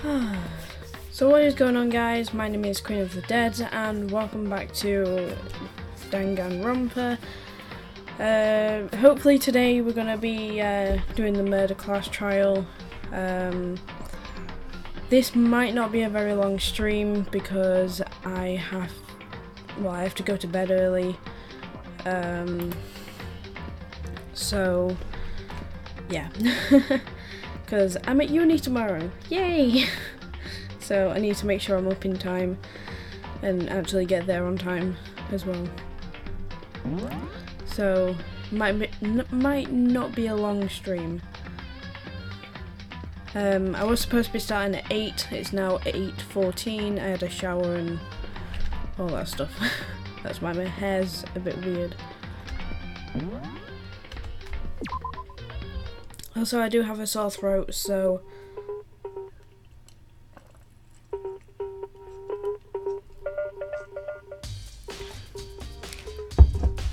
So what is going on, guys? My name is Queen of the Dead and welcome back to Danganronpa. Hopefully today we're going to be doing the murder class trial. This might not be a very long stream because I have to go to bed early. So yeah, because I'm at uni tomorrow. Yay! So I need to make sure I'm up in time and actually get there on time as well. So might not be a long stream. I was supposed to be starting at 8. It's now 8:14. I had a shower and all that stuff. That's why my hair's a bit weird. Also, I do have a sore throat, so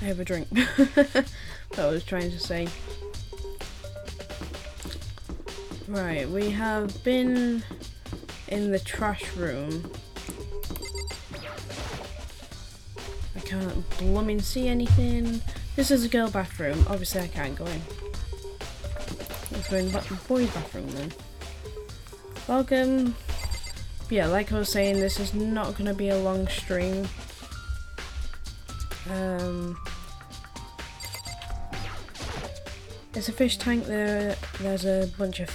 I have a drink. That I was trying to say. Right, we have been in the trash room. I can't blooming see anything. This is a girl bathroom. Obviously I can't go in. Let's go in the boys' bathroom then. Welcome. Yeah, like I was saying, this is not going to be a long stream. It's a fish tank. There's a bunch of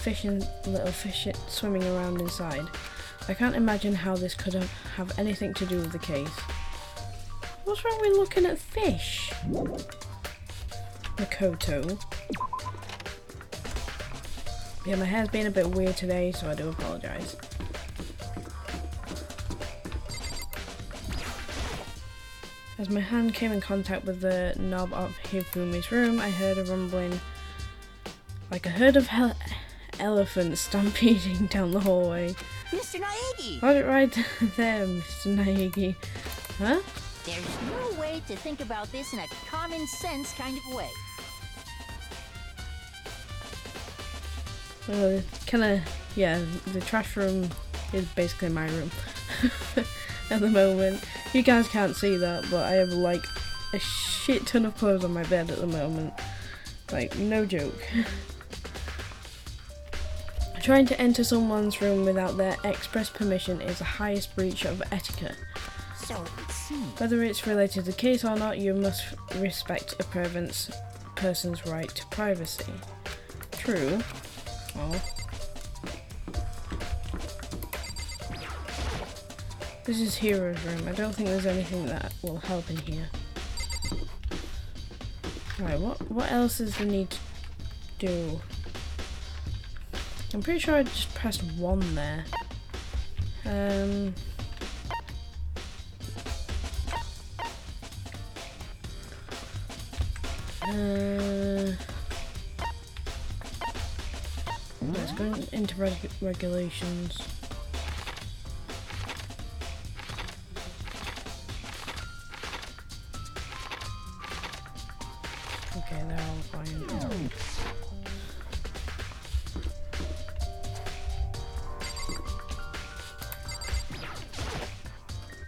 little fish swimming around inside. I can't imagine how this could have anything to do with the case. What's wrong with looking at fish? Makoto. Yeah, my hair's been a bit weird today, so I do apologise. As my hand came in contact with the knob of Hifumi's room, I heard a rumbling, like a herd of elephants stampeding down the hallway. Mr. Naegi! Hold it right there, Mr. Naegi. Huh? There's no way to think about this in a common sense kind of way. Well, yeah, the trash room is basically my room at the moment. You guys can't see that, but I have like a shit ton of clothes on my bed at the moment. Like, no joke. Trying to enter someone's room without their express permission is the highest breach of etiquette. So it would seem. Whether it's related to the case or not, you must respect a person's right to privacy. True. Oh. This is Hero's room. I don't think there's anything that will help in here. Right, what else is there need to do? I'm pretty sure I just pressed 1 there. Let's go into regulations. Okay, they're all fine.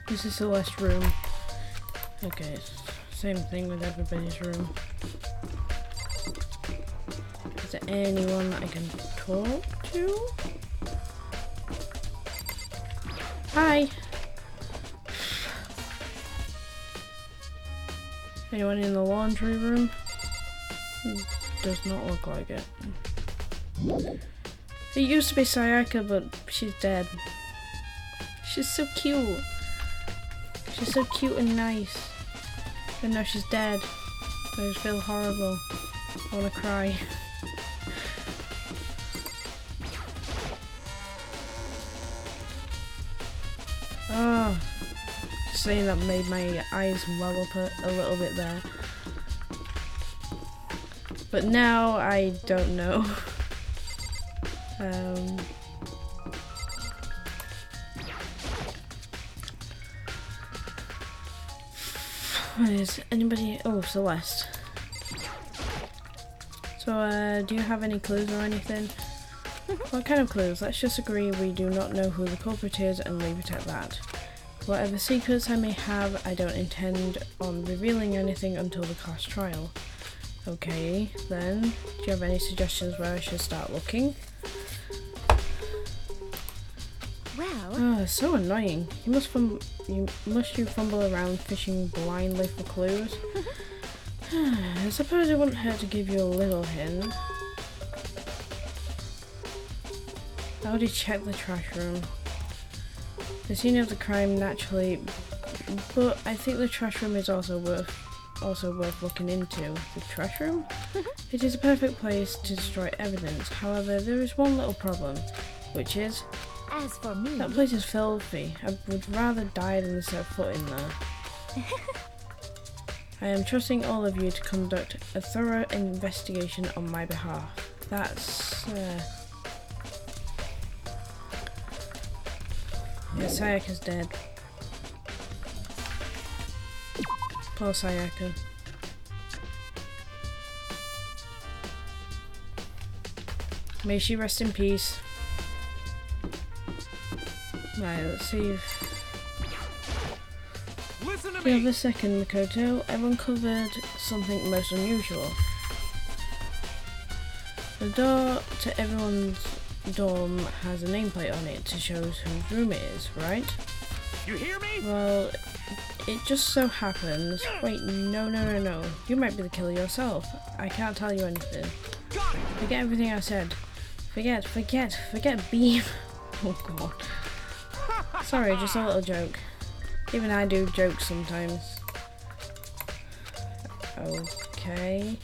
This is Celeste's room. Okay, same thing with everybody's room. Is there anyone that I can talk to? Hi! Anyone in the laundry room? Does not look like it. It used to be Sayaka, but she's dead. She's so cute. She's so cute and nice. And now she's dead. I just feel horrible. I wanna cry. Oh, just saying that made my eyes well up a little bit there. But now I don't know. Is anybody? Oh, Celeste. So, do you have any clues or anything? What kind of clues? Let's just agree we do not know who the culprit is and leave it at that. Whatever secrets I may have, I don't intend on revealing anything until the class trial. Okay, then, do you have any suggestions where I should start looking? Well... Oh, it's so annoying. Must you fumble around fishing blindly for clues? I suppose it wouldn't hurt to give you a little hint. I already checked the trash room. The scene of the crime naturally, but I think the trash room is also worth looking into. The trash room? It is a perfect place to destroy evidence. However, there is one little problem, which is As for me... that place is filthy. I would rather die than set foot in there. I am trusting all of you to conduct a thorough investigation on my behalf. That's yeah, Sayaka's dead. Poor Sayaka. May she rest in peace. Right, let's see if... Listen to You have me. a second, Makoto. I've uncovered something most unusual. The door to everyone's dorm has a nameplate on it to show whose room it is, right? You hear me? Well, it just so happens... Wait, no. You might be the killer yourself. I can't tell you anything. Got it. Forget everything I said. Forget Beam. Oh god. Sorry, just a little joke. Even I do jokes sometimes. Okay.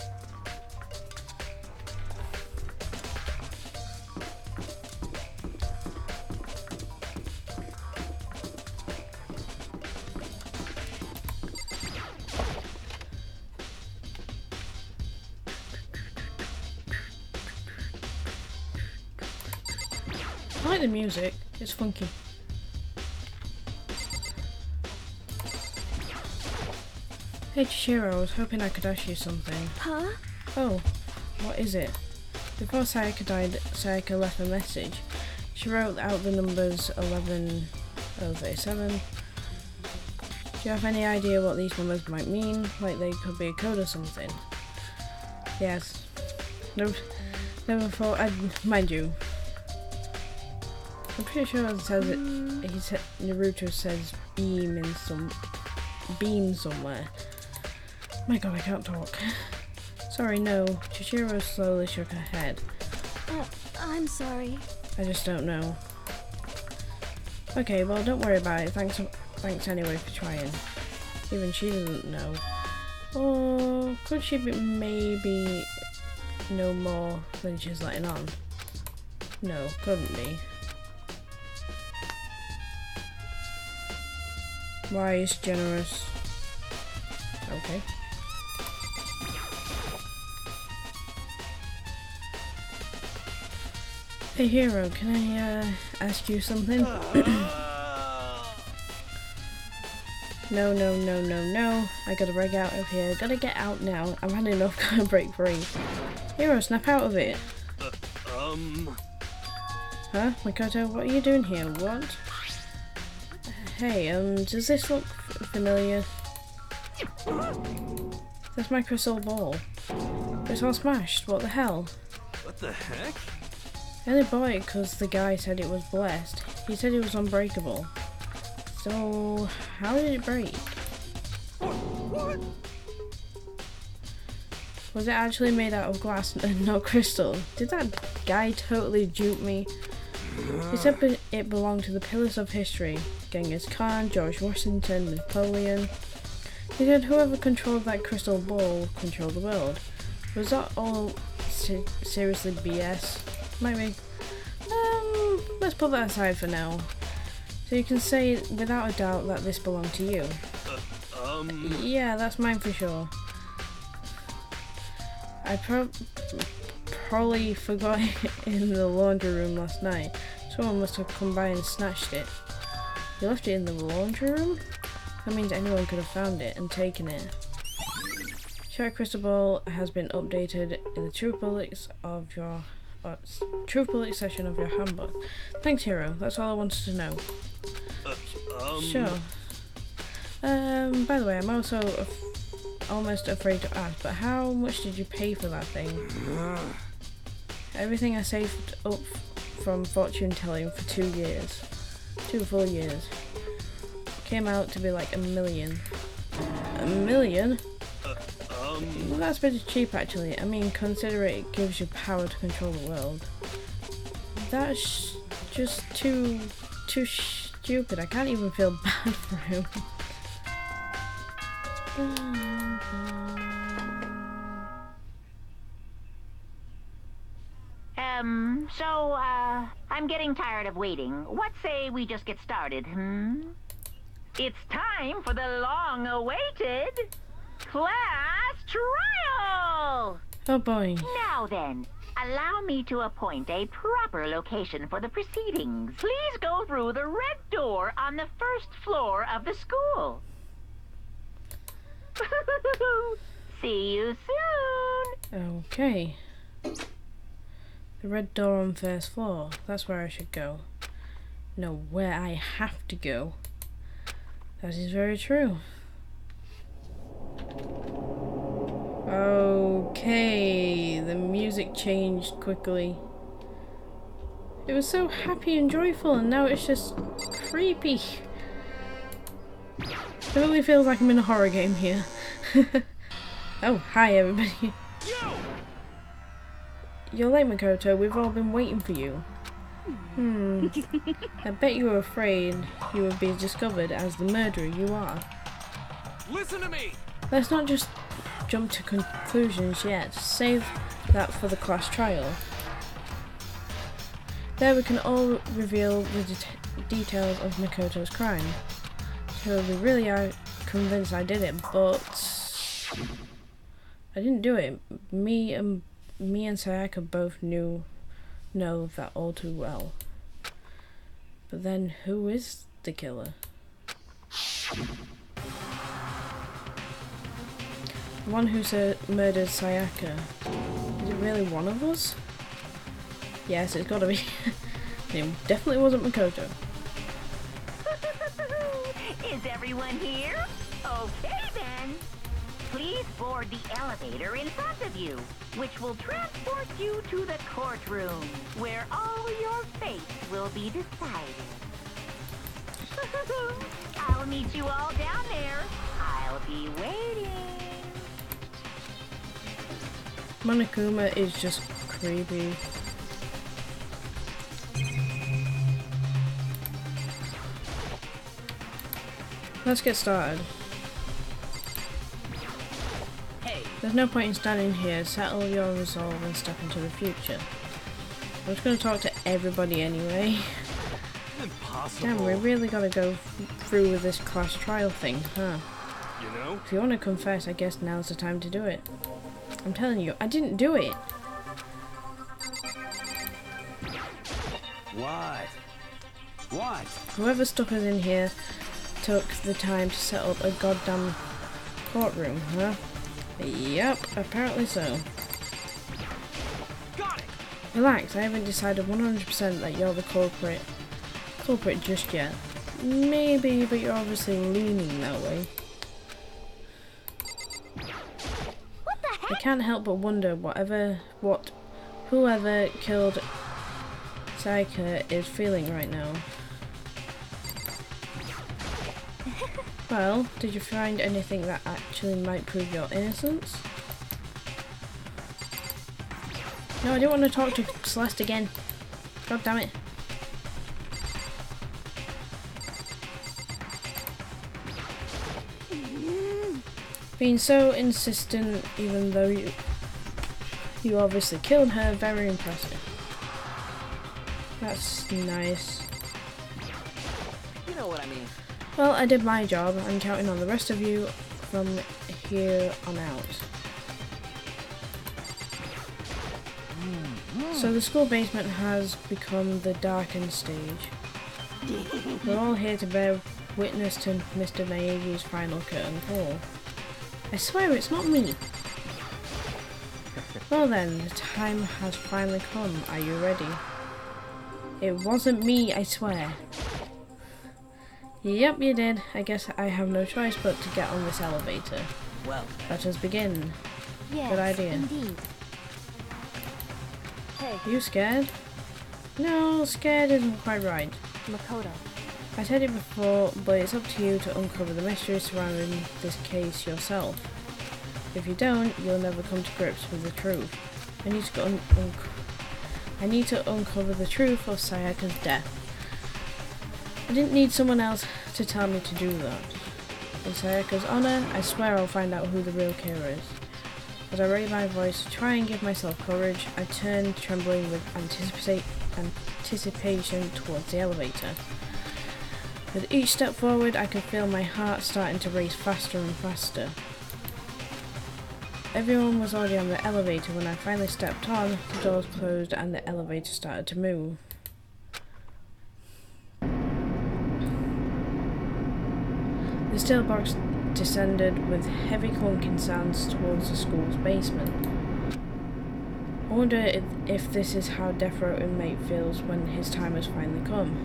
I like the music, it's funky. Hey Chihiro, I was hoping I could ask you something. Huh? Oh, what is it? Before Sayaka died, Sayaka left a message. She wrote out the numbers 11037. Do you have any idea what these numbers might mean? Like they could be a code or something? Yes. Never thought I'd... Mind you. I'm pretty sure it says it... Naruto says beam in beam somewhere. My god, I can't talk. Sorry, no. Chihiro slowly shook her head. I'm sorry. I just don't know. Okay, well, don't worry about it. Thanks anyway for trying. Even she doesn't know. Or could she maybe know more than she's letting on? No, couldn't be. Wise, generous. Okay. Hey Hero, can I ask you something? No. I gotta break out of here. Gotta get out now. I've had enough. Gotta break free. Hero, snap out of it. Huh? Makoto, what are you doing here? What? Hey, does this look familiar? That's my crystal ball. It's all smashed. What the hell? What the heck? I only bought it because the guy said it was blessed. He said it was unbreakable. So, how did it break? What? Was it actually made out of glass and not crystal? Did that guy totally dupe me? He said it belonged to the pillars of history. Genghis Khan, George Washington, Napoleon. He said whoever controlled that crystal ball controlled the world. Was that all seriously BS? Maybe. Let's put that aside for now. So you can say without a doubt that this belonged to you. Yeah, that's mine for sure. I probably forgot it in the laundry room last night. Someone must have come by and snatched it. You left it in the laundry room? That means anyone could have found it and taken it. Shark Crystal Ball has been updated in the true bullets of your truthful accession of your handbook. Thanks, Hero. That's all I wanted to know. Sure. By the way, I'm also almost afraid to ask, but how much did you pay for that thing? Everything I saved up from fortune telling for 2 years. 2 full years. Came out to be like $1 million. $1 million? Well, that's pretty cheap actually. I mean, consider it gives you power to control the world. That's just too stupid. I can't even feel bad for him. I'm getting tired of waiting. What say we just get started, It's time for the long-awaited class trial! Oh boy. Now then, allow me to appoint a proper location for the proceedings. Please go through the red door on the first floor of the school. See you soon! Okay. The red door on first floor. That's where I should go. No, where I have to go. That is very true. Okay, the music changed quickly. It was so happy and joyful, and now it's just creepy. It really feels like I'm in a horror game here. Oh, hi everybody. You're late, Makoto. We've all been waiting for you. I bet you were afraid you would be discovered as the murderer you are. Listen to me. Let's not just jump to conclusions yet. Save that for the class trial. There we can all reveal the details of Makoto's crime. So we really are convinced I did it, but I didn't do it. Me and Sayaka both know that all too well. But then, who is the killer? The one who murdered Sayaka. Is it really one of us? Yes, it's gotta be. It definitely wasn't Makoto. Is everyone here? Okay then. Please board the elevator in front of you, which will transport you to the courtroom, where all your fates will be decided. I'll meet you all down there. I'll be waiting. Monokuma is just creepy. Let's get started. There's no point in standing here. Settle your resolve and step into the future. I'm just going to talk to everybody anyway. Impossible. Damn, we really got to go through with this class trial thing, huh? You know? If you want to confess, I guess now's the time to do it. I'm telling you, I didn't do it. What? What? Whoever stuck us in here took the time to set up a goddamn courtroom, huh? Yep, apparently so. Got it. Relax, I haven't decided 100% that you're the culprit just yet. Maybe, but you're obviously leaning that way. What the heck? I can't help but wonder whoever killed Sayaka is feeling right now. Well, did you find anything that actually might prove your innocence? No, I don't want to talk to Celeste again. God damn it. Being so insistent, even though you obviously killed her, very impressive. That's nice. You know what I mean. Well, I did my job. I'm counting on the rest of you from here on out. So the school basement has become the darkened stage. We're all here to bear witness to Mr. Naegi's final curtain call. I swear it's not me. Well then, the time has finally come. Are you ready? It wasn't me, I swear. Yep, you did. I guess I have no choice but to get on this elevator. Well, Let us begin. Yes, Good idea. indeed. Hey, You scared? No, scared isn't quite right. Makoto. I said it before, but it's up to you to uncover the mystery surrounding this case yourself. If you don't, you'll never come to grips with the truth. I need to uncover the truth of Sayaka's death. I didn't need someone else to tell me to do that. In Sayaka's honor, I swear I'll find out who the real killer is. As I raise my voice to try and give myself courage, I turn trembling with anticipation towards the elevator. With each step forward, I could feel my heart starting to race faster and faster. Everyone was already on the elevator when I finally stepped on, the doors closed and the elevator started to move. The steel box descended with heavy clunking sounds towards the school's basement. I wonder if this is how Death Row inmate feels when his time has finally come.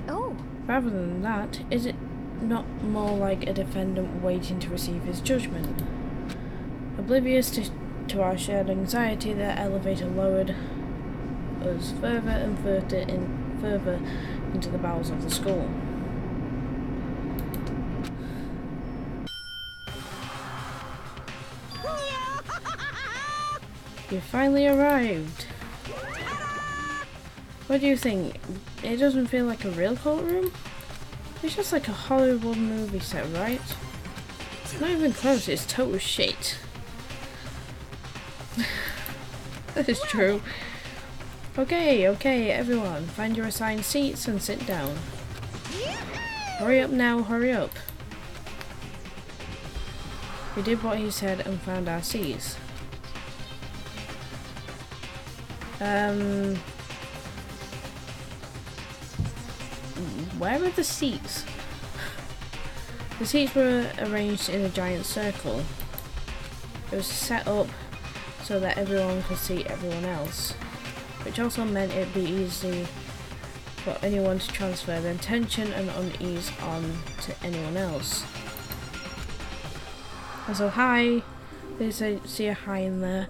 Oh, Rather than that, is it not more like a defendant waiting to receive his judgment? Oblivious to our shared anxiety, the elevator lowered us further and further into the bowels of the school. You finally arrived. What do you think? It doesn't feel like a real courtroom? It's just like a Hollywood movie set, right? Not even close, it's total shit. That is true. Okay, everyone, find your assigned seats and sit down. Hurry up now, hurry up. We did what he said and found our seats. Where are the seats? The seats were arranged in a giant circle. It was set up so that everyone could see everyone else, which also meant it'd be easy for anyone to transfer their tension and unease on to anyone else. Also, hi! Did I see a hi in there?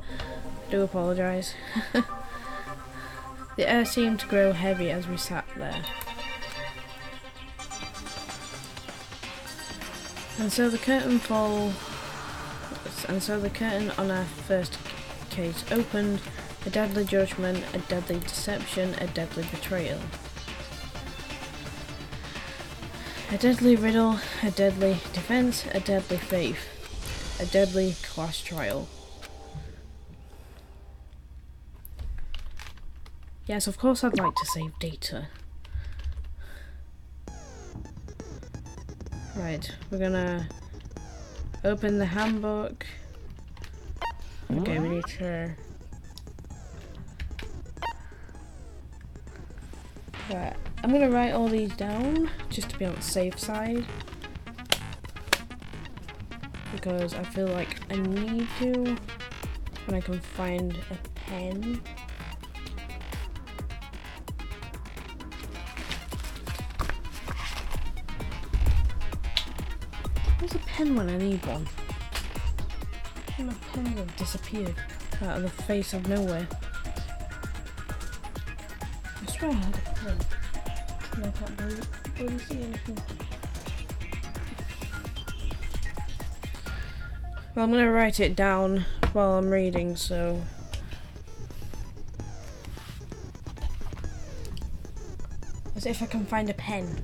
I do apologise. The air seemed to grow heavy as we sat there. And so the curtain on our first case opened. A deadly judgment, a deadly deception, a deadly betrayal. A deadly riddle, a deadly defense, a deadly faith. A deadly class trial. Yes, of course I'd like to save data. Right, we're gonna open the handbook. Okay, we need to... Right, I'm gonna write all these down, just to be on the safe side. Because I feel like I need to, when I can find a pen. Where's a pen when I need one? My pens have disappeared out of the face of nowhere. I swear I had a pen. And I can't really see anything. Well, I'm gonna write it down while I'm reading, so... As if I can find a pen.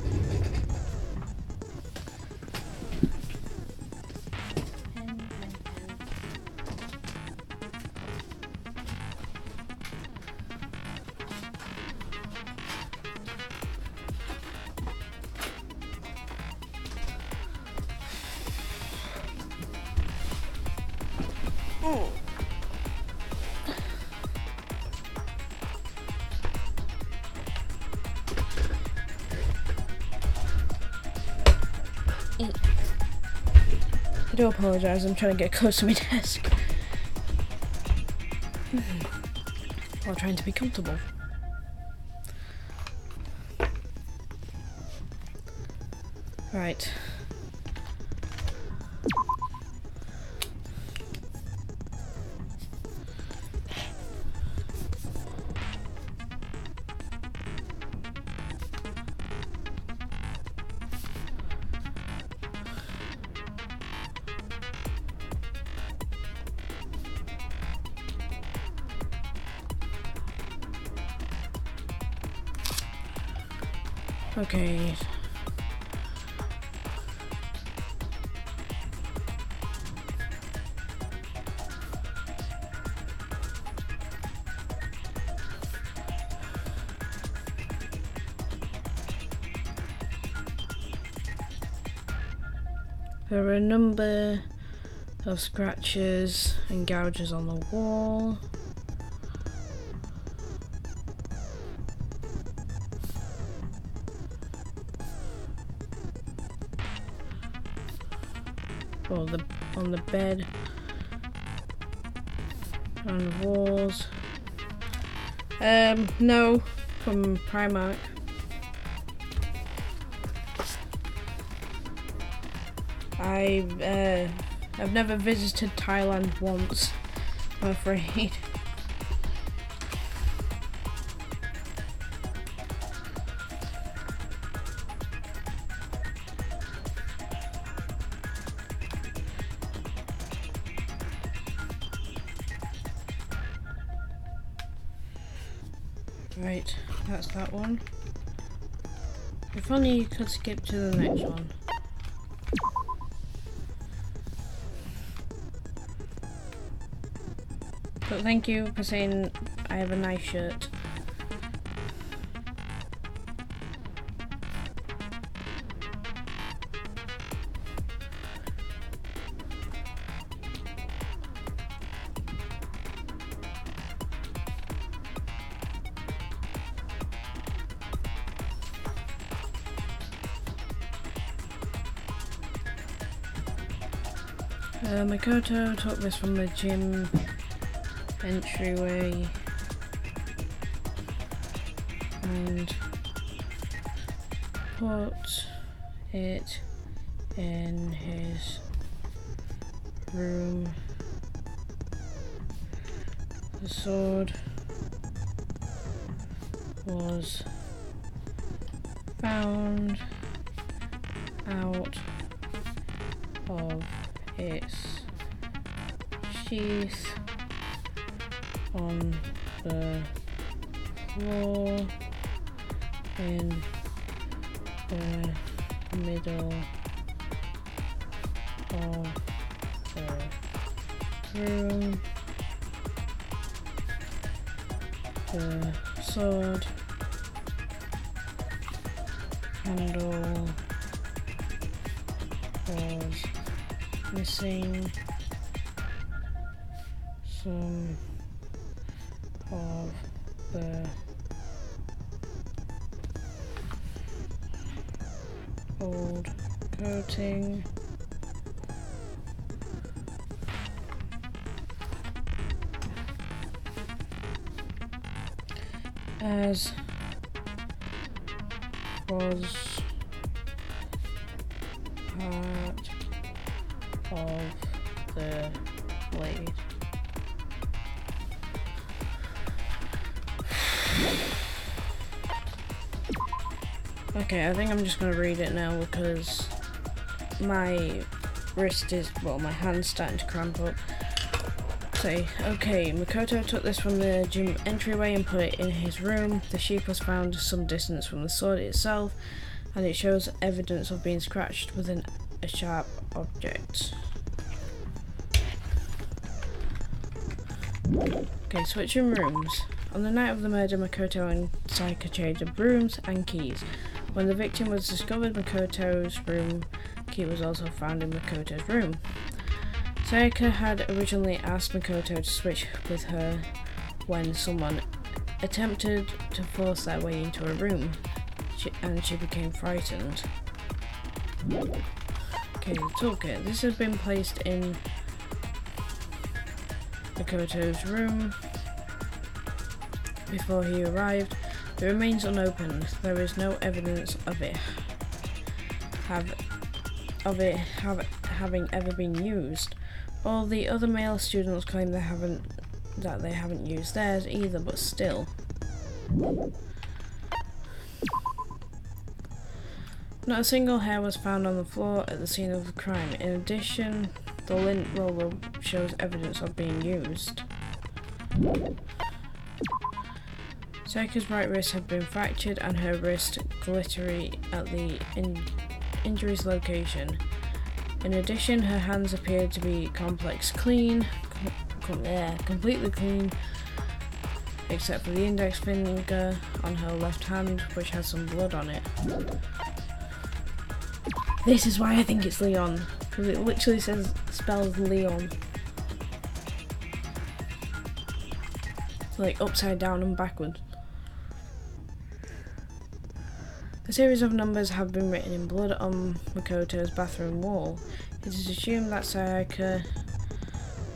I do apologise, I'm trying to get close to my desk. while trying to be comfortable. Right. Okay. There are a number of scratches and gouges on the wall. Or on the bed, on the walls. No, from Primark. I've never visited Thailand once, I'm afraid. Right, that's that one. If only you could skip to the next one. But thank you for saying I have a nice shirt. Makoto took this from the gym entryway and put it in his room. The sword was found out of its sheath on the floor in the middle of the room. The sword handle was missing. Some of the old coating. As was part of the blade. Okay, I think I'm just gonna read it now because my wrist is, well, my hand's starting to cramp up. Say, okay, Makoto took this from the gym entryway and put it in his room. The sheath was found some distance from the sword itself, and it shows evidence of being scratched with a sharp object. Okay, switching rooms. On the night of the murder, Makoto and Sayaka traded brooms and keys. When the victim was discovered, Makoto's room key was also found in Makoto's room. Sayaka had originally asked Makoto to switch with her when someone attempted to force their way into her room, and she became frightened. Okay, the toolkit. This has been placed in Makoto's room. before he arrived. It remains unopened. There is no evidence of it having ever been used. All the other male students claim they haven't used theirs either, but still. Not a single hair was found on the floor at the scene of the crime. In addition, the lint roller shows evidence of being used. Sayaka's right wrist had been fractured and her wrist glittery at the injury's location. In addition, her hands appeared to be completely clean, except for the index finger on her left hand, which has some blood on it. This is why I think it's Leon, because it literally spells Leon. It's like upside down and backwards. A series of numbers have been written in blood on Makoto's bathroom wall. It is assumed that Sayaka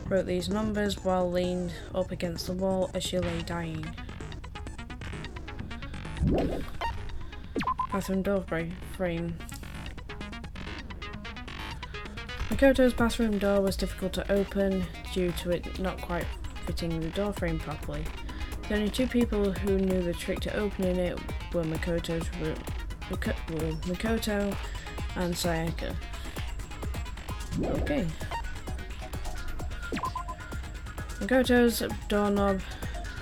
wrote these numbers while leaned up against the wall as she lay dying. Bathroom door frame. Makoto's bathroom door was difficult to open due to it not quite fitting the door frame properly. The only two people who knew the trick to opening it were Makoto and Sayaka. Okay. Makoto's doorknob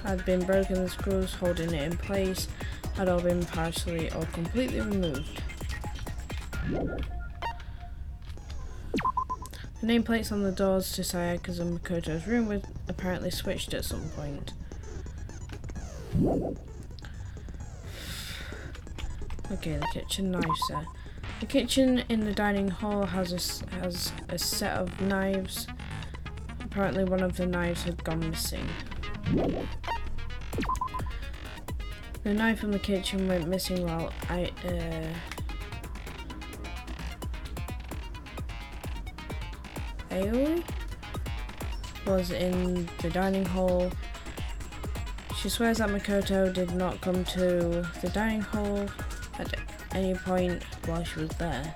had been broken, the screws holding it in place had all been partially or completely removed. The nameplates on the doors to Sayaka's and Makoto's room were apparently switched at some point. Okay, the kitchen knives there. The kitchen in the dining hall has a set of knives. Apparently one of the knives had gone missing. The knife from the kitchen went missing while Aoi was in the dining hall. She swears that Makoto did not come to the dining hall at any point while she was there.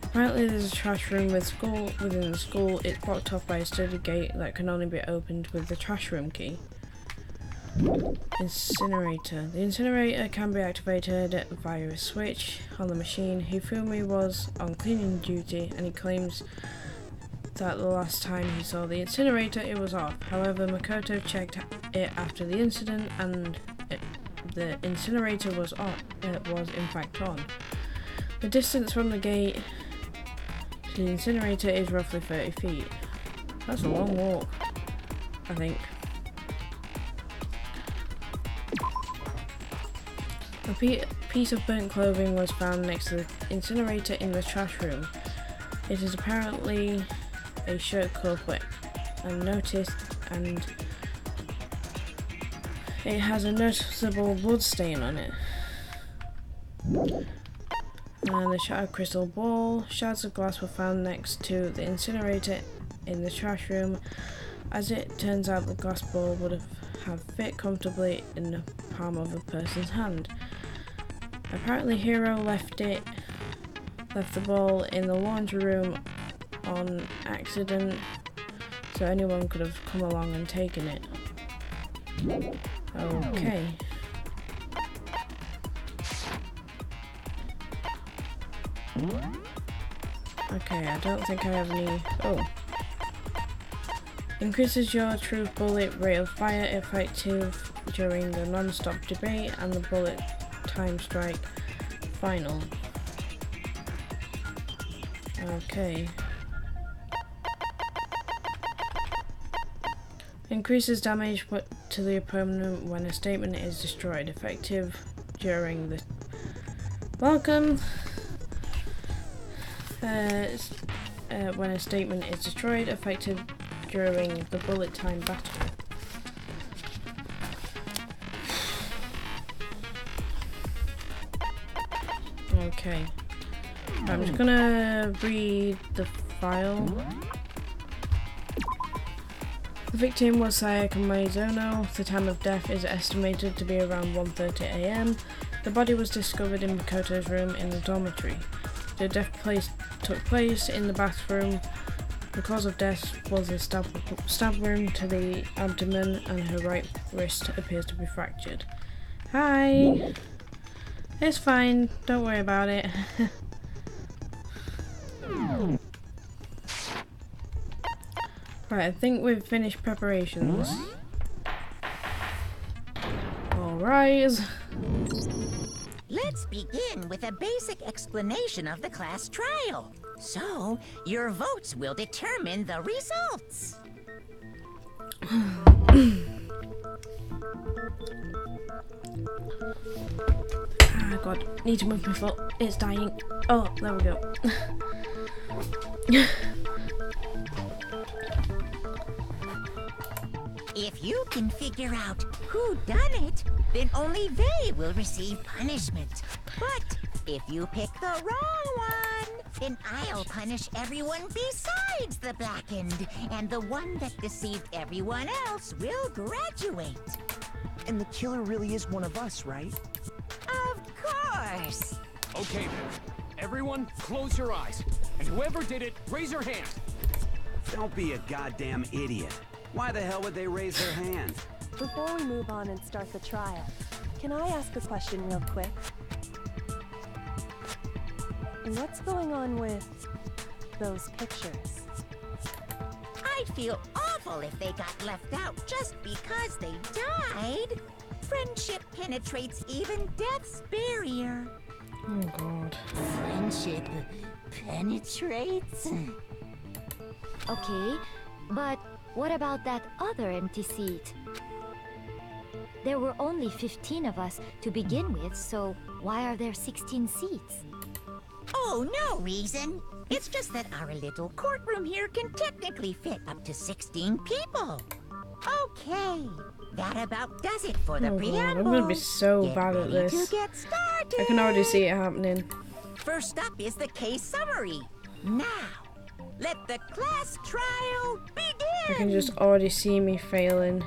Apparently there's a trash room within the school. It's blocked off by a sturdy gate that can only be opened with the trash room key. Incinerator. The incinerator can be activated via a switch on the machine. Hifumi was on cleaning duty and he claims that the last time he saw the incinerator it was off. However, Makoto checked it after the incident and the incinerator was in fact on. The distance from the gate to the incinerator is roughly 30 feet. That's a long walk, I think. A piece of burnt clothing was found next to the incinerator in the trash room. It is apparently a shirt cuff and it has a noticeable blood stain on it. And the shattered crystal ball. Shards of glass were found next to the incinerator in the trash room. As it turns out, the glass ball would have fit comfortably in the palm of a person's hand. Apparently Hiro left the ball in the laundry room on accident, so anyone could have come along and taken it. Okay. Okay, I don't think I have any... Oh. Increases your truth bullet rate of fire effective during the non-stop debate and the bullet time strike final. Okay. Increases damage to the opponent when a statement is destroyed, effective during the... Welcome! When a statement is destroyed, effective during the bullet time battle. Okay. I'm just gonna read the file. The victim was Sayaka Mizuno. The time of death is estimated to be around 1:30 AM. The body was discovered in Makoto's room in the dormitory. The death took place in the bathroom. The cause of death was a stab wound to the abdomen, and her right wrist appears to be fractured. Hi! It's fine, don't worry about it. Right, I think we've finished preparations. Alright. Let's begin with a basic explanation of the class trial. So, your votes will determine the results. Ah, God, need to move my foot. It's dying. Oh, there we go. If you can figure out who done it, then only they will receive punishment. But if you pick the wrong one, then I'll punish everyone besides the blackened, and the one that deceived everyone else will graduate. And the killer really is one of us, right? Of course. Okay then. Everyone, close your eyes. And whoever did it, raise your hand. Don't be a goddamn idiot. Why the hell would they raise their hand? Before we move on and start the trial, can I ask a question real quick? What's going on with those pictures? I'd feel awful if they got left out just because they died. Friendship penetrates even death's barrier. Oh, God. Friendship penetrates? Okay, but what about that other empty seat? There were only 15 of us to begin with, so why are there 16 seats? Oh, no reason. It's just that our little courtroom here can technically fit up to 16 people. Okay, that about does it for the Oh, God, preamble. I'm gonna be so Get bad at ready this. to get started. I can already see it happening. First up is the case summary. Now, let the class trial begin. I can just already see me failing.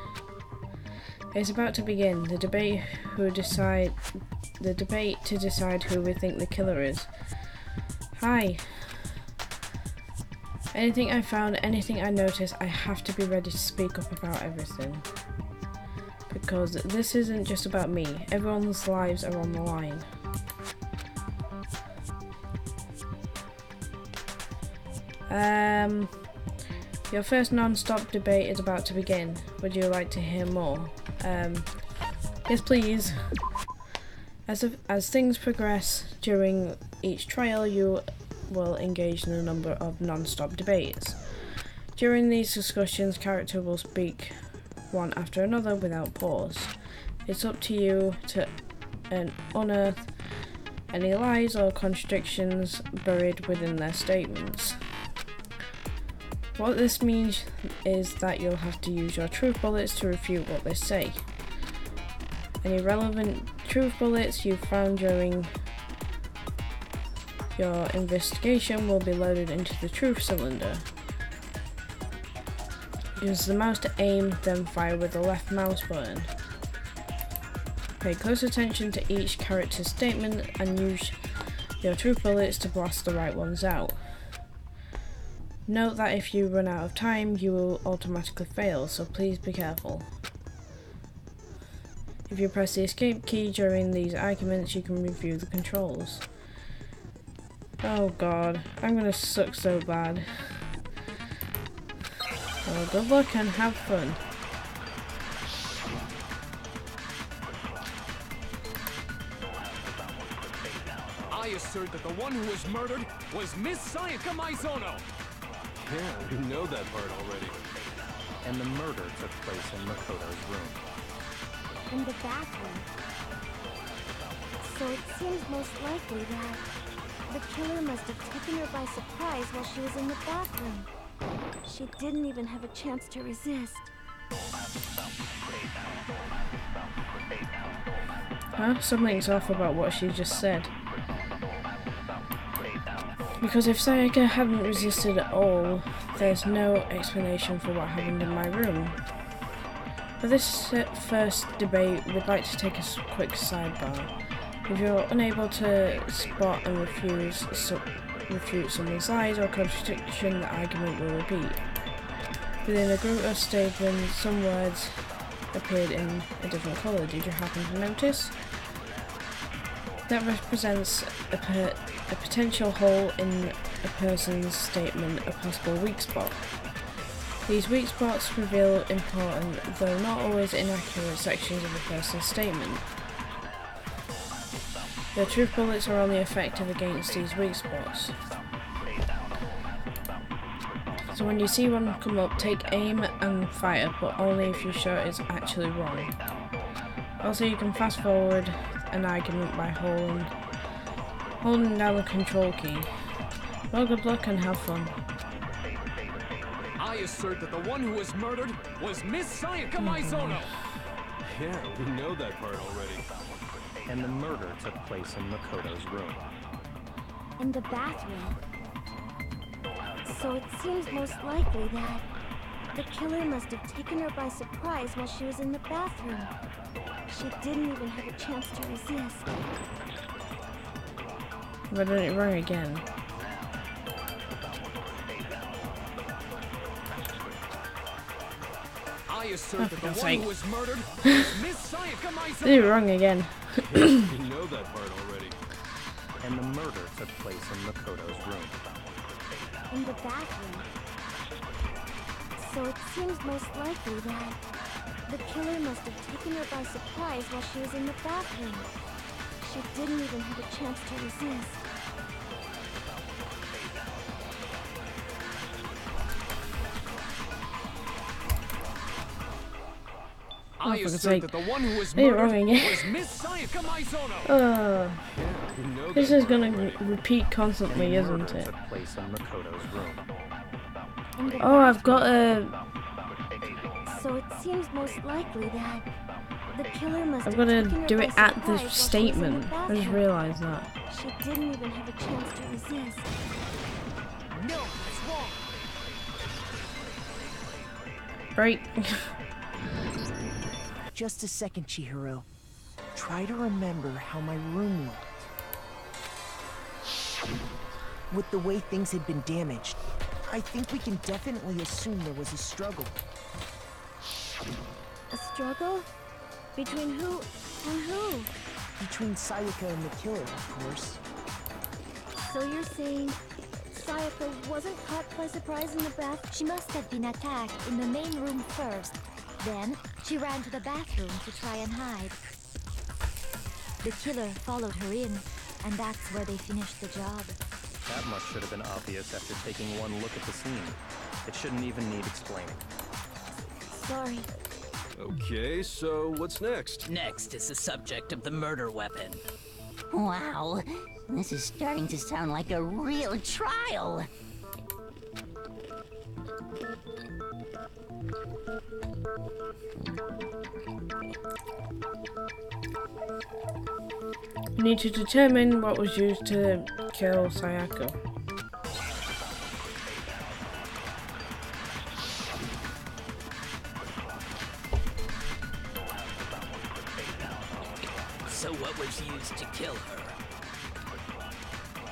It's about to begin. The debate to decide who we think the killer is. Hi. Anything I found, anything I noticed, I have to be ready to speak up about everything. Because this isn't just about me. Everyone's lives are on the line. Your first non-stop debate is about to begin. Would you like to hear more? Yes, please. As things progress during each trial, you will engage in a number of non-stop debates. During these discussions, characters will speak one after another without pause. It's up to you to unearth any lies or contradictions buried within their statements. What this means is that you'll have to use your truth bullets to refute what they say. Any relevant truth bullets you found during your investigation will be loaded into the truth cylinder. Use the mouse to aim, then fire with the left mouse button. Pay close attention to each character's statement and use your truth bullets to blast the right ones out. Note that if you run out of time, you will automatically fail, so please be careful. If you press the escape key during these arguments, you can review the controls. Oh God, I'm gonna suck so bad. Well, good luck and have fun. I assert that the one who was murdered was Miss Sayaka Mizuno. Yeah, we know that part already. And the murder took place in Makoto's room. In the bathroom. So it seems most likely that the killer must have taken her by surprise while she was in the bathroom. She didn't even have a chance to resist. Huh? Something's off about what she just said. Because if Sayaka hadn't resisted at all, there's no explanation for what happened in my room. For this first debate, we'd like to take a quick sidebar. If you're unable to spot and refute someone's lies or contradiction, the argument will repeat. Within a group of statements, some words appeared in a different colour. Did you happen to notice? That represents a potential hole in a person's statement, a possible weak spot. These weak spots reveal important, though not always inaccurate, sections of a person's statement. The truth bullets are only effective against these weak spots. So when you see one come up, take aim and fire, but only if you're sure it's actually wrong. Also, you can fast forward an argument by holding down the control key. Well, good luck and have fun. I assert that the one who was murdered was Miss Sayaka Maizono. Yeah, we know that part already. And the murder took place in Makoto's room. In the bathroom. So it seems most likely that the killer must have taken her by surprise while she was in the bathroom. She didn't even have a chance to resist. But then it rang again. I assert that the one who was murdered was Miss Sayaka Maizono. Did it wrong again. Yeah, we know that part already. And the murder took place in Makoto's room. In the bathroom. So it seems most likely that the killer must have taken her by surprise while she was in the bathroom. She didn't even have a chance to resist. I assert that the one who was Did it murdered wrong again. was Miss Sayaka Maizono. This is gonna repeat constantly, isn't it? Took place in Makoto's room. In the Oh, I've got So it seems most likely that the killer must I've have got to taken her do by it at the surprise while she was in statement. the I just bathroom. realised that. She didn't even have a chance to resist. No, it's wrong. Break. Just a second, Chihiro. Try to remember how my room looked. With the way things had been damaged, I think we can definitely assume there was a struggle. A struggle? Between who and who? Between Sayaka and the killer, of course. So you're saying Sayaka wasn't caught by surprise in the bath? She must have been attacked in the main room first. Then, she ran to the bathroom to try and hide. The killer followed her in, and that's where they finished the job. That much should have been obvious after taking one look at the scene. It shouldn't even need explaining. Sorry. Okay, so what's next? Next is the subject of the murder weapon. Wow, this is starting to sound like a real trial. You need to determine what was used to kill Sayaka. So what was used to kill her?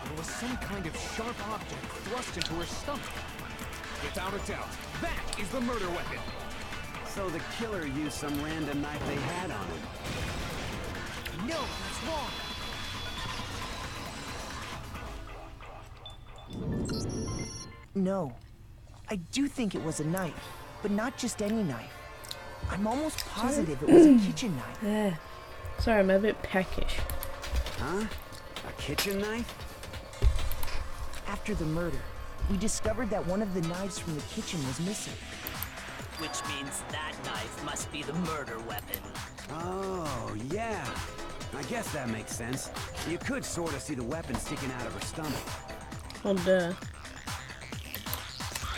There was some kind of sharp object thrust into her stomach. Without a doubt, that is the murder weapon. So the killer used some random knife they had on him. No, that's wrong. No. I do think it was a knife, but not just any knife. I'm almost positive it was a kitchen knife. Yeah. Sorry, I'm a bit peckish. Huh? A kitchen knife? After the murder, we discovered that one of the knives from the kitchen was missing. Which means that knife must be the murder weapon. Oh, yeah. I guess that makes sense. You could sort of see the weapon sticking out of her stomach. Oh, duh.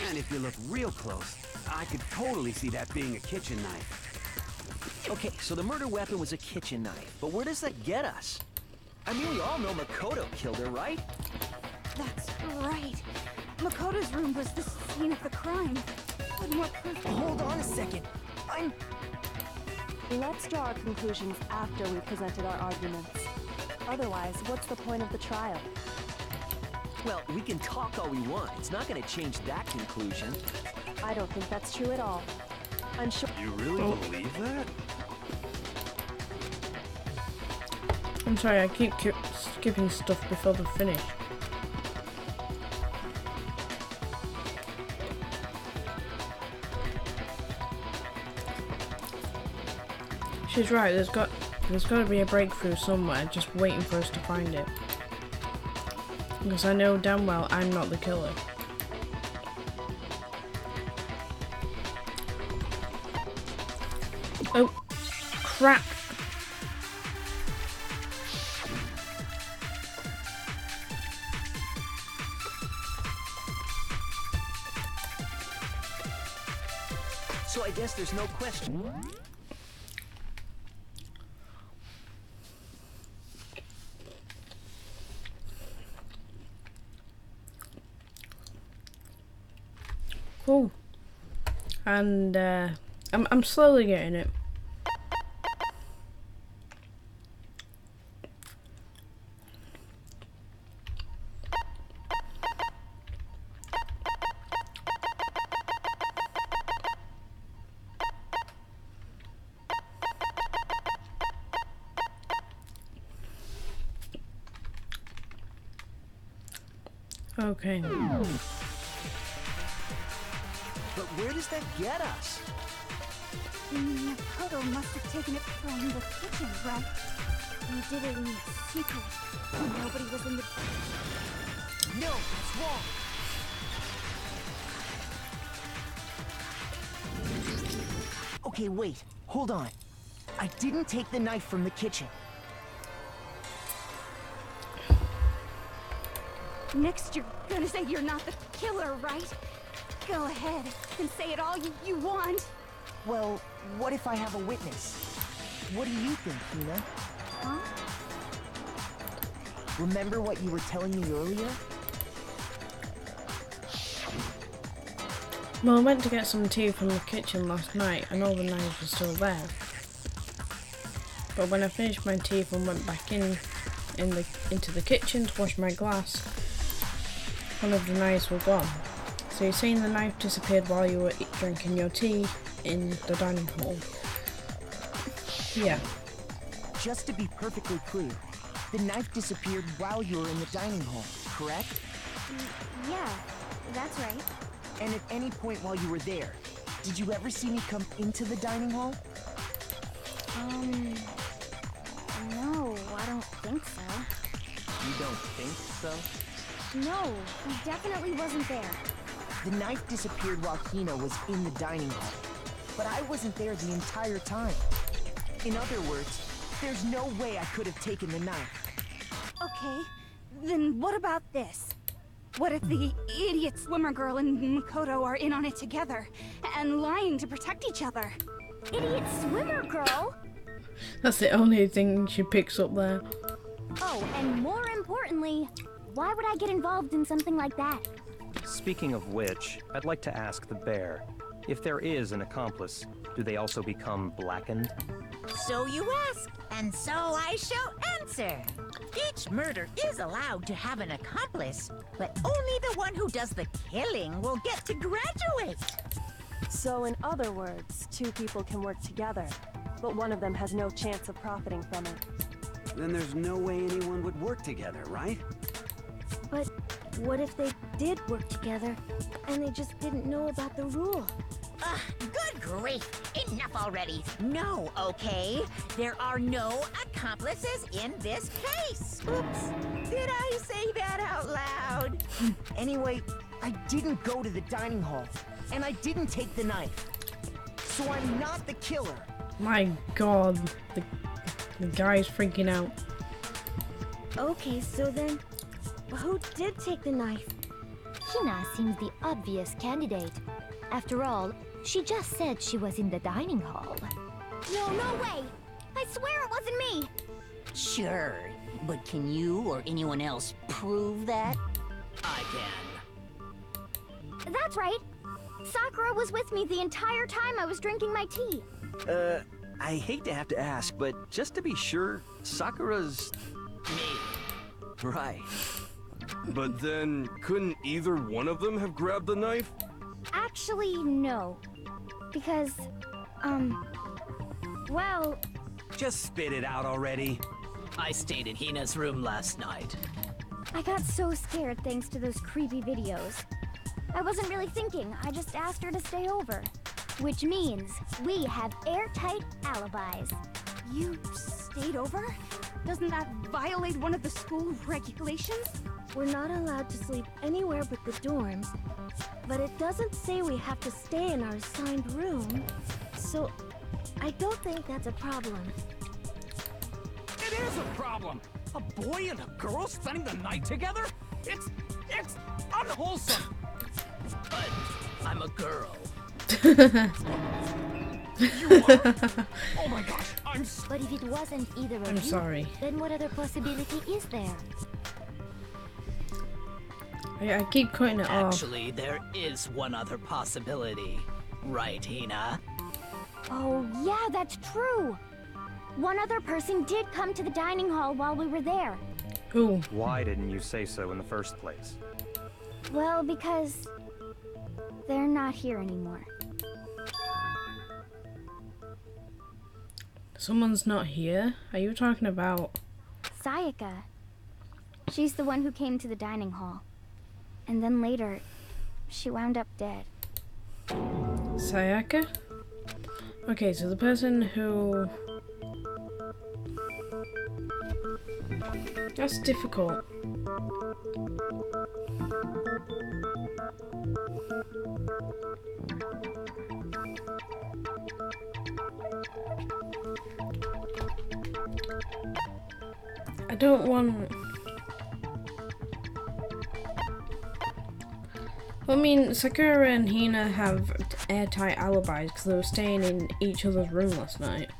And if you look real close, I could totally see that being a kitchen knife. Okay, so the murder weapon was a kitchen knife, but where does that get us? I mean, we all know Makoto killed her, right? That's right. Makoto's room was the scene of the crime. What more proof? Hold on a second. Let's draw our conclusions after we've presented our arguments. Otherwise, what's the point of the trial? Well, we can talk all we want. It's not gonna change that conclusion. I don't think that's true at all. I'm sure. You really believe that? I'm sorry, I keep skipping stuff before they finish. She's right, there's got to be a breakthrough somewhere, just waiting for us to find it. Because I know damn well I'm not the killer. Oh, crap. So I guess there's no question. Cool. And I'm slowly getting it. Okay. But where does that get us? Makoto must have taken it from the kitchen, right? He did it in secret. Nobody was in the... No, that's wrong. Okay, wait. Hold on. I didn't take the knife from the kitchen. Next, you're gonna say you're not the killer, right? Go ahead and say it all you want. Well, what if I have a witness? What do you think, Hina? Huh? Remember what you were telling me earlier? Well, I went to get some tea from the kitchen last night and all the knives were still there. But when I finished my teeth and went back into the kitchen to wash my glass, one of the knives were gone. So you're saying the knife disappeared while you were drinking your tea in the dining hall? Yeah. Just to be perfectly clear, the knife disappeared while you were in the dining hall, correct? Yeah, that's right. And at any point while you were there, did you ever see me come into the dining hall? No, I don't think so. You don't think so? No, he definitely wasn't there. The knife disappeared while Hina was in the dining hall, but I wasn't there the entire time. In other words, there's no way I could have taken the knife. Okay, then what about this? What if the idiot swimmer girl and Makoto are in on it together, and lying to protect each other? Idiot swimmer girl? That's the only thing she picks up there. Oh, and more importantly, why would I get involved in something like that? Speaking of which, I'd like to ask the bear, if there is an accomplice, do they also become blackened? So you ask, and so I shall answer. Each murder is allowed to have an accomplice, but only the one who does the killing will get to graduate. So in other words, two people can work together, but one of them has no chance of profiting from it. Then there's no way anyone would work together, right? But what if they did work together, and they just didn't know about the rule? Good grief! Enough already! No, okay? There are no accomplices in this case! Oops! Did I say that out loud? Anyway, I didn't go to the dining hall, and I didn't take the knife. So I'm not the killer. My god, the guy's freaking out. Okay, so then, who did take the knife? Hina seems the obvious candidate. After all, she just said she was in the dining hall. No way! I swear it wasn't me! Sure, but can you or anyone else prove that? I can. That's right. Sakura was with me the entire time I was drinking my tea. I hate to have to ask, but just to be sure, Sakura's... me. Right. But then, couldn't either one of them have grabbed the knife? Actually, no. Because, well... Just spit it out already. I stayed in Hina's room last night. I got so scared thanks to those creepy videos. I wasn't really thinking, I just asked her to stay over. Which means we have airtight alibis. You stayed over? Doesn't that violate one of the school regulations? We're not allowed to sleep anywhere but the dorms, but it doesn't say we have to stay in our assigned room, so I don't think that's a problem. It is a problem! A boy and a girl spending the night together? It's unwholesome! But I'm a girl. You are? Oh my gosh, But if it wasn't either of I'm you, sorry. then what other possibility is there? I keep cutting it off. Actually, there is one other possibility. Right, Hina? Oh, yeah, that's true. One other person did come to the dining hall while we were there. Who? Why didn't you say so in the first place? Well, because they're not here anymore. Someone's not here? Are you talking about... Sayaka. She's the one who came to the dining hall. And then later, she wound up dead. Sayaka? Okay, so the person who... That's difficult. I don't want... I mean, Sakura and Hina have airtight alibis because they were staying in each other's room last night.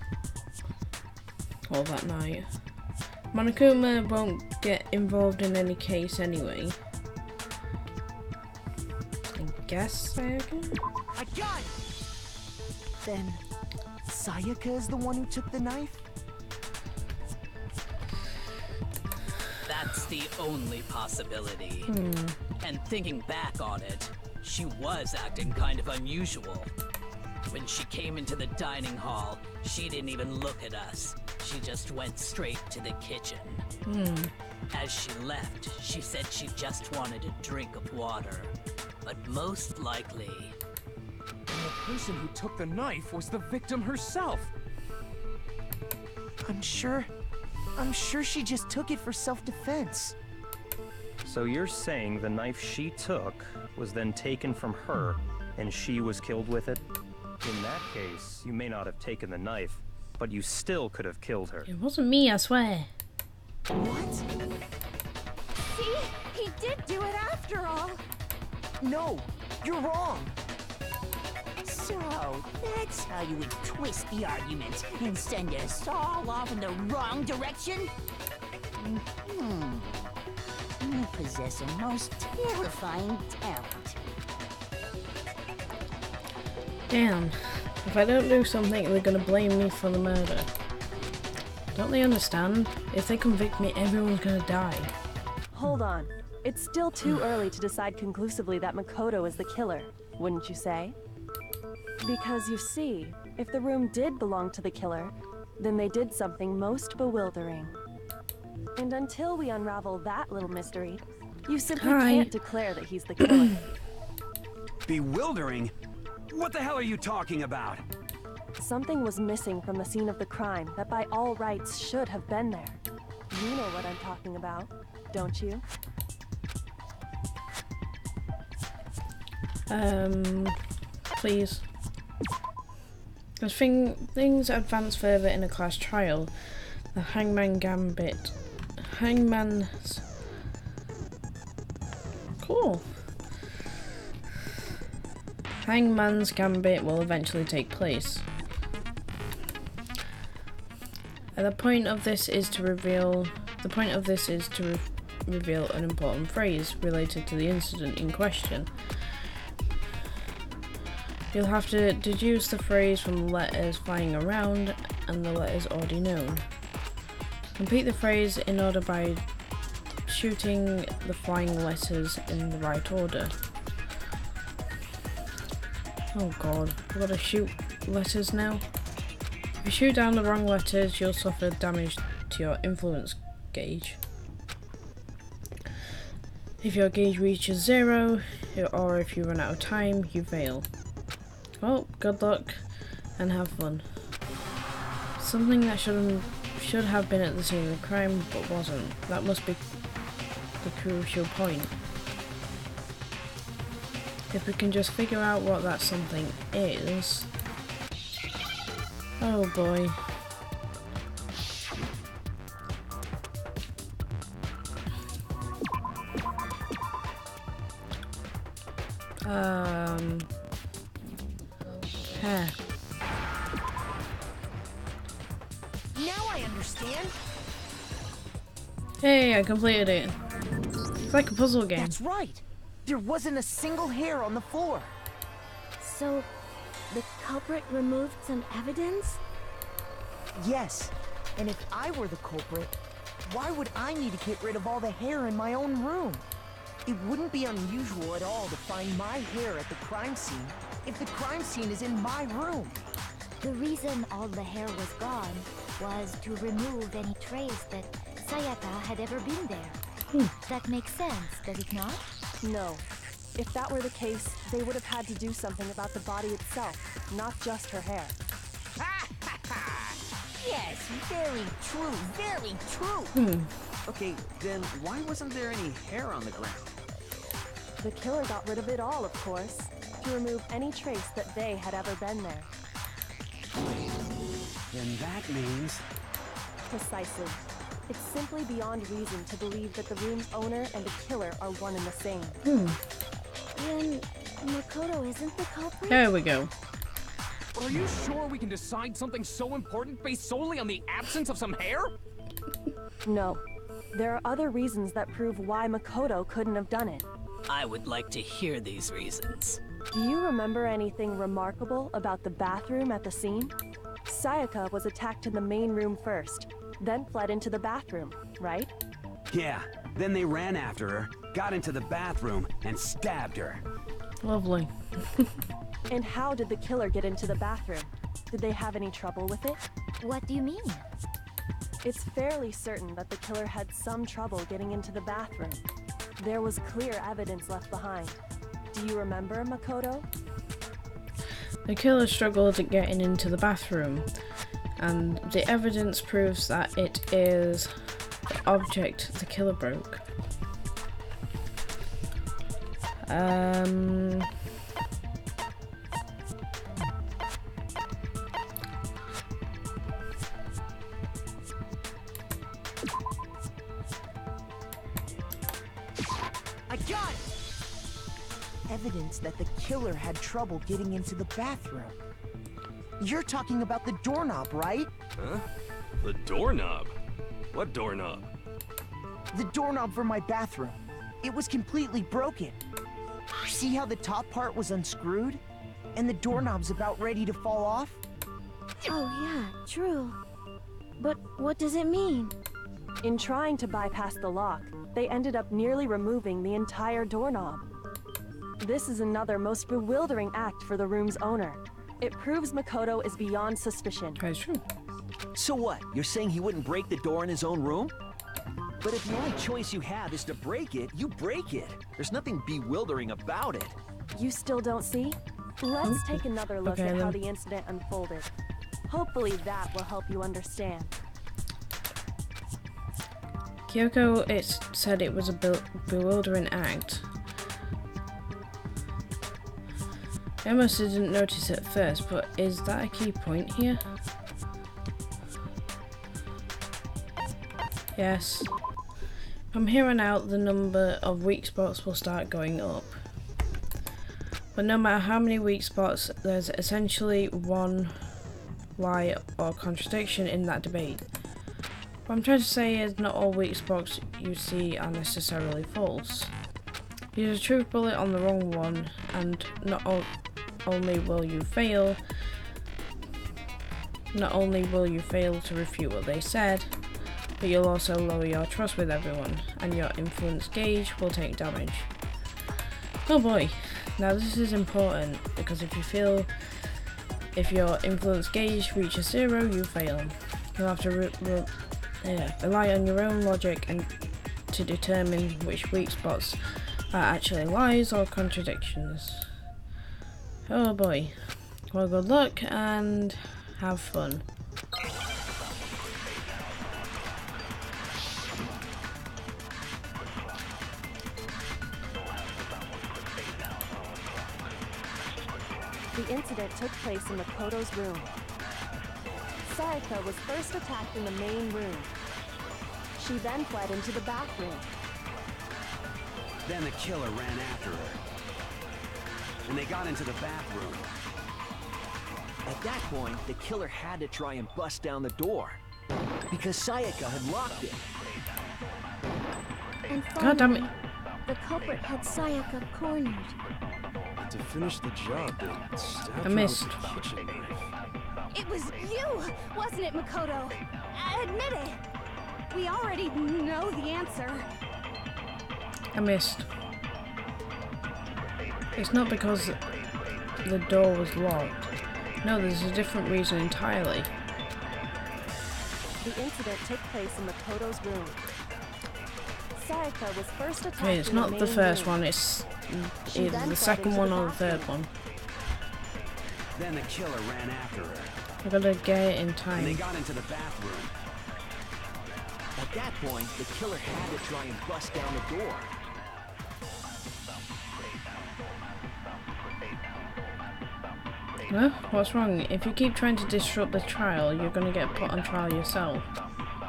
Or that night. Monokuma won't get involved in any case anyway. I guess Sayaka? I got it! Then, Sayaka is the one who took the knife? That's the only possibility. And thinking back on it, she was acting kind of unusual. When she came into the dining hall, she didn't even look at us. She just went straight to the kitchen. As she left, she said she just wanted a drink of water. But most likely... And the person who took the knife was the victim herself! I'm sure she just took it for self-defense. So you're saying the knife she took was then taken from her, and she was killed with it? In that case, you may not have taken the knife, but you still could have killed her. It wasn't me, I swear. What? See? He did do it after all. No, you're wrong. So, that's how you would twist the argument and send us all off in the wrong direction? You possess a most terrifying talent. Damn. If I don't do something, they're gonna blame me for the murder. Don't they understand? If they convict me, everyone's gonna die. Hold on. It's still too early to decide conclusively that Makoto is the killer, wouldn't you say? Because you see, if the room did belong to the killer, then they did something most bewildering. And until we unravel that little mystery, you simply can't declare that he's the killer. Bewildering? What the hell are you talking about? Something was missing from the scene of the crime that by all rights should have been there. You know what I'm talking about, don't you? Please. As things advance further in a class trial, the Hangman's Gambit will eventually take place. And the point of this is to reveal an important phrase related to the incident in question. You'll have to deduce the phrase from the letters flying around and the letters already known. Complete the phrase in order by shooting the flying letters in the right order. Oh god, I've got to shoot letters now. If you shoot down the wrong letters, you'll suffer damage to your influence gauge. If your gauge reaches 0, or if you run out of time, you fail. Well, good luck and have fun. Something that should have been at the scene of the crime, but wasn't. That must be the crucial point. If we can just figure out what that something is. Oh boy. Now I understand. Hey, I completed it. It's like a puzzle game. That's right. There wasn't a single hair on the floor. So, the culprit removed some evidence? Yes. And if I were the culprit, why would I need to get rid of all the hair in my own room? It wouldn't be unusual at all to find my hair at the crime scene if the crime scene is in my room. The reason all the hair was gone was to remove any trace that Sayaka had ever been there. That makes sense, does it not? No. If that were the case, they would have had to do something about the body itself, not just her hair. Yes, very true, very true. Okay, then why wasn't there any hair on the ground? The killer got rid of it all, of course, to remove any trace that they had ever been there. Then that means... Precisely. It's simply beyond reason to believe that the room's owner and the killer are one and the same. Then Makoto isn't the culprit? There we go. Are you sure we can decide something so important based solely on the absence of some hair? No. There are other reasons that prove why Makoto couldn't have done it. I would like to hear these reasons. Do you remember anything remarkable about the bathroom at the scene? Sayaka was attacked in the main room first, then fled into the bathroom, right? Yeah, then they ran after her, got into the bathroom, and stabbed her. Lovely. And how did the killer get into the bathroom? Did they have any trouble with it? What do you mean? It's fairly certain that the killer had some trouble getting into the bathroom. There was clear evidence left behind. Do you remember, Makoto? The killer struggled at getting into the bathroom, and the evidence proves that it is the object the killer broke. I got it! Evidence that the killer had trouble getting into the bathroom. You're talking about the doorknob, right? Huh? The doorknob? What doorknob? The doorknob for my bathroom. It was completely broken. See how the top part was unscrewed? And the doorknob's about ready to fall off? Oh yeah, true. But what does it mean? In trying to bypass the lock, they ended up nearly removing the entire doorknob. This is another most bewildering act for the room's owner. It proves Makoto is beyond suspicion. That's true. So what? You're saying he wouldn't break the door in his own room? But if the only choice you have is to break it, you break it. There's nothing bewildering about it. You still don't see? Let's take another look at how the incident unfolded. Hopefully that will help you understand. Kyoko, it said it was a bewildering act. I almost didn't notice it at first, but is that a key point here? Yes. From here on out, the number of weak spots will start going up. But no matter how many weak spots, there's essentially one lie or contradiction in that debate. What I'm trying to say is not all weak spots you see are necessarily false. Use a truth bullet on the wrong one, and not all only will you fail to refute what they said, but you'll also lower your trust with everyone, and your influence gauge will take damage. Oh boy, now this is important, because if your influence gauge reaches 0, you fail. You'll have to rely on your own logic and to determine which weak spots are actually lies or contradictions. Oh boy. Well, good luck and have fun. The incident took place in Makoto's room. Sayaka was first attacked in the main room. She then fled into the bathroom. Then the killer ran after her. And they got into the bathroom. At that point, the killer had to try and bust down the door, because Sayaka had locked it. And God damn it. finally, the culprit had Sayaka cornered. To finish the job, they stabbed I her missed. with a kitchen knife. It was you, wasn't it, Makoto? Admit it. We already know the answer. I missed. It's not because the door was locked. No, there's a different reason entirely. The incident took place in Makoto's room. Sayaka was first attacked Okay, it's in the not the main first room. one, it's She either then the fled second into one the or the third bathroom. one. Then the killer ran after her. I gotta get it in And they time. got into the bathroom. At that point, the killer had to try and bust down the door. Huh? What's wrong? If you keep trying to disrupt the trial, you're gonna get put on trial yourself.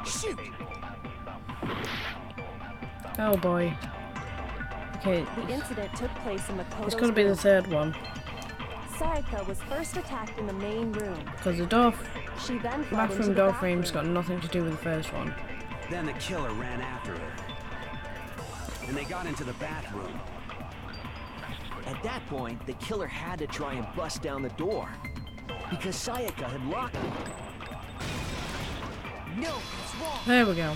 Shoot! Oh boy. Okay, The incident took place in Makoto's it's gotta be the room. third one. Sayaka was first attacked in the main room. Because the door, She then fled into bathroom the door bathroom. frame's got nothing to do with the first one. Then the killer ran after her. And they got into the bathroom. At that point, the killer had to try and bust down the door, because Sayaka had locked it. No, it's wrong. There we go.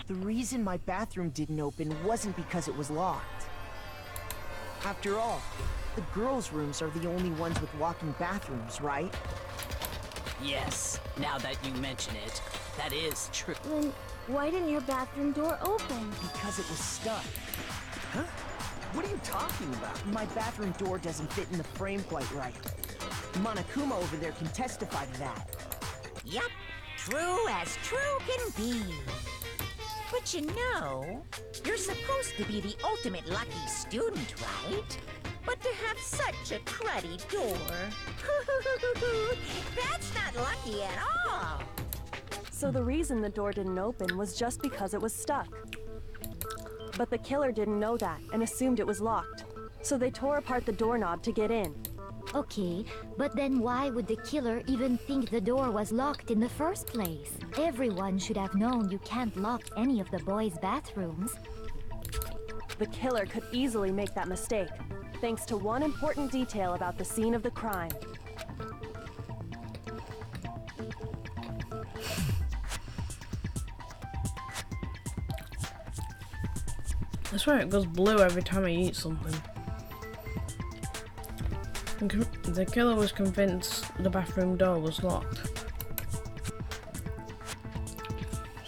The reason my bathroom didn't open wasn't because it was locked. After all, the girls' rooms are the only ones with walk-in bathrooms, right? Yes, now that you mention it, that is true. Then why didn't your bathroom door open? Because it was stuck. Huh? What are you talking about? My bathroom door doesn't fit in the frame quite right. Monokuma over there can testify to that. Yup, true as true can be. But you know, you're supposed to be the ultimate lucky student, right? But to have such a cruddy door, that's not lucky at all. So the reason the door didn't open was just because it was stuck. But the killer didn't know that and assumed it was locked. So they tore apart the doorknob to get in. Okay, but then why would the killer even think the door was locked in the first place? Everyone should have known you can't lock any of the boys' bathrooms. The killer could easily make that mistake, thanks to one important detail about the scene of the crime. I swear it goes blue every time I eat something. The killer was convinced the bathroom door was locked.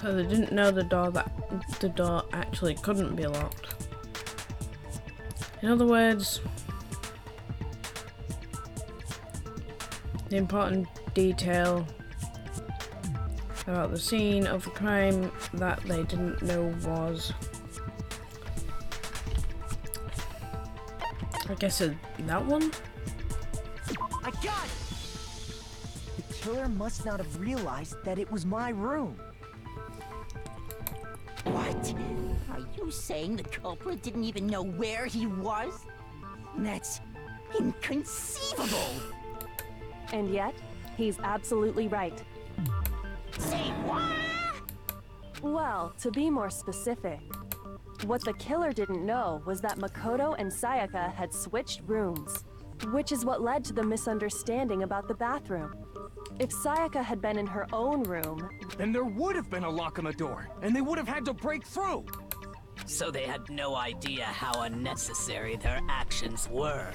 So they didn't know the door actually couldn't be locked. In other words, the important detail about the scene of the crime that they didn't know was, I guess, that one? I got it! The killer must not have realized that it was my room. What? Are you saying the culprit didn't even know where he was? That's inconceivable! And yet, he's absolutely right. Say what? Well, to be more specific, What the killer didn't know was that Makoto and Sayaka had switched rooms, which is what led to the misunderstanding about the bathroom. If Sayaka had been in her own room, then there would have been a lock on the door, and they would have had to break through. So they had no idea how unnecessary their actions were.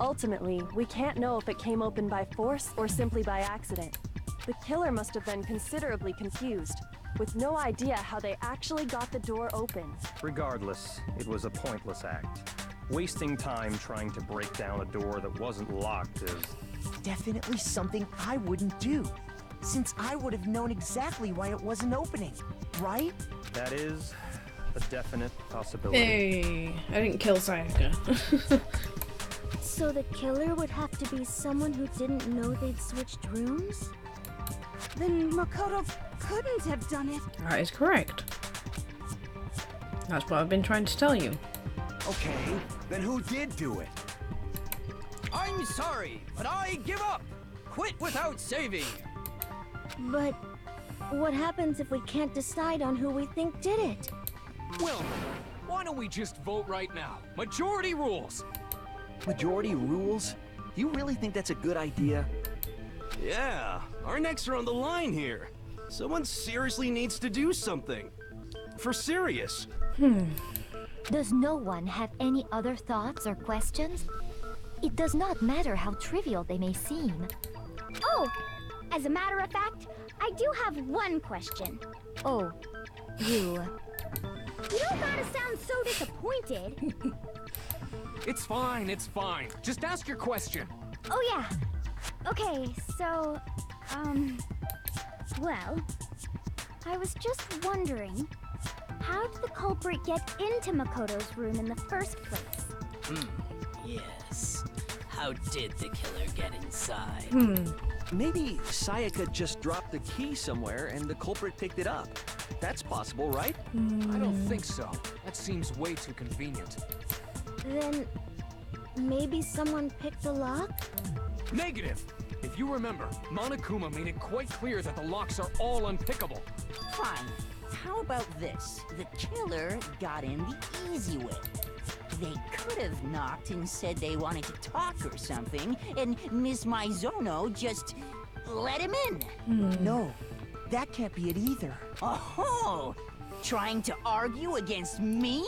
Ultimately, we can't know if it came open by force or simply by accident. The killer must have been considerably confused, with no idea how they actually got the door open. Regardless, it was a pointless act. Wasting time trying to break down a door that wasn't locked is... Definitely something I wouldn't do, since I would have known exactly why it wasn't opening, right? That is a definite possibility. Hey, I didn't kill Sayaka. So the killer would have to be someone who didn't know they'd switched rooms? Then Makoto couldn't have done it. That is correct. That's what I've been trying to tell you. Okay, then who did do it? I'm sorry, but I give up. Quit without saving. But what happens if we can't decide on who we think did it? Well, why don't we just vote right now? Majority rules. Majority rules? You really think that's a good idea? Yeah, our necks are on the line here. Someone seriously needs to do something. For serious. Does no one have any other thoughts or questions? It does not matter how trivial they may seem. Oh, as a matter of fact, I do have one question. Oh, you. You don't gotta sound so disappointed. It's fine, it's fine. Just ask your question. Oh yeah. Okay, so, well, I was just wondering, how did the culprit get into Makoto's room in the first place? Yes. How did the killer get inside? Maybe Sayaka just dropped the key somewhere and the culprit picked it up. That's possible, right? I don't think so. That seems way too convenient. Then maybe someone picked the lock? Negative! If you remember, Monokuma made it quite clear that the locks are all unpickable. Fine. How about this? The killer got in the easy way. They could have knocked and said they wanted to talk or something, and Miss Maizono just let him in. No, that can't be it either. Oh, trying to argue against me?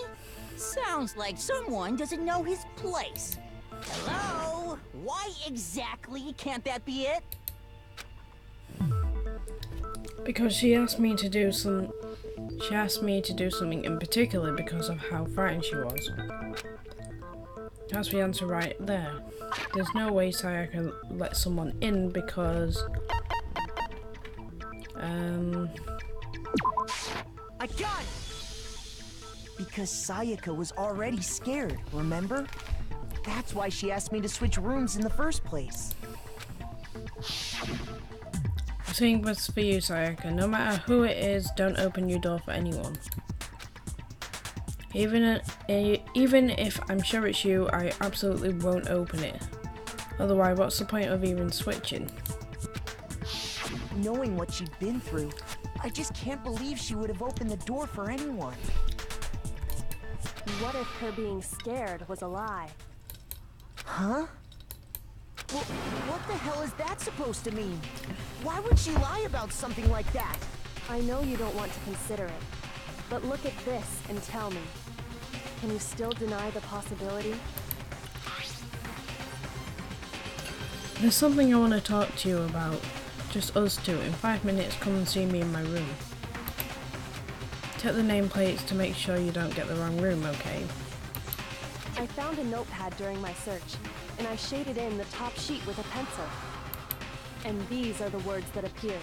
Sounds like someone doesn't know his place. Hello? Why exactly can't that be it? Because she asked me to do something in particular because of how frightened she was. That's the answer right there. There's no way Sayaka let someone in because I got it! Because Sayaka was already scared, remember? That's why she asked me to switch rooms in the first place. The thing was for you, Sayaka, no matter who it is, don't open your door for anyone. Even if I'm sure it's you, I absolutely won't open it. Otherwise, what's the point of even switching? Knowing what she'd been through, I just can't believe she would have opened the door for anyone. What if her being scared was a lie? Huh? Well, what the hell is that supposed to mean? Why would she lie about something like that? I know you don't want to consider it, but look at this and tell me. Can you still deny the possibility? There's something I want to talk to you about. Just us two. In 5 minutes, come and see me in my room. Check the nameplates to make sure you don't get the wrong room, okay? I found a notepad during my search, and I shaded in the top sheet with a pencil. And these are the words that appeared.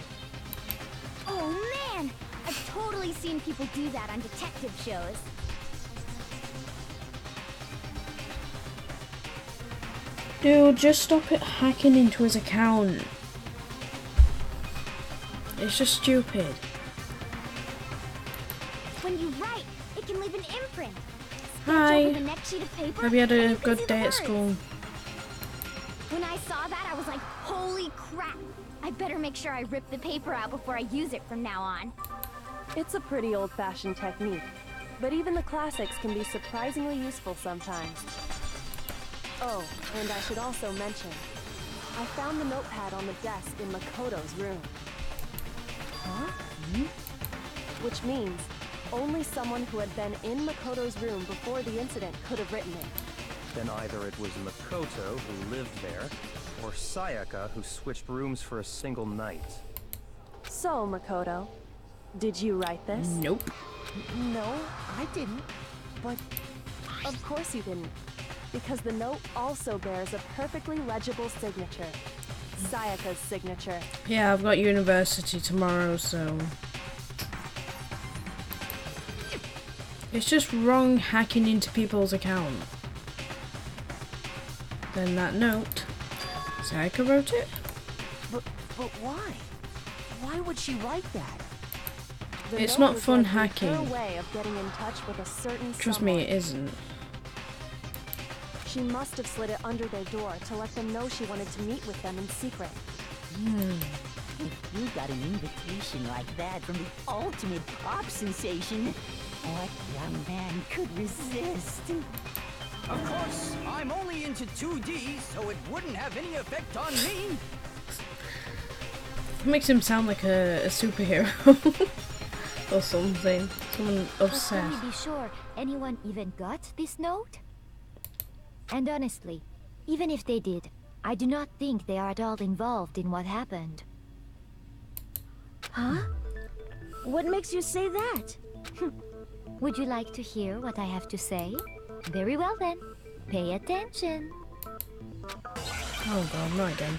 Oh man! I've totally seen people do that on detective shows. Dude, just stop it hacking into his account. It's just stupid. When you write, it can leave an imprint. Hi. Over the next sheet of paper, Hope you had and a you can good see the day at words. school. When I saw that, I was like, holy crap! I better make sure I rip the paper out before I use it from now on. It's a pretty old-fashioned technique, but even the classics can be surprisingly useful sometimes. Oh, and I should also mention, I found the notepad on the desk in Makoto's room. Huh? Which means only someone who had been in Makoto's room before the incident could have written it. Then either it was Makoto who lived there, or Sayaka who switched rooms for a single night. So, Makoto, did you write this? Nope. No, I didn't. But of course you didn't, because the note also bears a perfectly legible signature. Sayaka's signature. Yeah, I've got university tomorrow, so... It's just wrong hacking into people's account. Then that note, Sayaka wrote it? But why? Why would she write that? It's not fun hacking. Her way of getting in touch with a certain Trust someone. me, it isn't. She must have slid it under their door to let them know she wanted to meet with them in secret. If you got an invitation like that from the ultimate pop sensation, what young man could resist? Of course, I'm only into 2D, so it wouldn't have any effect on me. It makes him sound like a superhero. Or something. Someone obsessed. But can we be sure anyone even got this note? And honestly, even if they did, I do not think they are at all involved in what happened. Huh? What makes you say that? Would you like to hear what I have to say? Very well then. Pay attention. Oh god, not again.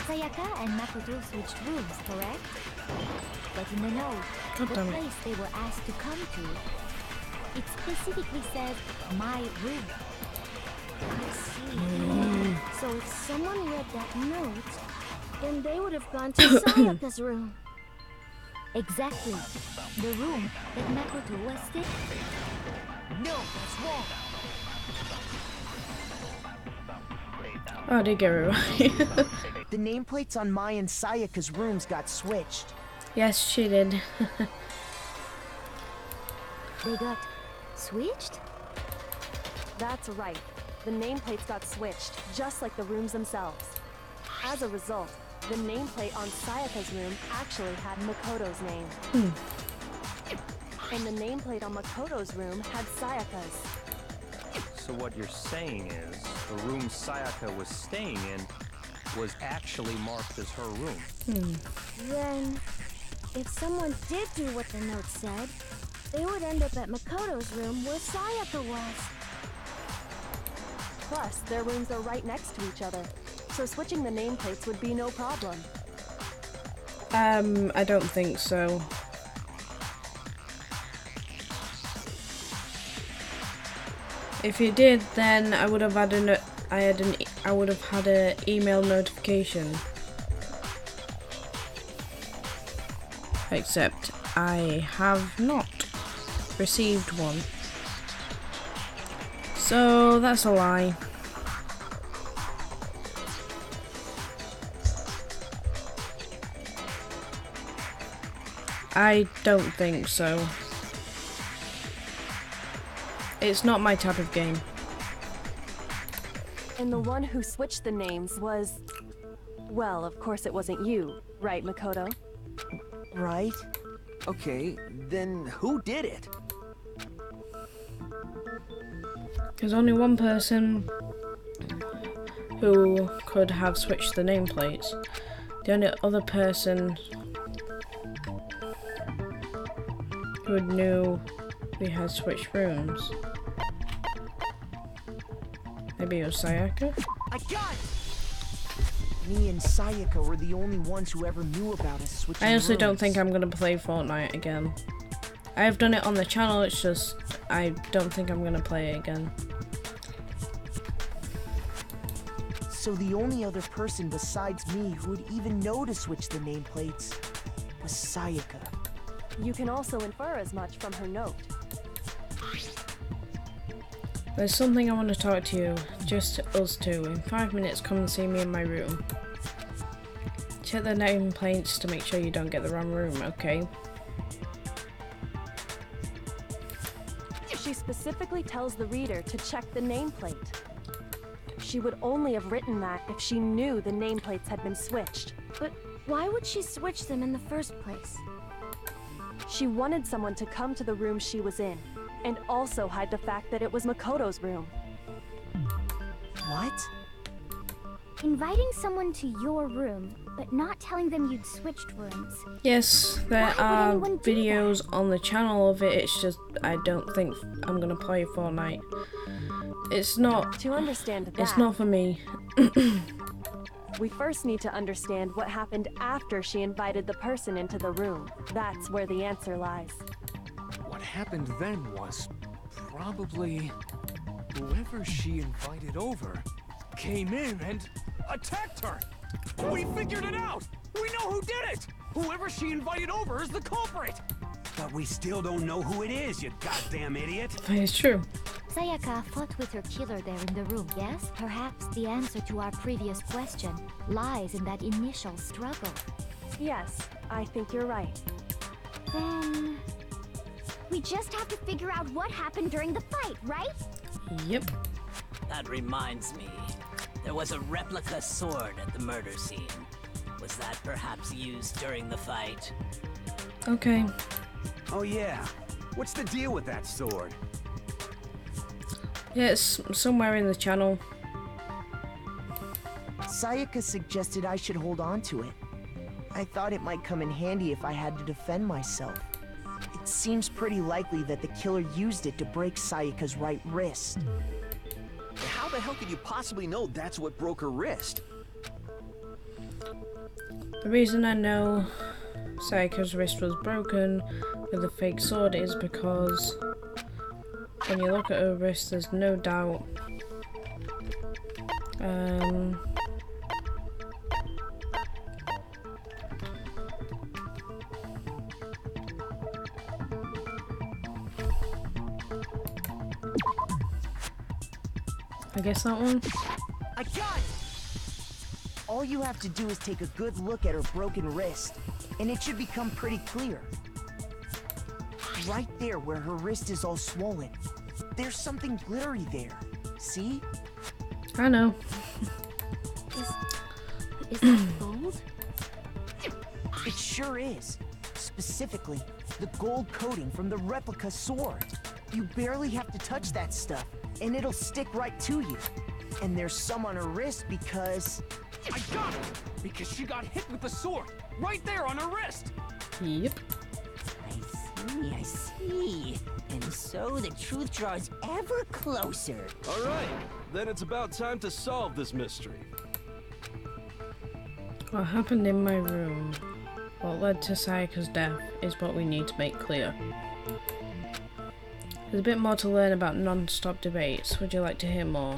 Sayaka and Makoto switched rooms, correct? But in the note, the place they were asked to come to, it specifically says, my room. I see. So if someone read that note, then they would have gone to Sayaka's room. Exactly. The room that Makoto was sitting. no, that's wrong. Oh, I did get it right. The nameplates on Mai and Sayaka's rooms got switched. Yes, she did. They got switched? That's right. The nameplates got switched, just like the rooms themselves. As a result, the nameplate on Sayaka's room actually had Makoto's name. And the nameplate on Makoto's room had Sayaka's. So what you're saying is, the room Sayaka was staying in was actually marked as her room. Then, if someone did do what the note said, they would end up at Makoto's room where Sayaka was. Plus, their rooms are right next to each other, so switching the nameplates would be no problem. I don't think so. If you did, then I would have had I would have had an email notification. Except I have not received one. So that's a lie. I don't think so. It's not my type of game. And the one who switched the names was... Well, of course it wasn't you, right, Makoto? Right. Okay, then who did it? There's only one person who could have switched the nameplates. The only other person who knew we had switched rooms. Maybe it was Sayaka? I got it! Me and Sayaka were the only ones who ever knew about us switching I honestly rooms. don't think I'm gonna play Fortnite again. I have done it on the channel, it's just I don't think I'm gonna play it again. So the only other person besides me who would even know to switch the nameplates was Sayaka. You can also infer as much from her note. There's something I want to talk to you, just us two. In 5 minutes, come and see me in my room. Check the nameplates to make sure you don't get the wrong room, okay? She specifically tells the reader to check the nameplate. She would only have written that if she knew the nameplates had been switched. But why would she switch them in the first place? She wanted someone to come to the room she was in, and also hide the fact that it was Makoto's room. What? Inviting someone to your room, but not telling them you'd switched rooms. Yes, there are videos on the channel of it, it's just I don't think I'm gonna play Fortnite. It's not... To understand that, it's not for me. We first need to understand what happened after she invited the person into the room. That's where the answer lies. What happened then was probably whoever she invited over came in and attacked her. We figured it out. We know who did it. Whoever she invited over is the culprit. But we still don't know who it is, you goddamn idiot. It's true. Sayaka fought with her killer there in the room, yes? Perhaps the answer to our previous question lies in that initial struggle. Yes, I think you're right. Then... we just have to figure out what happened during the fight, right? Yep. That reminds me. There was a replica sword at the murder scene. Was that perhaps used during the fight? Okay. Oh yeah. What's the deal with that sword? Yeah, it's somewhere in the channel. Sayaka suggested I should hold on to it. I thought it might come in handy if I had to defend myself. It seems pretty likely that the killer used it to break Sayaka's right wrist. How the hell could you possibly know that's what broke her wrist? The reason I know Sayaka's wrist was broken with a fake sword is because when you look at her wrist, there's no doubt I guess that one. I got it! All you have to do is take a good look at her broken wrist, and it should become pretty clear. Right there where her wrist is all swollen, there's something glittery there. See? I know. Is that gold? It sure is. Specifically, the gold coating from the replica sword. You barely have to touch that stuff, and it'll stick right to you. And there's some on her wrist because... I got it! Because she got hit with the sword, right there on her wrist! Yep. I see. And so the truth draws ever closer. All right, then it's about time to solve this mystery. What happened in my room, what led to Sayaka's death, is what we need to make clear. There's a bit more to learn about non-stop debates. Would you like to hear more?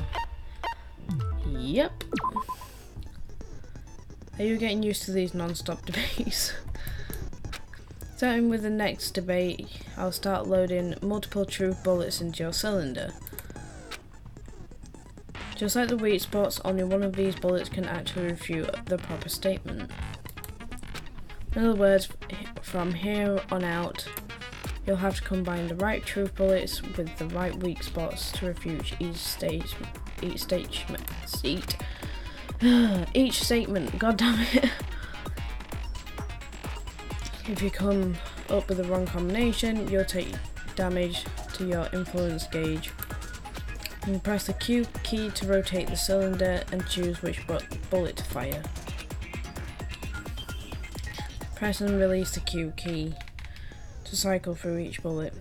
Yep. Are you getting used to these non-stop debates? Starting with the next debate, I'll start loading multiple truth bullets into your cylinder. Just like the weak spots, only one of these bullets can actually refute the proper statement. In other words, from here on out, you'll have to combine the right truth bullets with the right weak spots to refute each statement. God damn it! If you come up with the wrong combination, you'll take damage to your influence gauge. You press the Q key to rotate the cylinder and choose which bullet to fire. Press and release the Q key to cycle through each bullet.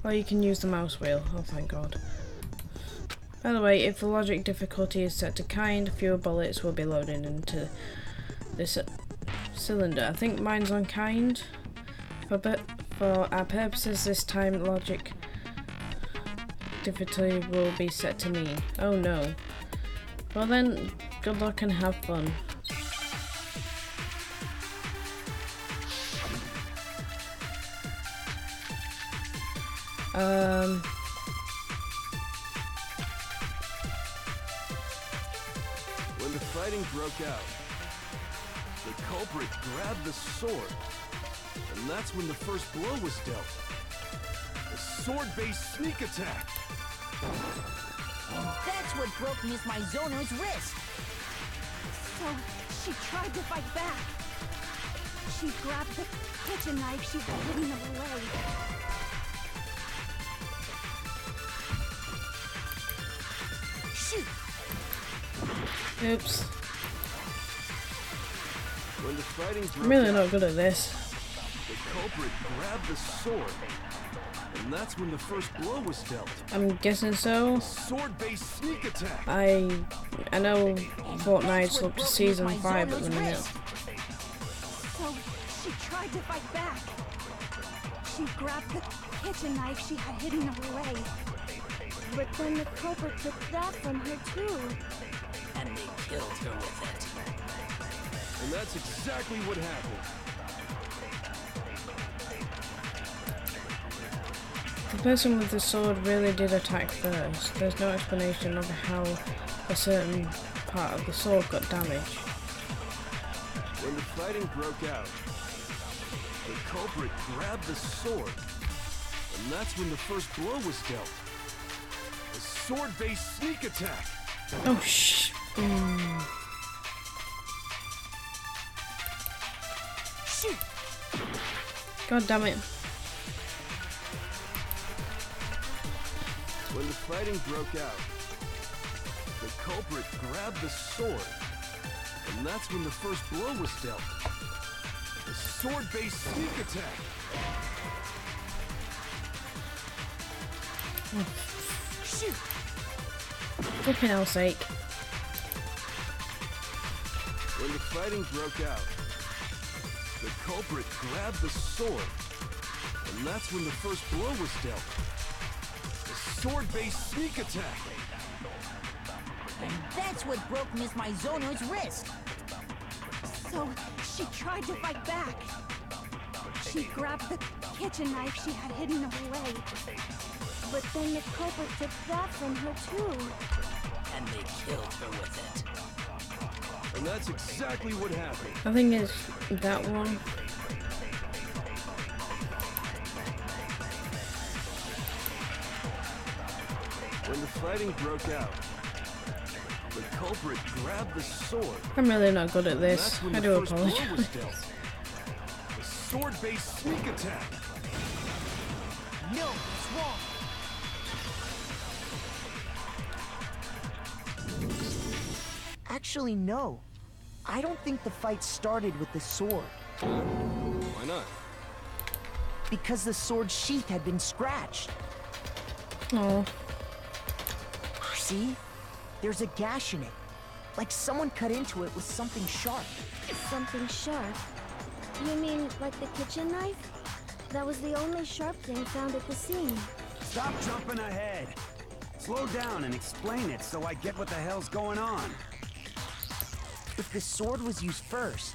Or you can use the mouse wheel. Oh, thank God. By the way, if the logic difficulty is set to kind, fewer bullets will be loaded into this cylinder. I think mine's on kind. For our purposes this time, logic difficulty will be set to mean. Oh no. Well then, good luck and have fun. fighting broke out, the culprit grabbed the sword, and that's when the first blow was dealt. A sword-based sneak attack. And that's what broke Miss Mizono's wrist. So she tried to fight back. She grabbed the kitchen knife she had hidden away. Shoot! Oops. When the fighting broke I'm really out, not good at this. the culprit grabbed the sword, and that's when the first blow was dealt. I'm guessing so. Sword-based sneak attack. I know Fortnite's up to season 5 at the minute. So she tried to fight back. She grabbed the kitchen knife she had hidden away. But then the culprit took that from her too. And they killed her with it. And that's exactly what happened. The person with the sword really did attack first. There's no explanation of how a certain part of the sword got damaged. When the fighting broke out, the culprit grabbed the sword, and that's when the first blow was dealt. A sword-based sneak attack. Oh, shh. Shoot! God damn it. When the fighting broke out, the culprit grabbed the sword, and that's when the first blow was dealt. A sword-based sneak attack. Shoot! Flipping hell's sake. When the fighting broke out, the culprit grabbed the sword, and that's when the first blow was dealt. A sword-based sneak attack. And that's what broke Miss Mizono's wrist. So she tried to fight back. She grabbed the kitchen knife she had hidden away. But then the culprit took that from her too. And they killed her with it. And that's exactly what happened. I think it's that one. When the fighting broke out, the culprit grabbed the sword. I'm really not good at this. I do apologize. A sword-based sneak attack. No, it's wrong. Actually, no. I don't think the fight started with the sword. Why not? Because the sword sheath had been scratched. Oh. See? There's a gash in it. Like someone cut into it with something sharp. Something sharp? You mean like the kitchen knife? That was the only sharp thing found at the scene. Stop jumping ahead. Slow down and explain it so I get what the hell's going on. If the sword was used first,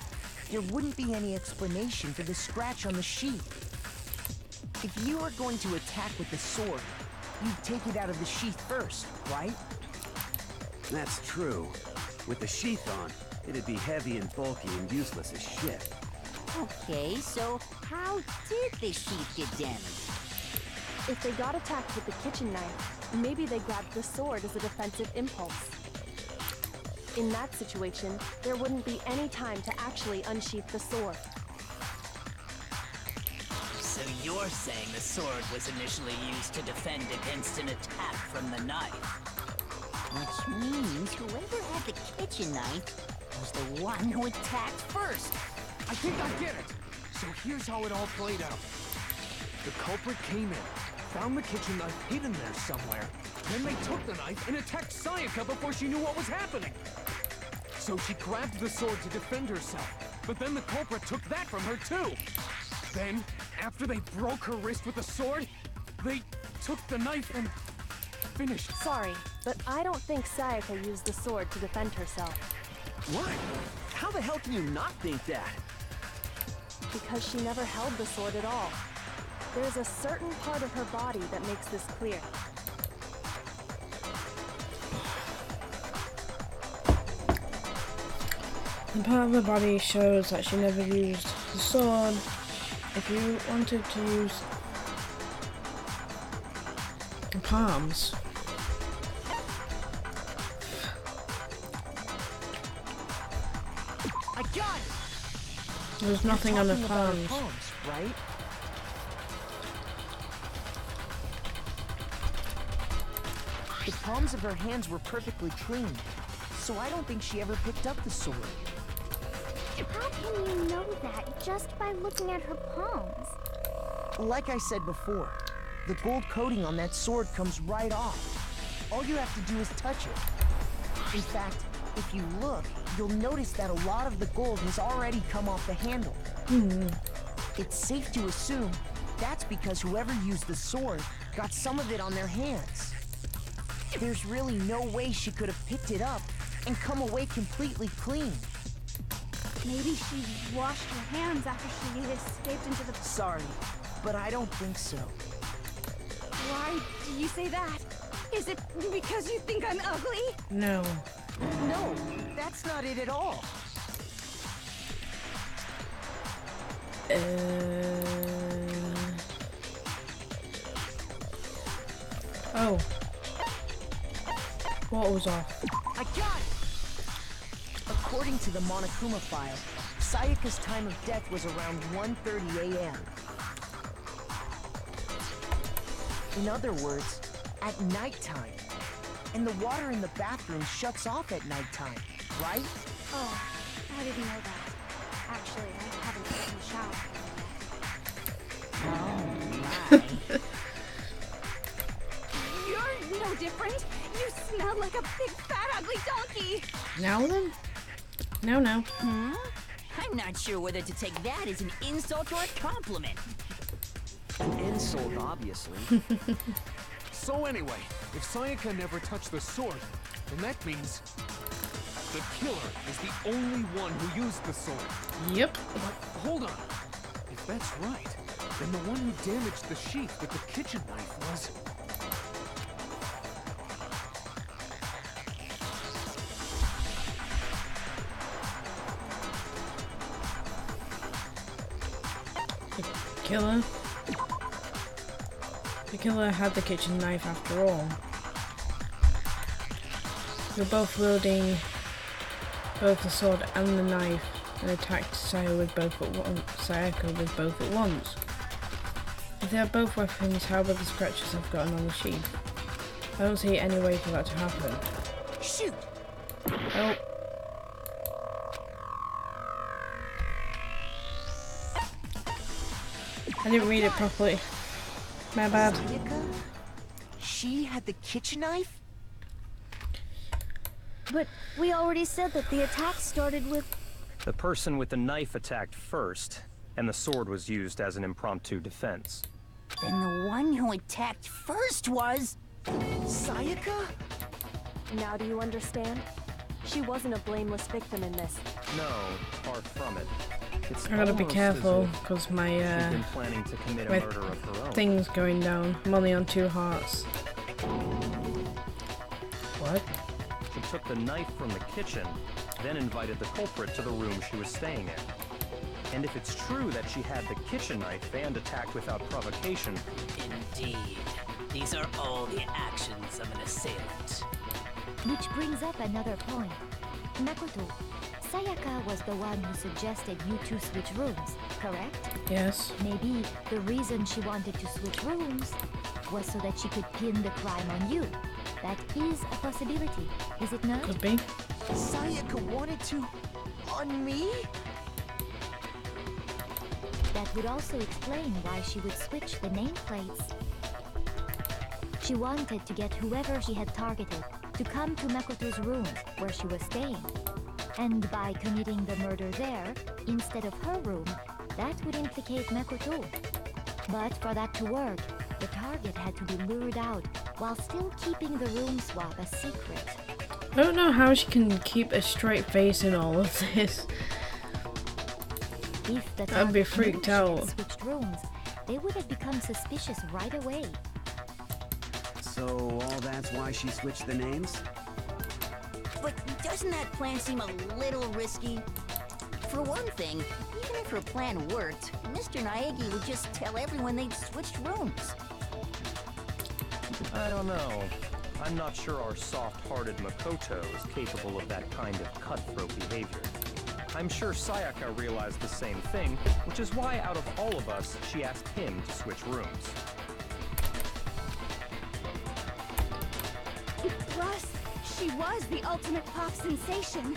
there wouldn't be any explanation for the scratch on the sheath. If you were going to attack with the sword, you'd take it out of the sheath first, right? That's true. With the sheath on, it'd be heavy and bulky and useless as shit. Okay, so how did the sheath get damaged? If they got attacked with the kitchen knife, maybe they grabbed the sword as a defensive impulse. In that situation, there wouldn't be any time to actually unsheath the sword. So you're saying the sword was initially used to defend against an attack from the knife? Which means whoever had the kitchen knife was the one who attacked first. I think I get it. So here's how it all played out. The culprit came in, found the kitchen knife hidden there somewhere. Then they took the knife and attacked Sayaka before she knew what was happening. So she grabbed the sword to defend herself, but then the culprit took that from her too. Then, after they broke her wrist with the sword, they took the knife and finished. Sorry, but I don't think Sayaka used the sword to defend herself. What? How the hell can you not think that? Because she never held the sword at all. There's a certain part of her body that makes this clear. The part of her body shows that she never used the sword. If you wanted to use the palms, I got it. there's nothing on the Talking about her palms. palms, right? The palms of her hands were perfectly clean, so I don't think she ever picked up the sword. How can you know that just by looking at her palms? Like I said before, the gold coating on that sword comes right off. All you have to do is touch it. In fact, if you look, you'll notice that a lot of the gold has already come off the handle. It's safe to assume that's because whoever used the sword got some of it on their hands. There's really no way she could have picked it up and come away completely clean. Maybe she washed her hands after she escaped into the... Sorry, but I don't think so. Why do you say that? Is it because you think I'm ugly? No. No, that's not it at all. Oh. What was off? I got it! According to the Monokuma file, Sayaka's time of death was around 1:30 a.m. In other words, at nighttime. And the water in the bathroom shuts off at nighttime, right? Oh, I didn't know that. Actually, I haven't taken a shower. Oh, You're no different. You smell like a big, fat, ugly donkey. Now then? No. I'm not sure whether to take that as an insult or a compliment. An insult, obviously. So anyway, if Sayaka never touched the sword, then that means the killer is the only one who used the sword. Yep. But hold on. If that's right, then the one who damaged the sheath with the kitchen knife was... Killer? The killer had the kitchen knife after all. You're both wielding both the sword and the knife and attacked Sayaka with both at once. If they have both weapons, how about the scratches I've gotten on the sheath? I don't see any way for that to happen. Shoot! Oh. I didn't read it properly. My bad. Sayaka? She had the kitchen knife? But we already said that the attack started with... The person with the knife attacked first, and the sword was used as an impromptu defense. Then the one who attacked first was... Sayaka? Now do you understand? She wasn't a blameless victim in this. No, far from it. It's I gotta be almost careful as if because my she'd been planning to commit a my murder of her own. thing's going down. I'm only on 2 hearts. What? She took the knife from the kitchen, then invited the culprit to the room she was staying in. And if it's true that she had the kitchen knife and attacked without provocation... Indeed. These are all the actions of an assailant. Which brings up another point. Makoto, Sayaka was the one who suggested you two switch rooms, correct? Yes. Maybe the reason she wanted to switch rooms was so that she could pin the crime on you. That is a possibility, is it not? Could be. Sayaka wanted to... on me? That would also explain why she would switch the nameplates. She wanted to get whoever she had targeted to come to Makoto's room where she was staying. And by committing the murder there, instead of her room, that would implicate Makoto. But for that to work, the target had to be lured out while still keeping the room swap a secret. I don't know how she can keep a straight face in all of this. If the I'd be target freaked knew she had out. switched rooms, they would have become suspicious right away. So all that's why she switched the names? But doesn't that plan seem a little risky? For one thing, even if her plan worked, Mr. Naegi would just tell everyone they'd switched rooms. I don't know. I'm not sure our soft-hearted Makoto is capable of that kind of cutthroat behavior. I'm sure Sayaka realized the same thing, which is why out of all of us, she asked him to switch rooms. Plus, she was the ultimate pop sensation.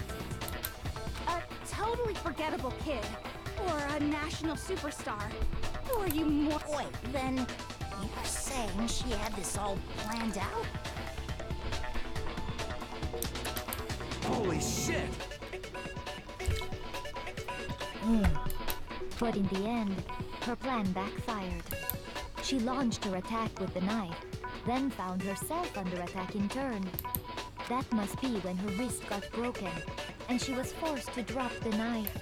A totally forgettable kid. Or a national superstar. Who are you more— Wait, then you're saying she had this all planned out? Holy shit! But in the end, her plan backfired. She launched her attack with the knife, then found herself under attack in turn. That must be when her wrist got broken, and she was forced to drop the knife.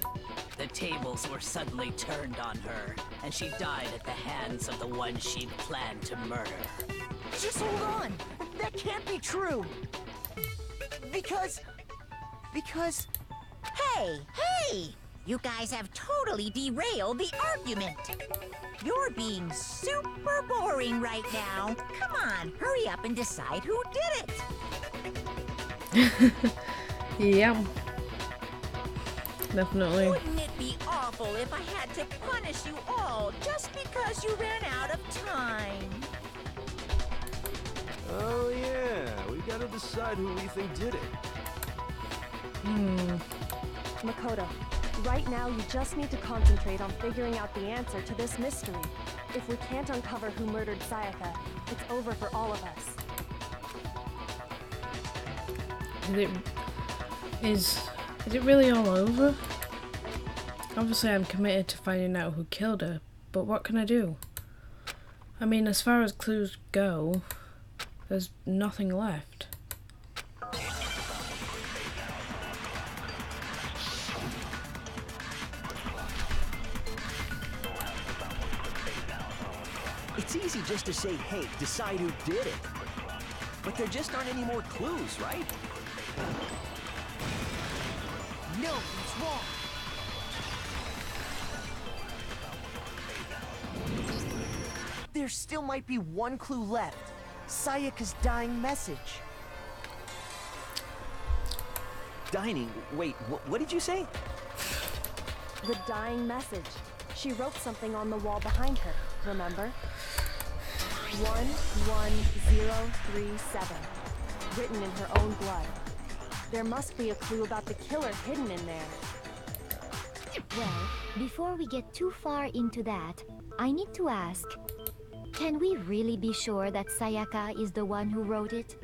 The tables were suddenly turned on her, and she died at the hands of the one she'd planned to murder. Just hold on! That can't be true! Because... Hey! You guys have totally derailed the argument. You're being super boring right now. Come on, hurry up and decide who did it. Yeah. Definitely. Wouldn't it be awful if I had to punish you all just because you ran out of time? Oh yeah, we gotta decide who we think did it. Makoto, right now you just need to concentrate on figuring out the answer to this mystery. If we can't uncover who murdered Sayaka, it's over for all of us. Is it really all over? Obviously I'm committed to finding out who killed her, but what can I do? I mean, as far as clues go, there's nothing left. It's easy just to say, hey, decide who did it. But there just aren't any more clues, right? No, it's wrong! There still might be one clue left. Sayaka's dying message. Dining? Wait, what did you say? The dying message. She wrote something on the wall behind her, remember? 11037. Written in her own blood. There must be a clue about the killer hidden in there. Well, before we get too far into that, I need to ask, can we really be sure that Sayaka is the one who wrote it?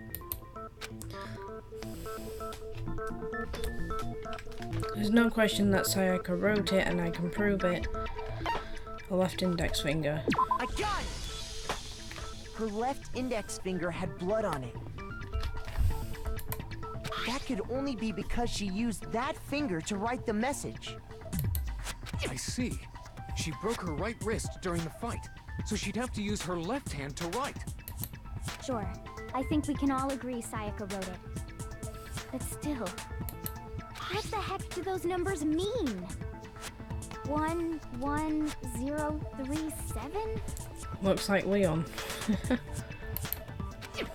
There's no question that Sayaka wrote it, and I can prove it. A left index finger. I got it! Her left index finger had blood on it. That could only be because she used that finger to write the message. I see. She broke her right wrist during the fight, so she'd have to use her left hand to write. Sure. I think we can all agree Sayaka wrote it. But still, what the heck do those numbers mean? 11037? Looks like Leon.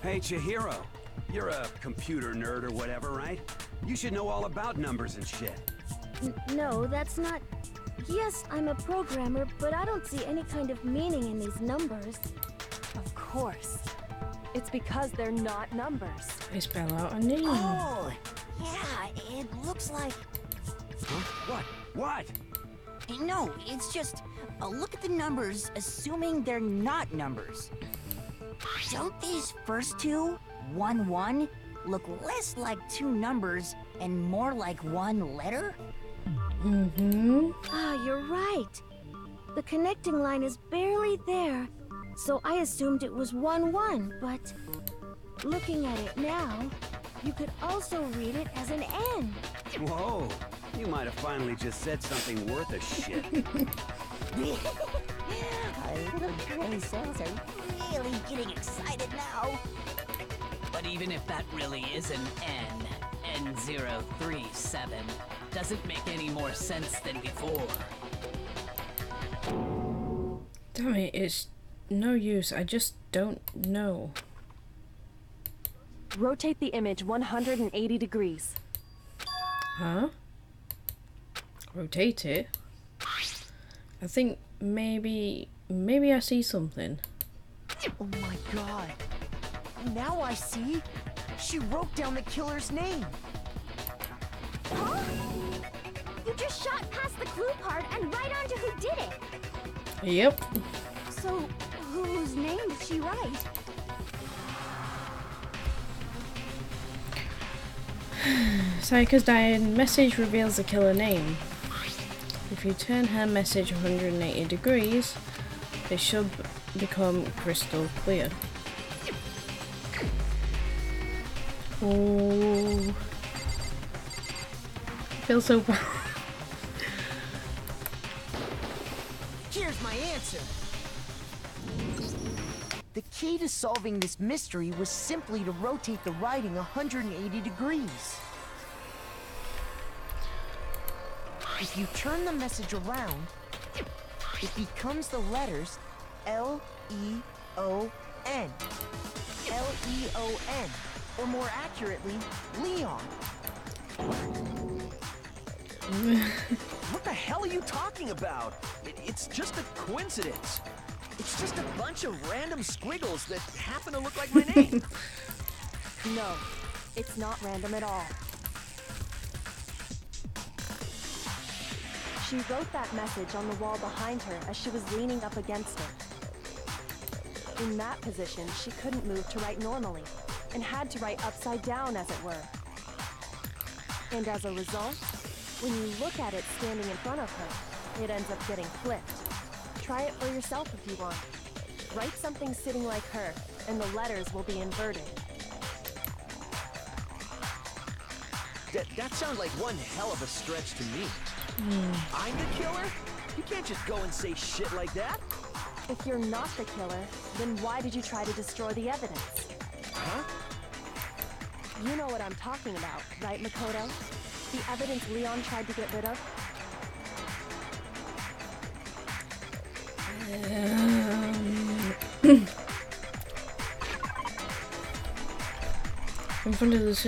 Hey, Chihiro. You're a computer nerd or whatever, right? You should know all about numbers and shit. No, that's not... Yes, I'm a programmer, but I don't see any kind of meaning in these numbers. Of course. It's because they're not numbers. They spell out a name. Oh, yeah, it looks like... Huh? What? No, it's just... look at the numbers, assuming they're not numbers. Don't these first two, 1-1, look less like two numbers and more like one letter? Ah, you're right. The connecting line is barely there, so I assumed it was 1-1, but... Looking at it now, you could also read it as an N. Whoa, you might have finally just said something worth a shit. Our little gray cells are really getting excited now. But even if that really is an N, N037, doesn't make any more sense than before. Damn it, it's no use. I just don't know. Rotate the image 180 degrees. Huh? Rotate it? I think maybe I see something. Oh my god. Now I see. She wrote down the killer's name. Huh? You just shot past the clue part and right onto who did it. Yep. So, whose name did she write? Sayaka's dying message reveals the killer name. If you turn her message 180 degrees, it should become crystal clear. Oh, feels so bad. Here's my answer. The key to solving this mystery was simply to rotate the writing 180 degrees. If you turn the message around, it becomes the letters L-E-O-N. L-E-O-N. Or more accurately, Leon. What the hell are you talking about? It's just a coincidence. It's just a bunch of random squiggles that happen to look like my name. No, it's not random at all. She wrote that message on the wall behind her as she was leaning up against it. In that position, she couldn't move to write normally, and had to write upside down, as it were. And as a result, when you look at it standing in front of her, it ends up getting flipped. Try it for yourself if you want. Write something sitting like her, and the letters will be inverted. That sounds like one hell of a stretch to me. I'm the killer? You can't just go and say shit like that. If you're not the killer, then why did you try to destroy the evidence? Huh? You know what I'm talking about, right, Makoto? The evidence Leon tried to get rid of? In front of this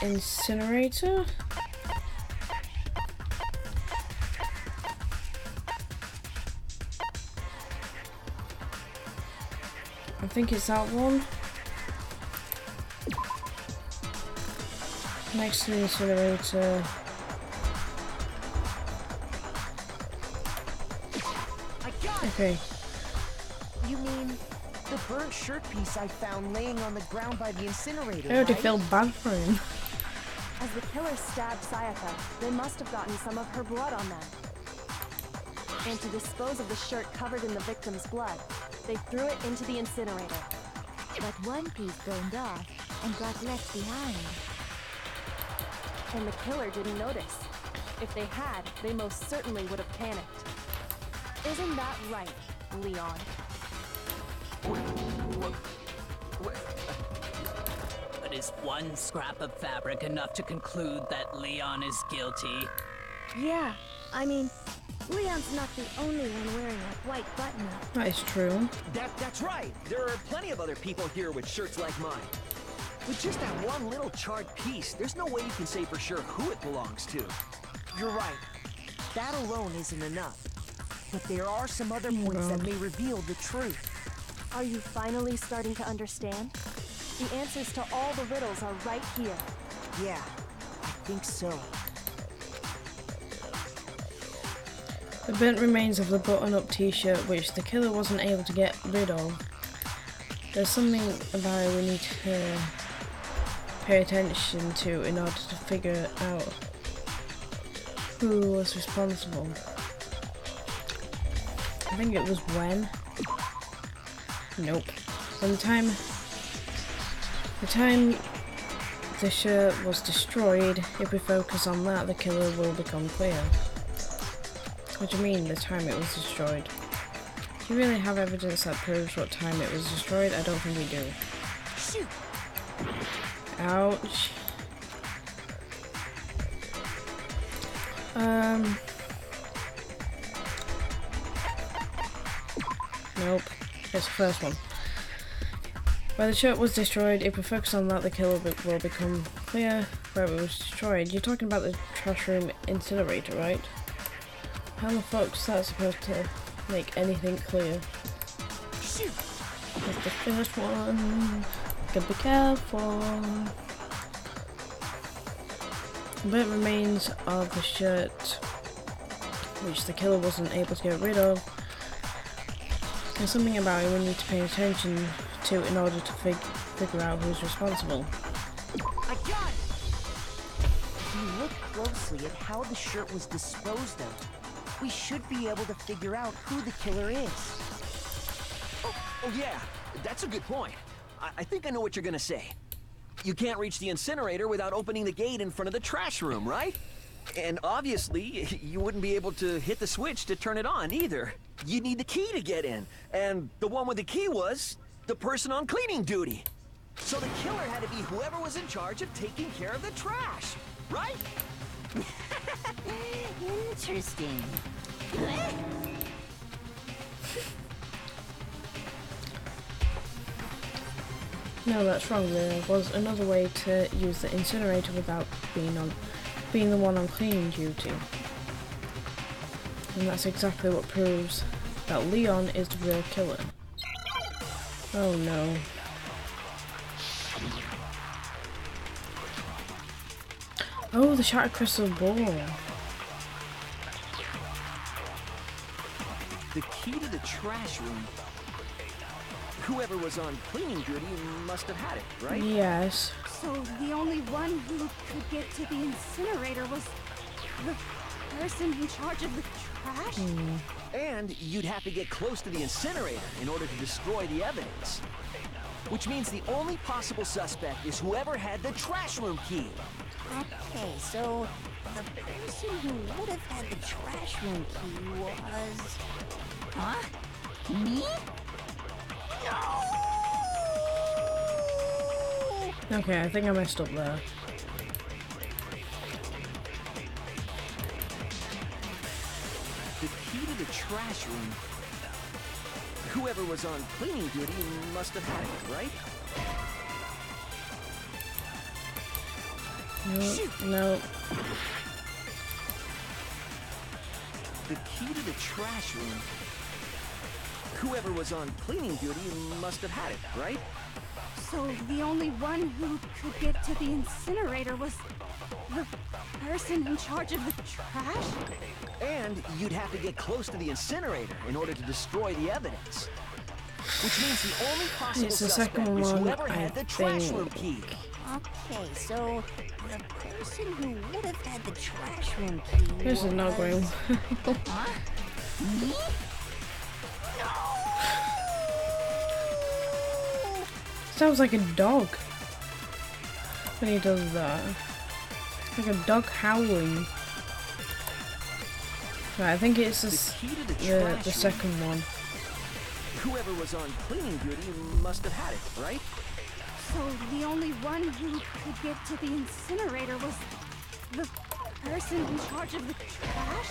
incinerator? I think it's that one. Next to the incinerator. Okay. You mean the burnt shirt piece I found laying on the ground by the incinerator, I already right? feel bad for him. As the killer stabbed Sayaka, they must have gotten some of her blood on them. And to dispose of the shirt covered in the victim's blood, they threw it into the incinerator. But one piece burned off and got left behind. And the killer didn't notice. If they had, they most certainly would have panicked. Isn't that right, Leon? But is one scrap of fabric enough to conclude that Leon is guilty? Yeah, I mean, Leon's not the only one wearing a white button-up. That is true. That's right. There are plenty of other people here with shirts like mine. With just that one little charred piece, there's no way you can say for sure who it belongs to. You're right. That alone isn't enough. But there are some other points that may reveal the truth. Are you finally starting to understand? The answers to all the riddles are right here. Yeah, I think so. The burnt remains of the button-up t-shirt which the killer wasn't able to get rid of. There's something about it we need to pay attention to in order to figure out who was responsible. I think it was when. Nope. When the time the shirt was destroyed, if we focus on that, the killer will become clear. What do you mean, the time it was destroyed? Do you really have evidence that proves what time it was destroyed? I don't think we do. Shoot. Ouch. Nope. It's the first one. Where the shirt was destroyed, if we focus on that, the killer will become clear where it was destroyed. You're talking about the trash room incinerator, right? How the fuck's that supposed to make anything clear? Shoot! It's the first one. Gotta be careful. A bit remains of the shirt, which the killer wasn't able to get rid of. There's something about it we need to pay attention to in order to figure out who's responsible. I got it! If you look closely at how the shirt was disposed of, we should be able to figure out who the killer is. Oh yeah, that's a good point. I think I know what you're gonna say. You can't reach the incinerator without opening the gate in front of the trash room, right? And obviously, you wouldn't be able to hit the switch to turn it on either. You need the key to get in, and the one with the key was the person on cleaning duty. So the killer had to be whoever was in charge of taking care of the trash, right? Interesting. No, that's wrong. There was another way to use the incinerator without being the one on cleaning duty. And that's exactly what proves that Leon is the real killer. Oh no. Oh, the shattered crystal ball. The key to the trash room. Whoever was on cleaning duty must have had it, right? Yes. So the only one who could get to the incinerator was the person in charge of the trash? And you'd have to get close to the incinerator in order to destroy the evidence. Which means the only possible suspect is whoever had the trash room key. Okay, so the person who would have had the trash room key was... Huh? Me? Okay, I think I messed up there. The key to the trash room. Whoever was on cleaning duty must have had it, right? No. The key to the trash room. Whoever was on cleaning duty must have had it, right? So the only one who could get to the incinerator was the person in charge of the trash? And you'd have to get close to the incinerator in order to destroy the evidence. Which means the only possible suspect is whoever had the trash room key. Okay, so the person who would have had the trash room key This is not going. Huh? Me? Sounds like a dog when he does that. Like a dog howling. Right, I think it's the second one. Whoever was on cleaning duty must have had it, right? So the only one who could get to the incinerator was the person in charge of the trash?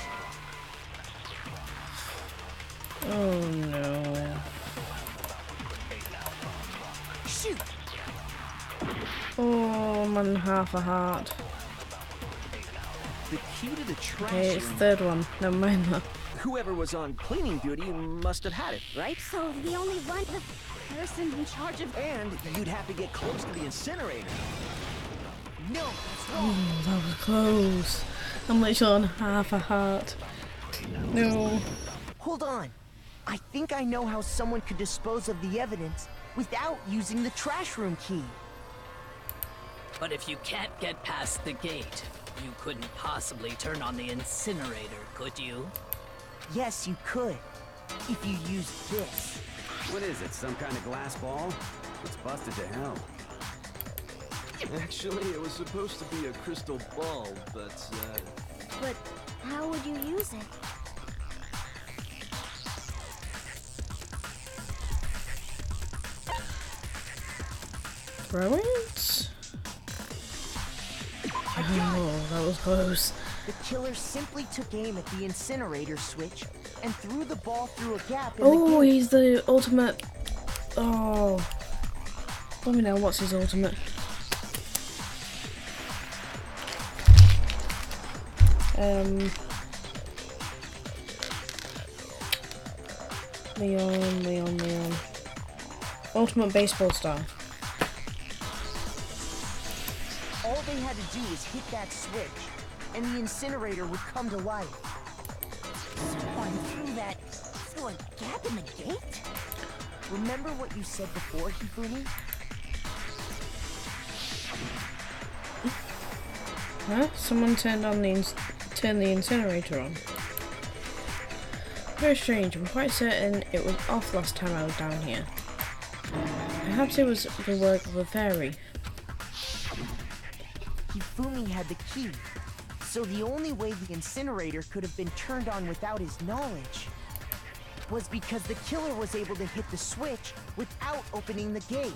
Oh no. Shoot! Oh man, half a heart. The key to the trash Okay, it's room. third one. Never mind that. Whoever was on cleaning duty must have had it, right? So the only one, the person in charge of... And you'd have to get close to the incinerator. No, that's wrong. Oh, that was close. I'm literally on half a heart. No. Hold on. I think I know how someone could dispose of the evidence without using the trash room key. But if you can't get past the gate, you couldn't possibly turn on the incinerator, could you? Yes, you could. If you used this. What is it, some kind of glass ball? It's busted to hell. Actually, it was supposed to be a crystal ball, but, But how would you use it? Throw it? Oh, that was close. The killer simply took aim at the incinerator switch and threw the ball through a gap in Oh, the gate. he's the ultimate. Oh. Let me know what's his ultimate. Leon. Ultimate baseball star. All they had to do was hit that switch, and the incinerator would come to life. Someone threw a gap in the gate? Remember what you said before, Hifumi? Huh? Someone turned the incinerator on. Very strange. I'm quite certain it was off last time I was down here. Perhaps it was the work of a fairy. Hifumi had the key, so the only way the incinerator could have been turned on without his knowledge was because the killer was able to hit the switch without opening the gate.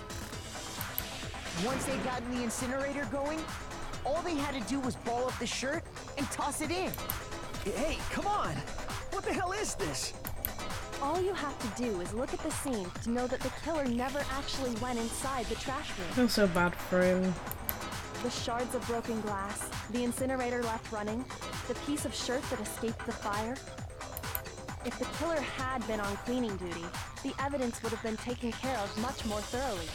Once they got the incinerator going, all they had to do was ball up the shirt and toss it in. Hey, come on! What the hell is this? All you have to do is look at the scene to know that the killer never actually went inside the trash room. I feel so bad for him. The shards of broken glass, the incinerator left running, the piece of shirt that escaped the fire. If the killer had been on cleaning duty, the evidence would have been taken care of much more thoroughly.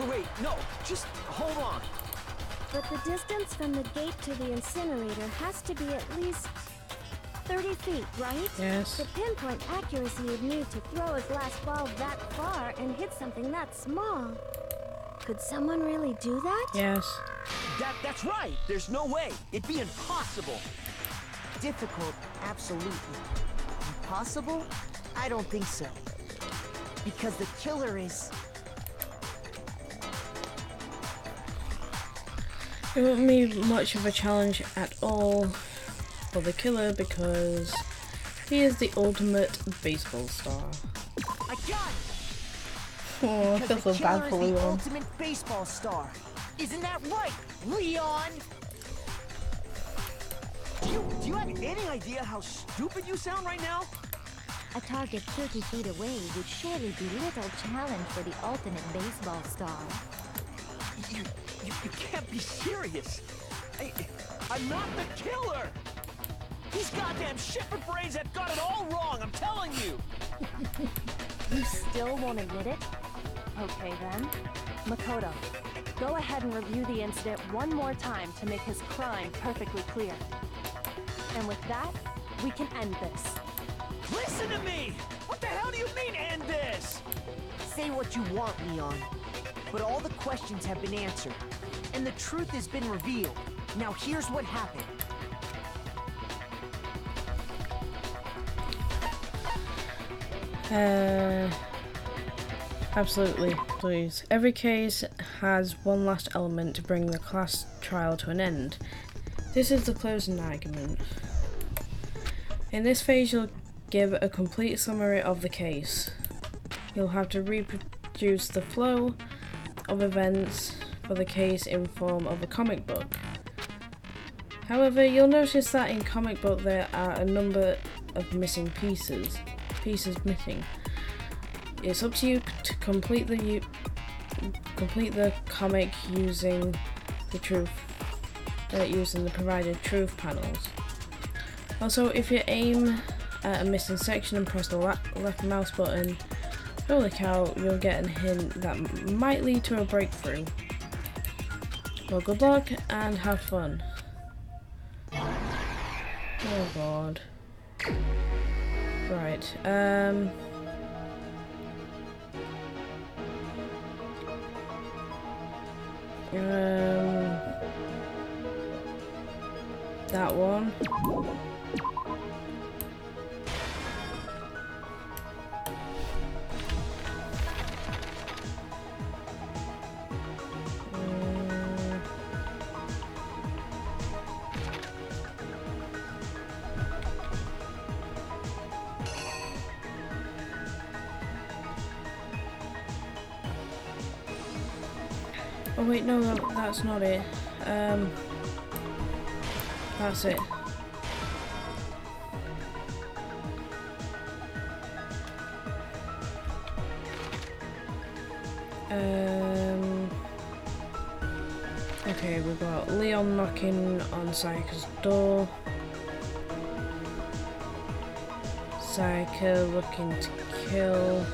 Wait, no, just hold on. But the distance from the gate to the incinerator has to be at least 30 feet, right? Yes. The pinpoint accuracy you'd need to throw a glass ball that far and hit something that small. Could someone really do that? Yes. That's right. There's no way. It'd be impossible. Difficult, absolutely. Impossible? I don't think so. Because the killer is... It won't be much of a challenge at all for the killer because he is the ultimate baseball star. I got it! Oh, I feel so bad for the Leon. ultimate baseball star. Isn't that right, Leon? Do you have any idea how stupid you sound right now? A target 30 feet away would surely be little challenge for the ultimate baseball star. You can't be serious. I'm not the killer. These goddamn shipment brains have got it all wrong, I'm telling you. You still won't admit it? Okay then. Makoto, go ahead and review the incident one more time to make his crime perfectly clear. And with that, we can end this. Listen to me! What the hell do you mean, end this? Say what you want, Leon. But all the questions have been answered, and the truth has been revealed. Now here's what happened. Absolutely, please. Every case has one last element to bring the class trial to an end. This is the closing argument. In this phase, you'll give a complete summary of the case. You'll have to reproduce the flow of events for the case in form of a comic book. However, you'll notice that in comic book there are a number of missing pieces missing. It's up to you to complete the comic using the provided truth panels. Also, if you aim at a missing section and press the left mouse button, holy cow, you'll get a hint that might lead to a breakthrough. Well, good luck and have fun. Oh god. Right, that one. Oh wait, no, that's not it. That's it. Okay, we've got Leon knocking on Sayaka's door. Sayaka looking to kill.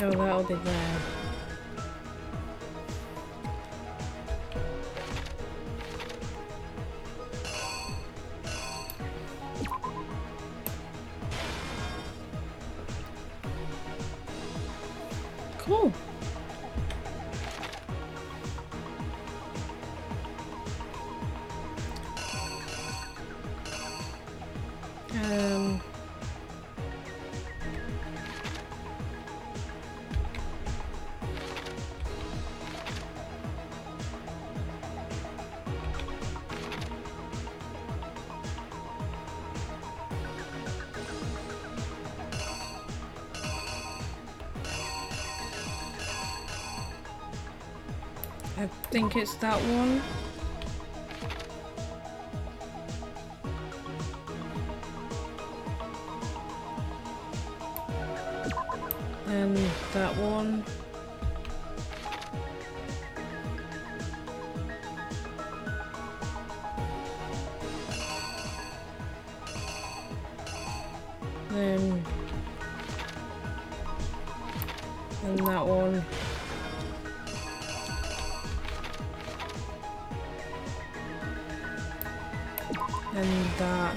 No, that'll be there. Cool. I think it's that one. And that one. And that one. And that.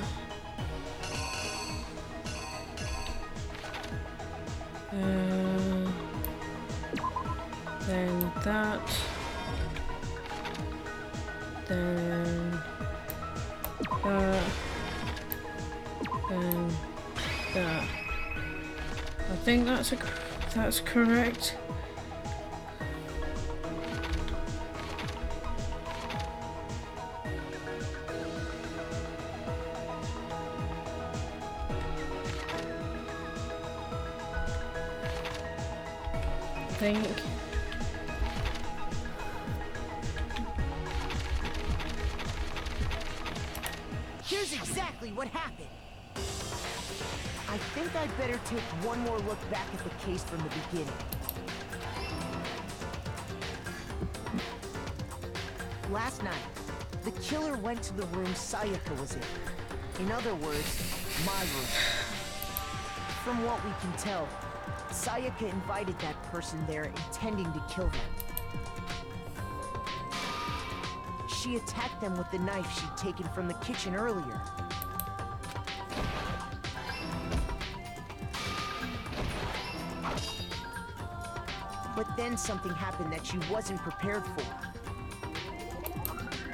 Then that. Then that. Then that. I think that's correct. Think. Here's exactly what happened. I think I'd better take one more look back at the case from the beginning. Last night, the killer went to the room Sayaka was in. In other words, my room. From what we can tell, Sayaka invited that person there intending to kill them. She attacked them with the knife she'd taken from the kitchen earlier. But then something happened that she wasn't prepared for.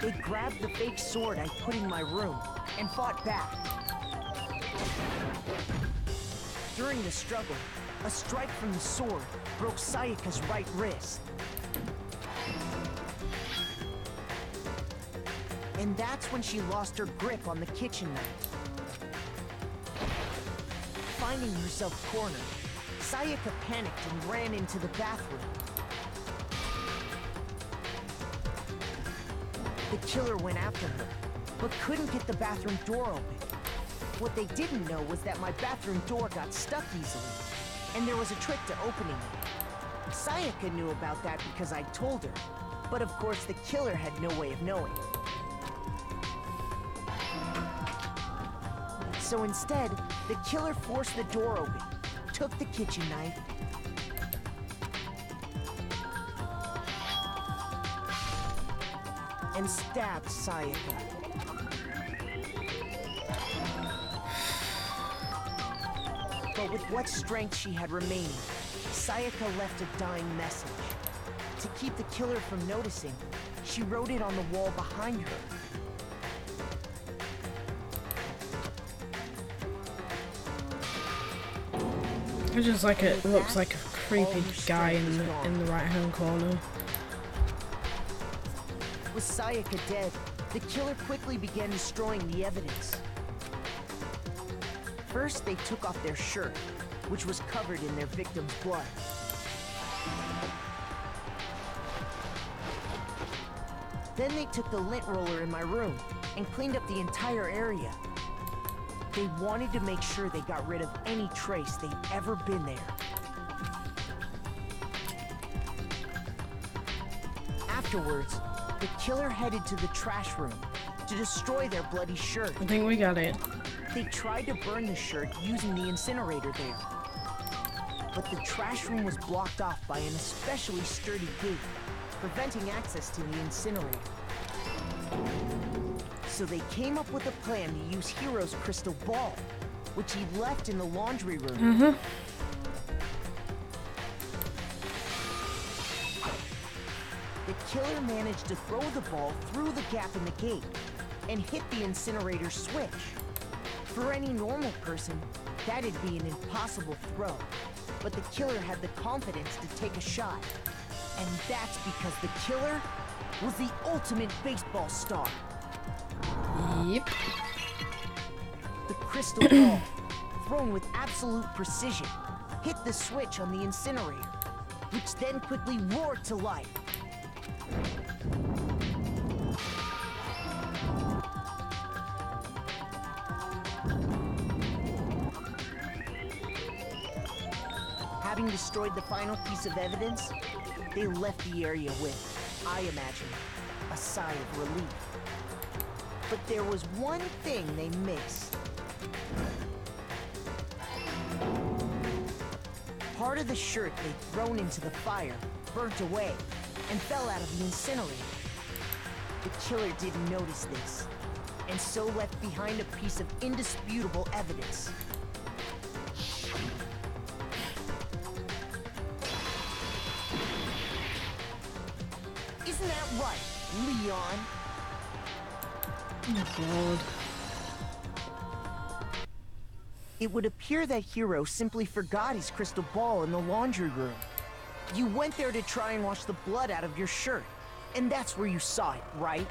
They grabbed the fake sword I put in my room and fought back. During the struggle, a strike from the sword broke Sayaka's right wrist. And that's when she lost her grip on the kitchen knife. Finding herself cornered, Sayaka panicked and ran into the bathroom. The killer went after her, but couldn't get the bathroom door open. What they didn't know was that my bathroom door got stuck easily, and there was a trick to opening it. Sayaka knew about that because I told her, but of course the killer had no way of knowing. So instead, the killer forced the door open, took the kitchen knife, and stabbed Sayaka. But with what strength she had remaining, Sayaka left a dying message. To keep the killer from noticing, she wrote it on the wall behind her. I just like it looks like a creepy guy in the right hand corner. With Sayaka dead, the killer quickly began destroying the evidence. First, they took off their shirt, which was covered in their victim's blood. Then they took the lint roller in my room and cleaned up the entire area. They wanted to make sure they got rid of any trace they'd ever been there. Afterwards, the killer headed to the trash room to destroy their bloody shirt. I think we got it. They tried to burn the shirt using the incinerator there. But the trash room was blocked off by an especially sturdy gate, preventing access to the incinerator. So they came up with a plan to use Hiro's crystal ball, which he left in the laundry room. The killer managed to throw the ball through the gap in the gate and hit the incinerator switch. For any normal person, that'd be an impossible throw, but the killer had the confidence to take a shot. And that's because the killer was the ultimate baseball star. Yep. The crystal ball, thrown with absolute precision, hit the switch on the incinerator, which then quickly roared to life. Having destroyed the final piece of evidence, they left the area with, I imagine, a sigh of relief. But there was one thing they missed. Part of the shirt they'd thrown into the fire burnt away and fell out of the incinerator. The killer didn't notice this, and so left behind a piece of indisputable evidence. Isn't that right, Leon? Oh God. It would appear that Hiro simply forgot his crystal ball in the laundry room. You went there to try and wash the blood out of your shirt, and that's where you saw it, right?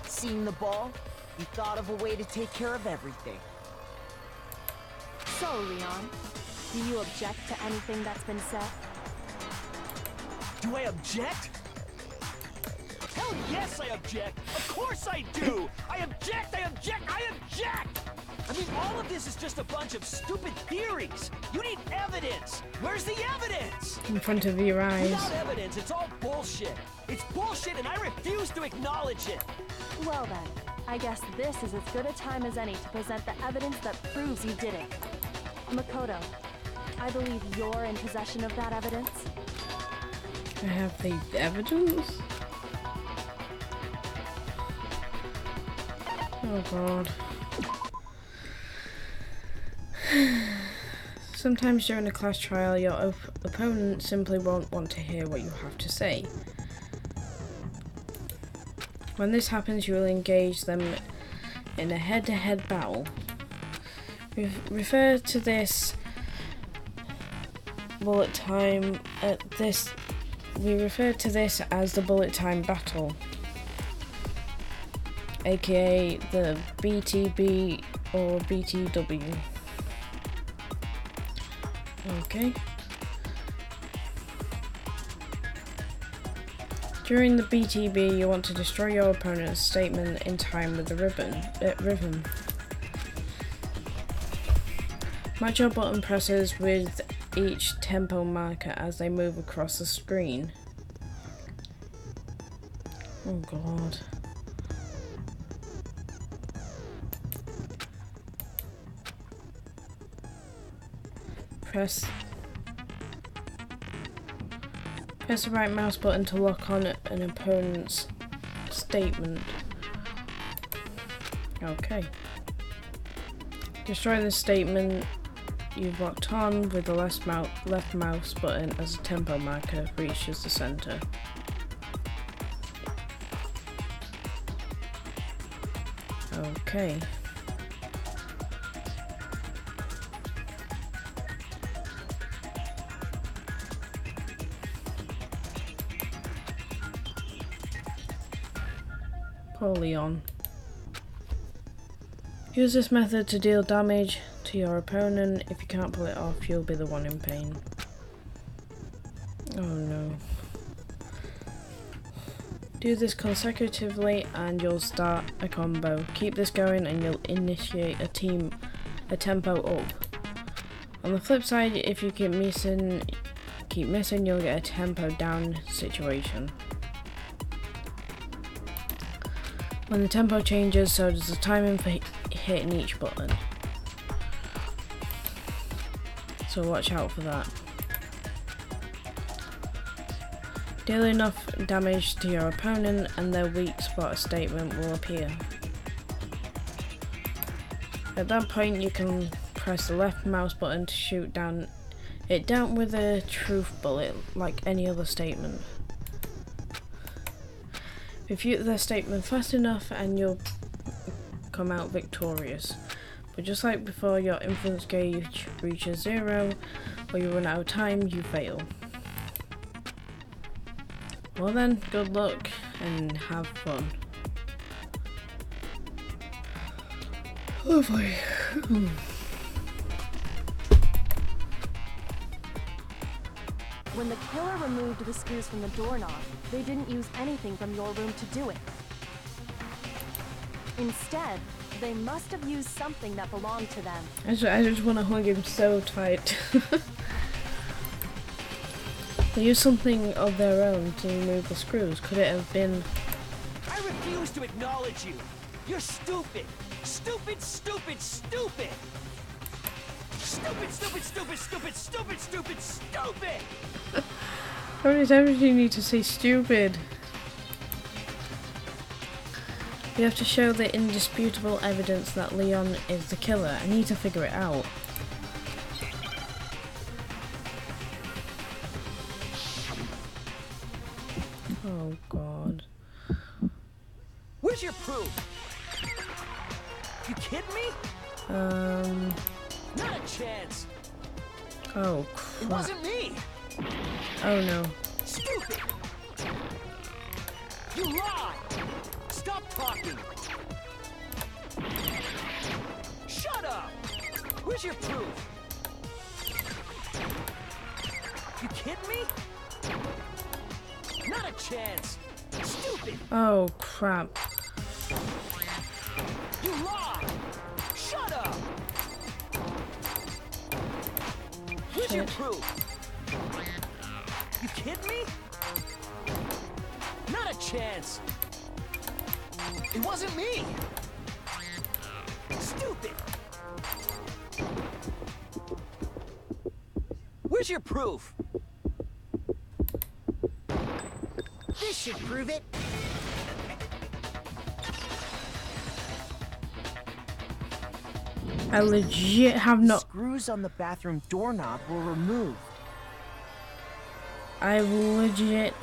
Seeing the ball, you thought of a way to take care of everything. So, Leon, do you object to anything that's been said? Do I object? Hell yes, I object! Of course I do! I object! I object! I object! I mean, all of this is just a bunch of stupid theories! You need evidence! Where's the evidence? In front of your eyes. Without evidence, it's all bullshit! It's bullshit and I refuse to acknowledge it! Well then, I guess this is as good a time as any to present the evidence that proves you did it. Makoto, I believe you're in possession of that evidence. I have the evidence? Oh God. Sometimes during a class trial, your opponent simply won't want to hear what you have to say. When this happens, you will engage them in a head-to-head battle. We refer to this bullet time we refer to this as the bullet time battle, aka the BTB or BTW. Okay. During the BTB, you want to destroy your opponent's statement in time with the rhythm. Match your button presses with each tempo marker as they move across the screen. Oh God. Press the right mouse button to lock on an opponent's statement. Okay. Destroy the statement you've locked on with the left mouse button as a tempo marker reaches the center. Okay. Poor Leon. Use this method to deal damage to your opponent. If you can't pull it off, you'll be the one in pain. Oh no. Do this consecutively and you'll start a combo. Keep this going and you'll initiate a tempo up. On the flip side, if you keep missing, you'll get a tempo down situation. When the tempo changes, so does the timing for hitting each button. So watch out for that. Deal enough damage to your opponent and their weak spot statement will appear. At that point you can press the left mouse button to shoot it down with a truth bullet like any other statement. Refute their statement fast enough and you'll come out victorious. But just like before, your influence gauge reaches 0 or you run out of time, you fail. Well then, good luck and have fun. Oh boy. When the killer removed the screws from the doorknob, they didn't use anything from your room to do it. Instead, they must have used something that belonged to them. I just want to hug him so tight. They used something of their own to remove the screws. Could it have been... I refuse to acknowledge you! You're stupid! Stupid, stupid, stupid! Stupid, stupid, stupid, stupid, stupid, stupid, stupid! How many times do you need to say stupid? We have to show the indisputable evidence that Leon is the killer. I need to figure it out. Oh god. Where's your proof? You kidding me? Not a chance. Oh crap. It wasn't me. Oh no. Stupid. You lied. Stop talking. Shut up. Where's your proof? You kidding me? Not a chance. Stupid. Oh crap. You lied. Shut up. Where's your proof? You kidding me? Not a chance. It wasn't me. Stupid. Where's your proof? This should prove it. I legit have not... Screws on the bathroom doorknob were removed. I legit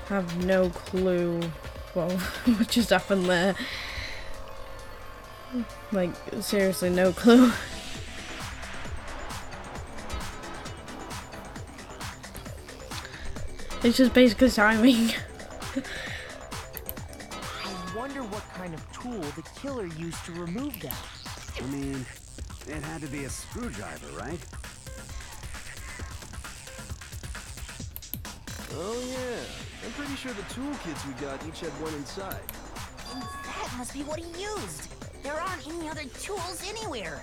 have no clue what just happened there. Like, seriously, no clue. It's just basically timing. I wonder what kind of tool the killer used to remove them. I mean, it had to be a screwdriver, right? Oh yeah, I'm pretty sure the toolkits we got each had one inside. And that must be what he used. There aren't any other tools anywhere.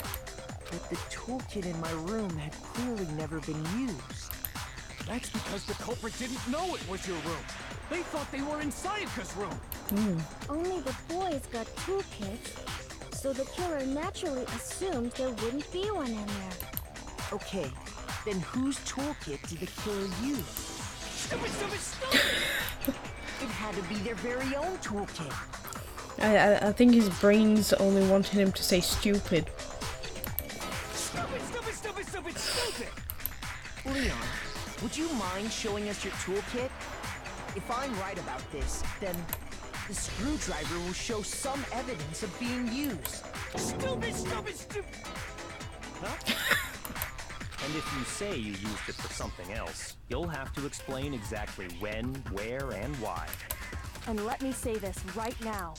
But the toolkit in my room had clearly never been used. That's because the culprit didn't know it was your room. They thought they were in Sayaka's room. Only the boys got toolkits, so the killer naturally assumed there wouldn't be one in there. Okay, then whose toolkit did the killer use? Stupid, stupid, stupid! It had to be their very own toolkit. I think his brain's only wanting him to say stupid. Stupid, stupid, stupid, stupid, stupid! Leon, would you mind showing us your toolkit? If I'm right about this, then the screwdriver will show some evidence of being used. Stupid, stupid, stupid! Huh? And if you say you used it for something else, you'll have to explain exactly when, where, and why. And let me say this right now.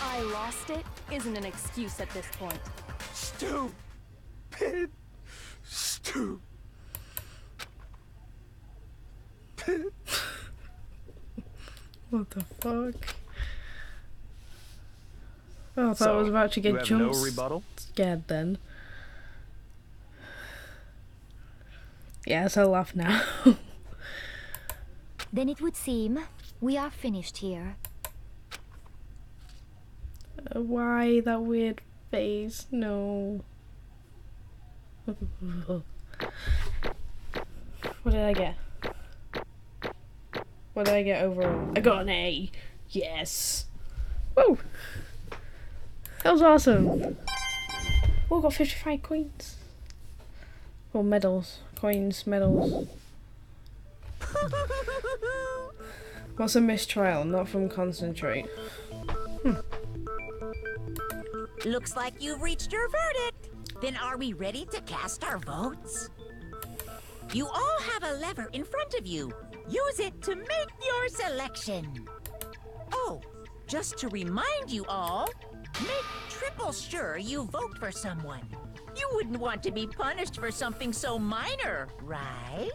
I lost it isn't an excuse at this point. Stupid. Stupid. What the fuck? Oh, I thought I was about to get no rebuttal? Scared then. Yes, I'll laugh now. Then it would seem we are finished here. Why that weird face? No. What did I get? What did I get overall? I got an A. Yes. Woo! That was awesome. Oh, got 55 coins. Or medals. Coins, medals. What's a mistrial? Not from concentrate. Looks like you've reached your verdict. Then are we ready to cast our votes? You all have a lever in front of you. Use it to make your selection. Oh, just to remind you all, make triple sure you vote for someone. You wouldn't want to be punished for something so minor, right?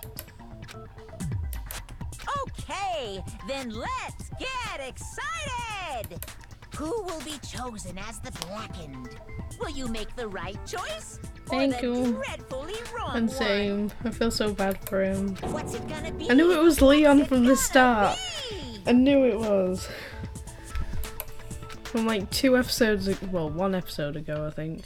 Okay, then let's get excited! Who will be chosen as the Blackened? Will you make the right choice? Thank you. Dreadfully wrong And same. I feel so bad for him. What's it gonna be? I knew it was Leon from the start. I knew it was. From like 2 episodes ago, well, 1 episode ago, I think.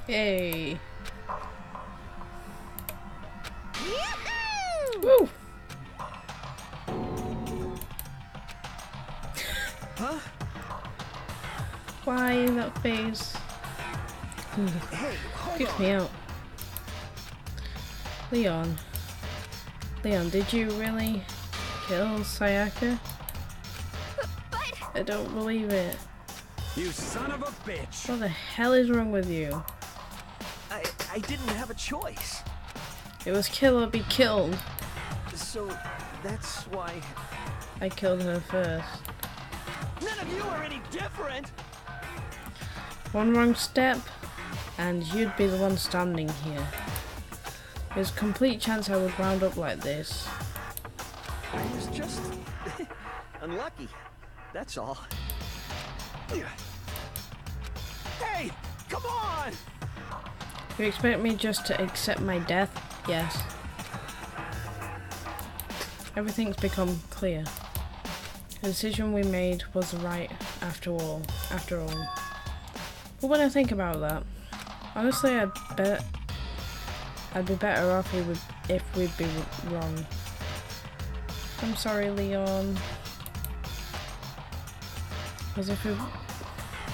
Yay. Woo! Huh? Why that face? Hey, Freaks me out. Leon. Leon, did you really kill Sayaka? I don't believe it. You son of a bitch! What the hell is wrong with you? I didn't have a choice. It was kill or be killed. So that's why I killed her first. none of you are any different. One wrong step, and you'd be the one standing here. There's a complete chance I would round up like this. I was just unlucky. That's all. Hey, come on! You expect me just to accept my death? Yes. Everything's become clear. The decision we made was right after all. But when I think about that, honestly, I'd be better off if we'd be wrong. I'm sorry, Leon.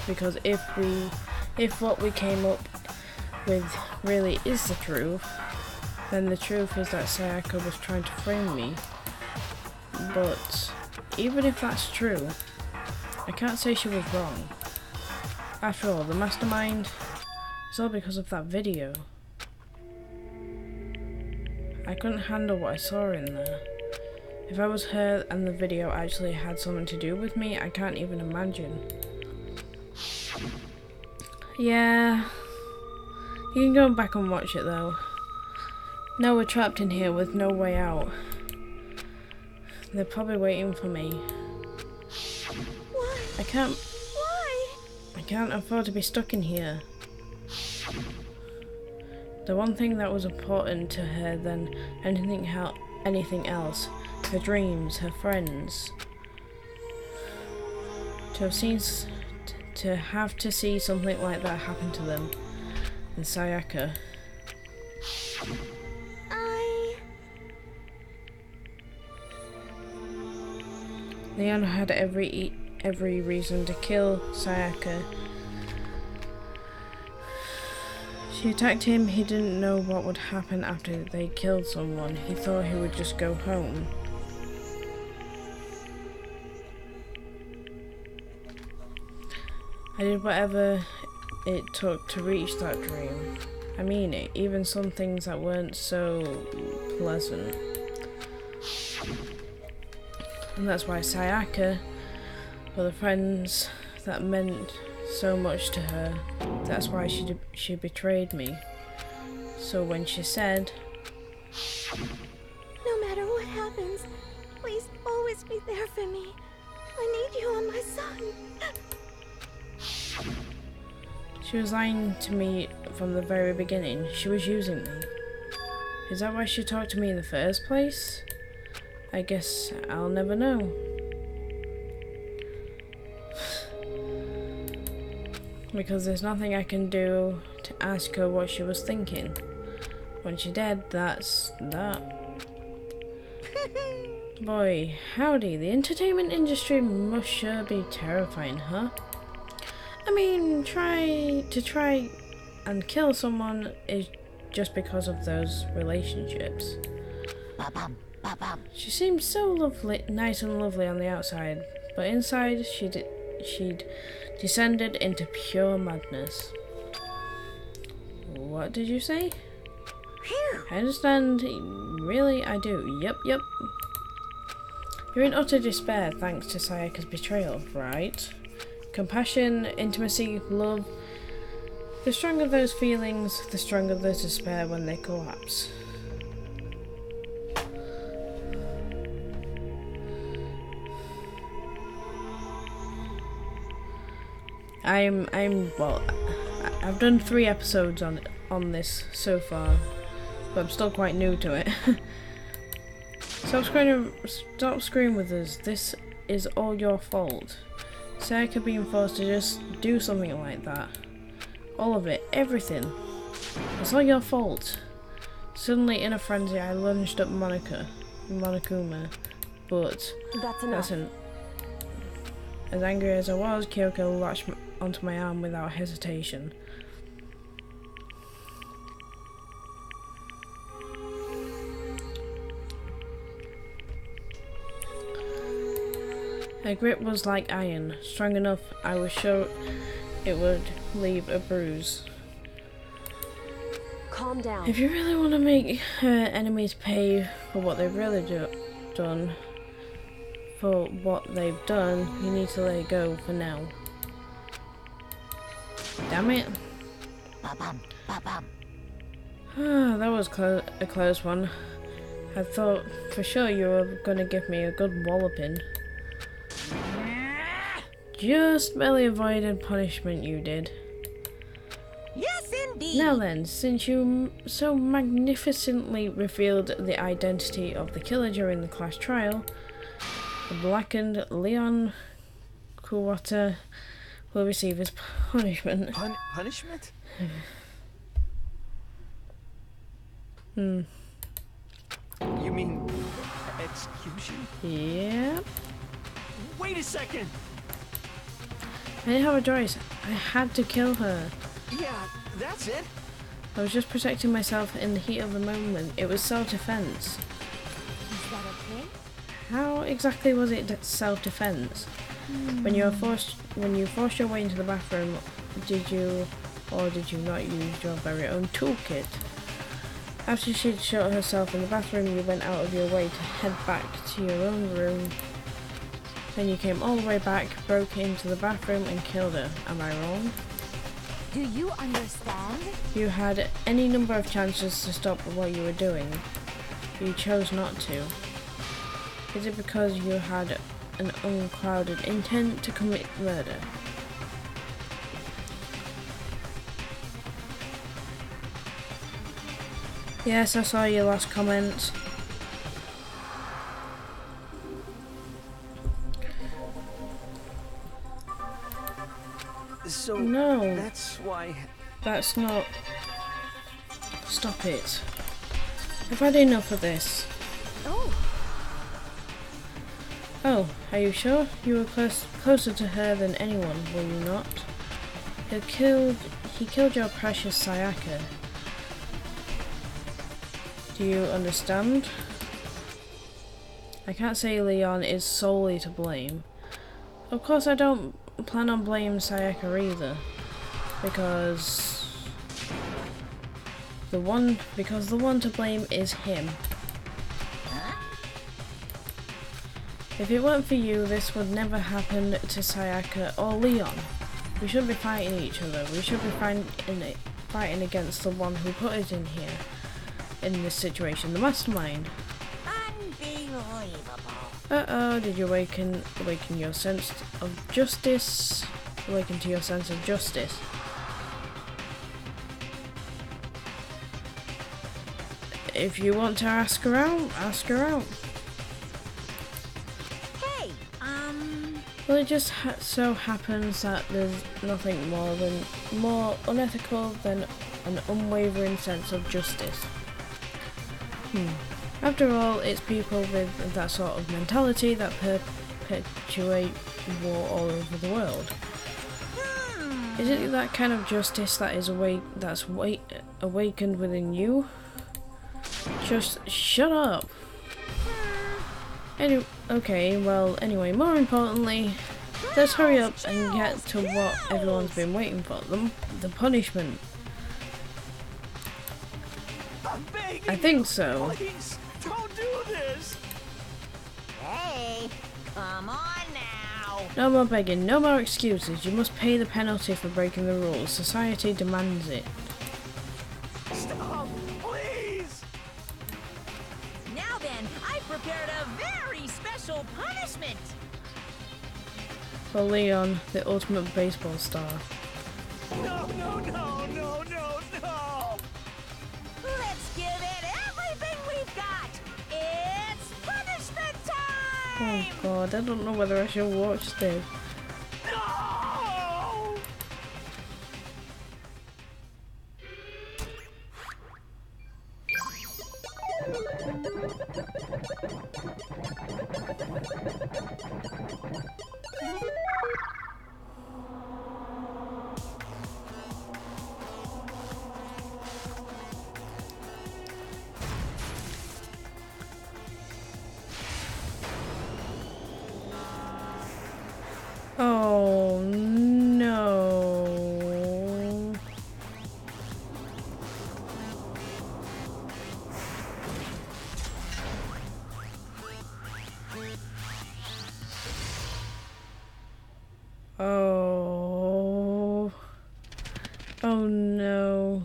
Because if what we came up with really is the truth, then the truth is that Sayaka was trying to frame me. But even if that's true, I can't say she was wrong. After all, the mastermind is all because of that video. I couldn't handle what I saw in there. If I was her and the video actually had something to do with me, I can't even imagine. Yeah, you can go back and watch it though. Now we're trapped in here with no way out. They're probably waiting for me. Why? I can't Why? afford to be stuck in here. The one thing that was important to her than anything else, her dreams, her friends. To have to see something like that happen to them. And Sayaka. Leon had every reason to kill Sayaka. She attacked him. He didn't know what would happen after they killed someone. He thought he would just go home. I did whatever it took to reach that dream. I mean it, even some things that weren't so pleasant. And that's why Sayaka were the friends that meant so much to her. That's why she betrayed me. So when she said, No matter what happens, please always be there for me. I need you on my side. she was lying to me from the very beginning. She was using me. Is that why she talked to me in the first place? I guess I'll never know. Because there's nothing I can do to ask her what she was thinking. When she did, that's that. Boy, howdy, the entertainment industry must sure be terrifying, huh? I mean, try and kill someone is just because of those relationships. She seemed so lovely, nice and lovely on the outside, but inside she'd descended into pure madness. What did you say? I understand. Really, I do. Yep. You're in utter despair thanks to Sayaka's betrayal, right? Compassion, intimacy, love. The stronger those feelings, the stronger the despair when they collapse. Well, I've done 3 episodes on this so far, but I'm still quite new to it. Stop screaming with us. This is all your fault. Sayaka being forced to just do something like that. All of it, everything. It's all your fault. Suddenly, in a frenzy, I lunged at Monokuma, but that's enough. As angry as I was, Kyoko latched onto my arm without hesitation. Her grip was like iron, strong enough I was sure it would leave a bruise. Calm down. If you really want to make her enemies pay for what they've really done, you need to let it go for now. Damn it. That was a close one. I thought for sure you were going to give me a good walloping. Just barely avoided punishment, you did. Yes, indeed. Now then, since you so magnificently revealed the identity of the killer during the class trial, the blackened Leon Kuwata will receive his punishment. Punishment? You mean execution? Yeah. Wait a second! I didn't have a choice. I had to kill her. Yeah, that's it. I was just protecting myself in the heat of the moment. It was self-defense. Is that okay? How exactly was it self-defense? When you forced your way into the bathroom, did you or did you not use your very own toolkit? After she'd shot herself in the bathroom, you went out of your way to head back to your own room. Then you came all the way back, broke into the bathroom and killed her. Am I wrong? Do you understand? You had any number of chances to stop what you were doing. You chose not to. Is it because you had an unclouded intent to commit murder? Yes, I saw your last comment. So no, that's why. That's not. Stop it. I've had enough of this. Oh, are you sure? You were closer to her than anyone, were you not? he killed your precious Sayaka. Do you understand? I can't say Leon is solely to blame. Of course I don't plan on blaming Sayaka either. Because the one to blame is him. If it weren't for you, this would never happen to Sayaka or Leon. We shouldn't be fighting each other. We should be fighting against the one who put us in here, in this situation, the mastermind. Uh-oh, did you awaken your sense of justice? Awaken to your sense of justice. If you want to ask her out, ask her out. Hey, Well, it just so happens that there's nothing more unethical than an unwavering sense of justice. After all, it's people with that sort of mentality that perpetuate war all over the world. Is it that kind of justice that is awakened within you? Just shut up. Anyway, more importantly, let's hurry up and get to what everyone's been waiting for, the punishment. I think so. Please, don't do this! hey, come on now. No more begging, no more excuses. You must pay the penalty for breaking the rules. Society demands it. Stop, please! Now then, I prepared a very special punishment. For Leon, the ultimate baseball star. No, no, no, no, no, no! Let's give it everything we've got. It's punishment time! Oh god, I don't know whether I should watch this. No! Oh no. Oh. Oh no.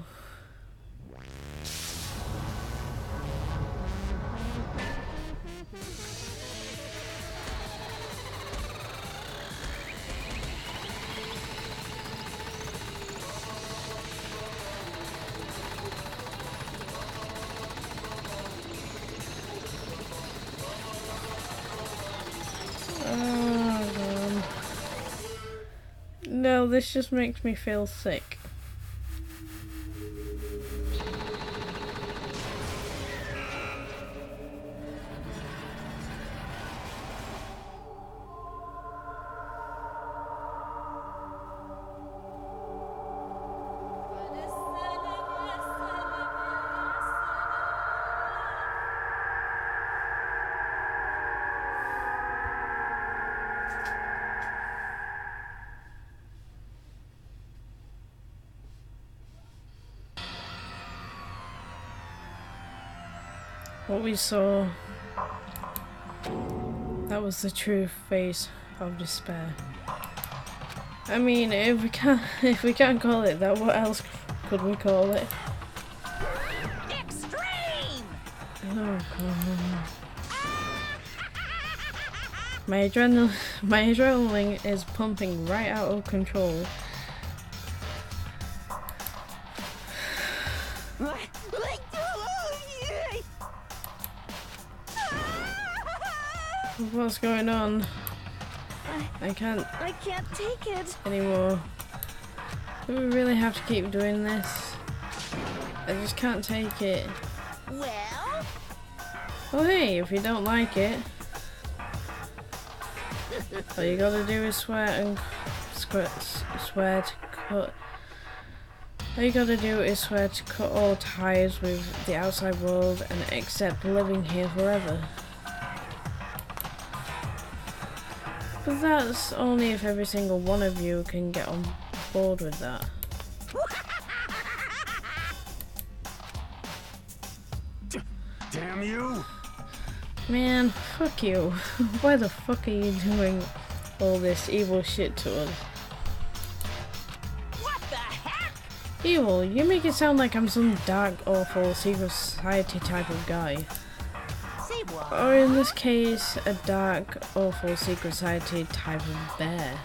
No, this just makes me feel sick. What we saw, that was the true face of despair. I mean, if we can't call it that, what else could we call it? Extreme! Oh god. My adrenaline is pumping right out of control. What's going on? I can't take it anymore. Do we really have to keep doing this? I just can't take it. Well? Oh hey, if you don't like it, all you gotta do is swear to cut All you gotta do is swear to cut all ties with the outside world and accept living here forever. But that's only if every single one of you can get on board with that. Damn you! Man, fuck you. Why the fuck are you doing all this evil shit to us? What the heck? Evil? You make it sound like I'm some dark, awful, secret society type of guy. Say what? Or in this case, a dark, awful, secret society type of bear.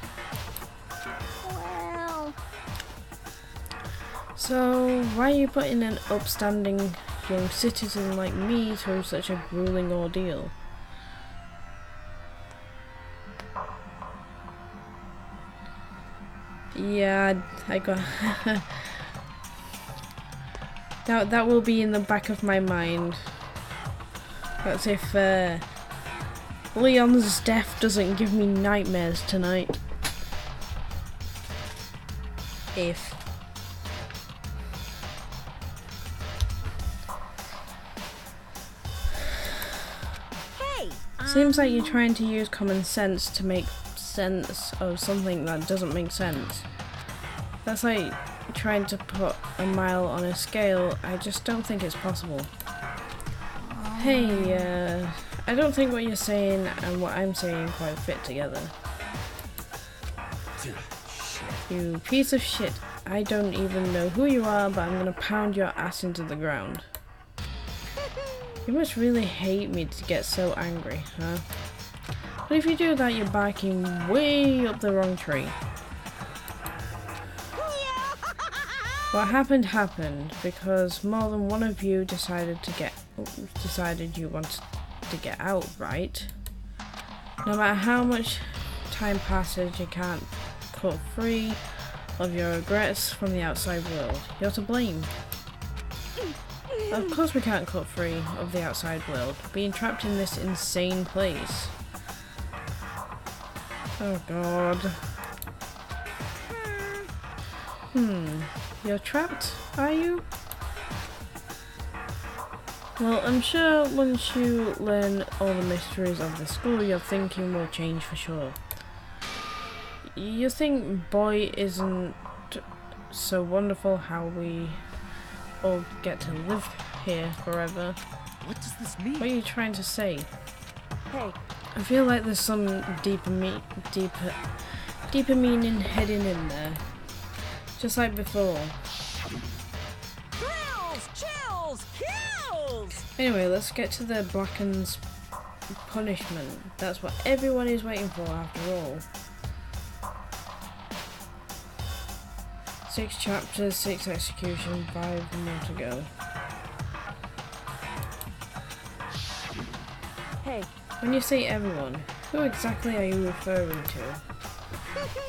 Well... So, why are you putting an upstanding young citizen like me through such a grueling ordeal? Yeah, I got... that will be in the back of my mind. That's if Leon's death doesn't give me nightmares tonight. If. Hey! Seems like you're trying to use common sense to make sense of something that doesn't make sense. That's like trying to put a mile on a scale. I just don't think it's possible. Hey, I don't think what you're saying and what I'm saying quite fit together. You piece of shit. I don't even know who you are, but I'm gonna pound your ass into the ground. You must really hate me to get so angry, huh? But if you do that, you're barking way up the wrong tree. What happened because more than one of you decided you wanted to get out, right? No matter how much time passes, you can't cut free of your regrets from the outside world. You're to blame. Of course we can't cut free of the outside world, being trapped in this insane place. Oh god. You're trapped, are you? Well, I'm sure once you learn all the mysteries of the school, your thinking will change for sure. You think boy isn't so wonderful how we all get to live here forever? What does this mean? What are you trying to say? Hey. I feel like there's some deeper meaning hidden in there. Just like before. Thrills, chills, kills! Anyway, let's get to the Blackened's punishment. That's what everyone is waiting for after all. 6 chapters, 6 execution, 5 more to go. Hey. When you say everyone, who exactly are you referring to?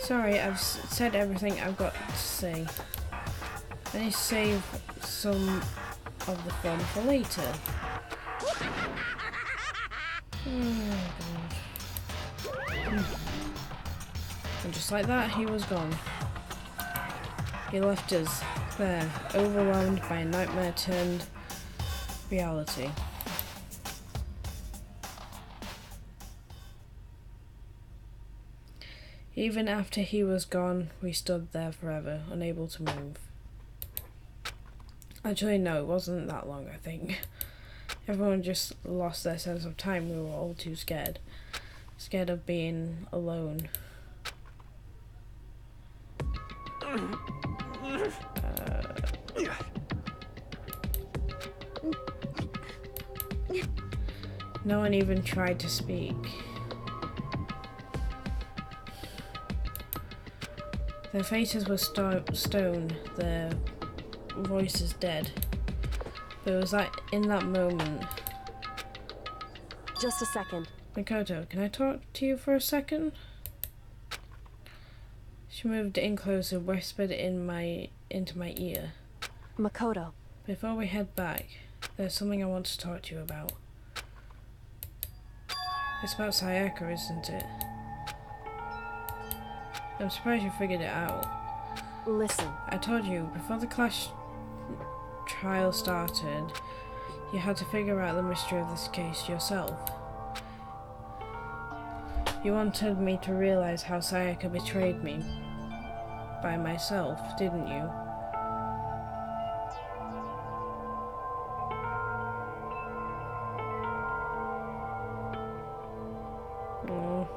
Sorry, I've said everything I've got to say. I need to save some of the fun for later. Oh god. And just like that, he was gone. He left us there, overwhelmed by a nightmare turned reality. Even after he was gone, we stood there forever, unable to move. Actually, no, it wasn't that long, I think. Everyone just lost their sense of time. We were all too scared. Scared of being alone. No one even tried to speak. Their faces were stone, their voices dead. But it was like in that moment. Just a second. Makoto, can I talk to you for a second? She moved in closer, whispered into my ear. Makoto. Before we head back, there's something I want to talk to you about. It's about Sayaka, isn't it? I'm surprised you figured it out. Listen. I told you, before the Clash trial started, you had to figure out the mystery of this case yourself. You wanted me to realize how Sayaka betrayed me by myself, didn't you? Oh.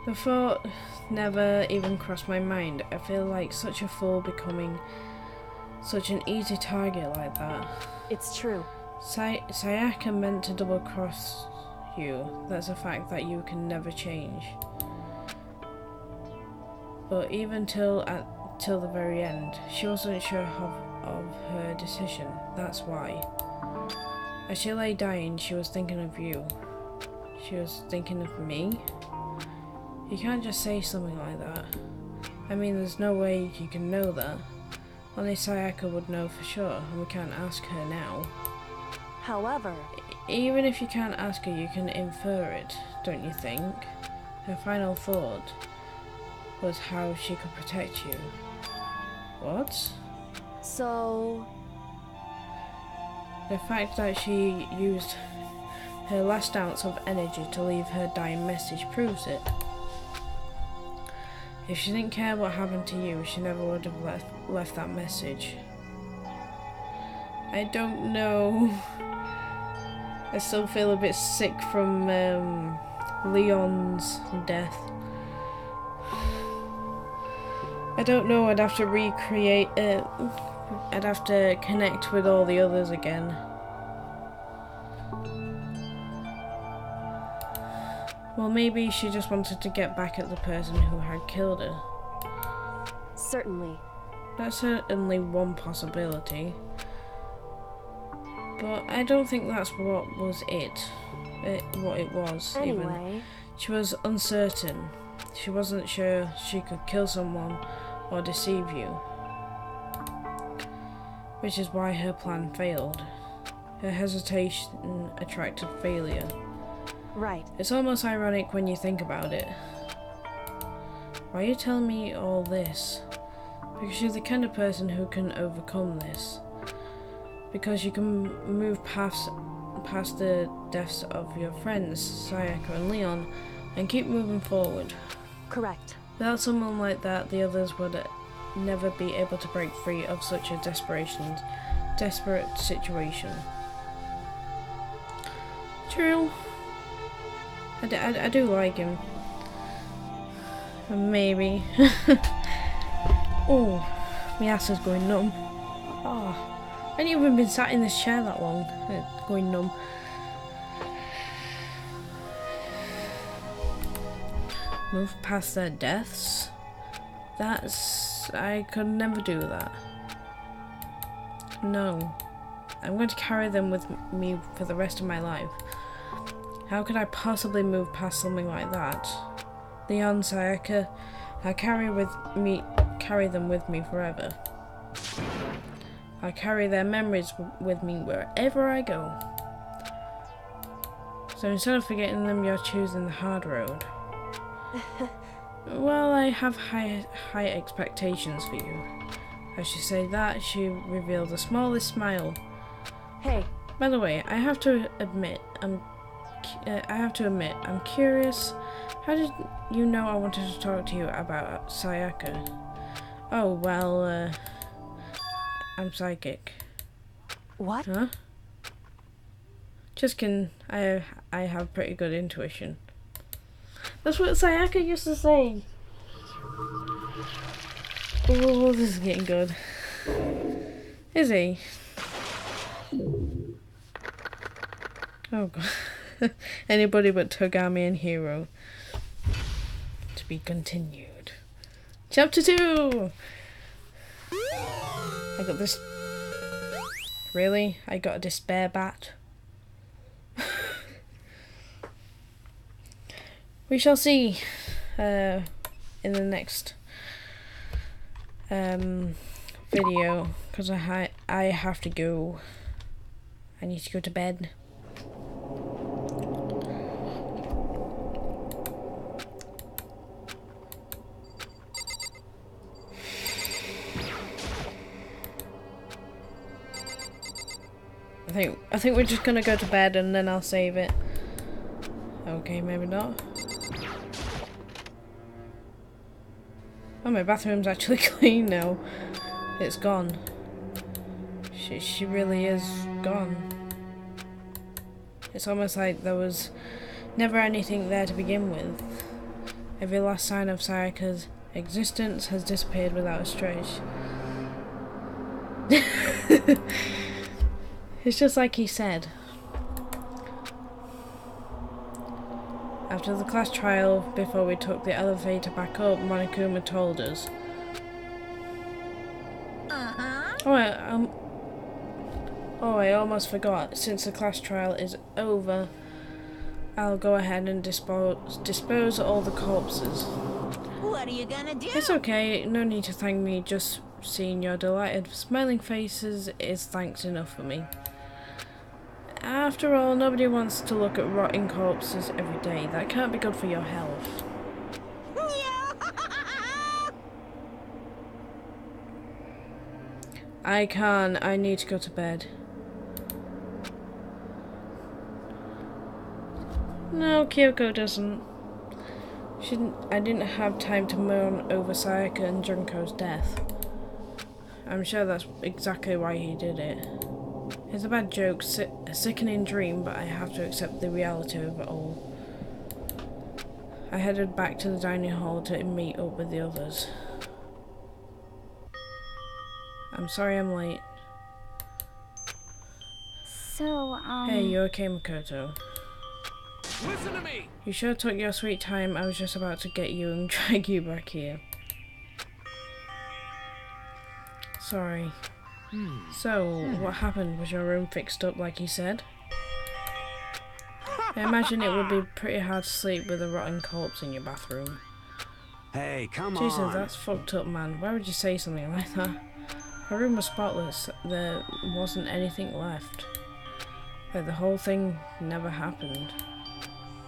The thought never even crossed my mind. I feel like such a fool becoming such an easy target like that. It's true. Sayaka meant to double-cross you. That's a fact that you can never change. But even till the very end, she wasn't sure of her decision. That's why. As she lay dying, she was thinking of you. She was thinking of me. You can't just say something like that. I mean, there's no way you can know that. Only Sayaka would know for sure, and we can't ask her now. However... Even if you can't ask her, you can infer it, don't you think? Her final thought was how she could protect you. What? So... The fact that she used her last ounce of energy to leave her dying message proves it. If she didn't care what happened to you, she never would have left that message. I don't know. I still feel a bit sick from Leon's death. I don't know, I'd have to recreate it. I'd have to connect with all the others again. Well, maybe she just wanted to get back at the person who had killed her. Certainly. That's certainly one possibility. But I don't think that's what was what it was. Anyway. Even. She was uncertain. She wasn't sure she could kill someone or deceive you. Which is why her plan failed. Her hesitation attracted failure. Right. It's almost ironic when you think about it. Why are you telling me all this? Because you're the kind of person who can overcome this. Because you can move past the deaths of your friends, Sayaka and Leon, and keep moving forward. Correct. Without someone like that, the others would never be able to break free of such a desperate situation. True. I do like him. Maybe. Oh, my ass is going numb. Oh, I ain't even been sat in this chair that long. It's going numb. Move past their deaths? I could never do that. No. I'm going to carry them with me for the rest of my life. How could I possibly move past something like that? Leon, Sayaka, I'll carry them with me forever. I'll carry their memories with me wherever I go. So instead of forgetting them, you're choosing the hard road. Well, I have high expectations for you. As she said that, she revealed the smallest smile. Hey. By the way, I have to admit, I'm curious. How did you know I wanted to talk to you about Sayaka? Oh, well, I'm psychic. What? Huh? Just kidding. I have pretty good intuition. That's what Sayaka used to say. Oh, this is getting good. Is he? Oh god. Anybody but Togami and Hero. To be continued. Chapter 2! I got this. Really? I got a despair bat? We shall see in the next video, because I have to go. I need to go to bed. I think we're just gonna go to bed and then I'll save it. Okay, maybe not. Oh, my bathroom's actually clean now. It's gone. She really is gone. It's almost like there was never anything there to begin with. Every last sign of Sayaka's existence has disappeared without a trace. It's just like he said. After the class trial, before we took the elevator back up, Monokuma told us. Oh, I almost forgot. Since the class trial is over, I'll go ahead and dispose all the corpses. What are you gonna do? It's okay, no need to thank me. Just seeing your delighted, smiling faces is thanks enough for me. After all, nobody wants to look at rotting corpses every day. That can't be good for your health. I can't. I need to go to bed. No, Kyoko doesn't. I didn't have time to mourn over Sayaka and Junko's death. I'm sure that's exactly why he did it. It's a bad joke, a sickening dream, but I have to accept the reality of it all. I headed back to the dining hall to meet up with the others. I'm sorry I'm late. So, Hey, you okay, Makoto? Listen to me! You sure took your sweet time. I was just about to get you and drag you back here. Sorry. So, what happened? Was your room fixed up like you said? I imagine it would be pretty hard to sleep with a rotten corpse in your bathroom. Hey, come Jesus, on. that's fucked up, man. Why would you say something like that? Her room was spotless. There wasn't anything left. Like the whole thing never happened.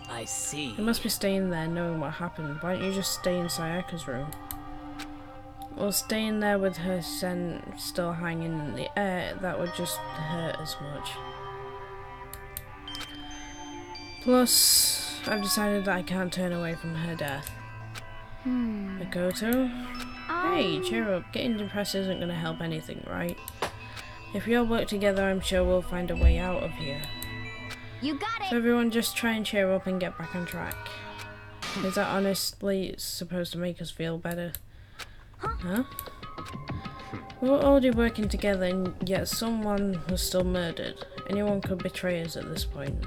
I see. You must be staying there knowing what happened. Why don't you just stay in Sayaka's room? Or staying there with her scent still hanging in the air, that would just hurt as much. Plus, I've decided that I can't turn away from her death. Makoto? Hey, cheer up. Getting depressed isn't going to help anything, right? If we all work together, I'm sure we'll find a way out of here. You got it! So everyone just try and cheer up and get back on track. Is that honestly supposed to make us feel better? Huh? We're already working together and yet someone was still murdered. Anyone could betray us at this point.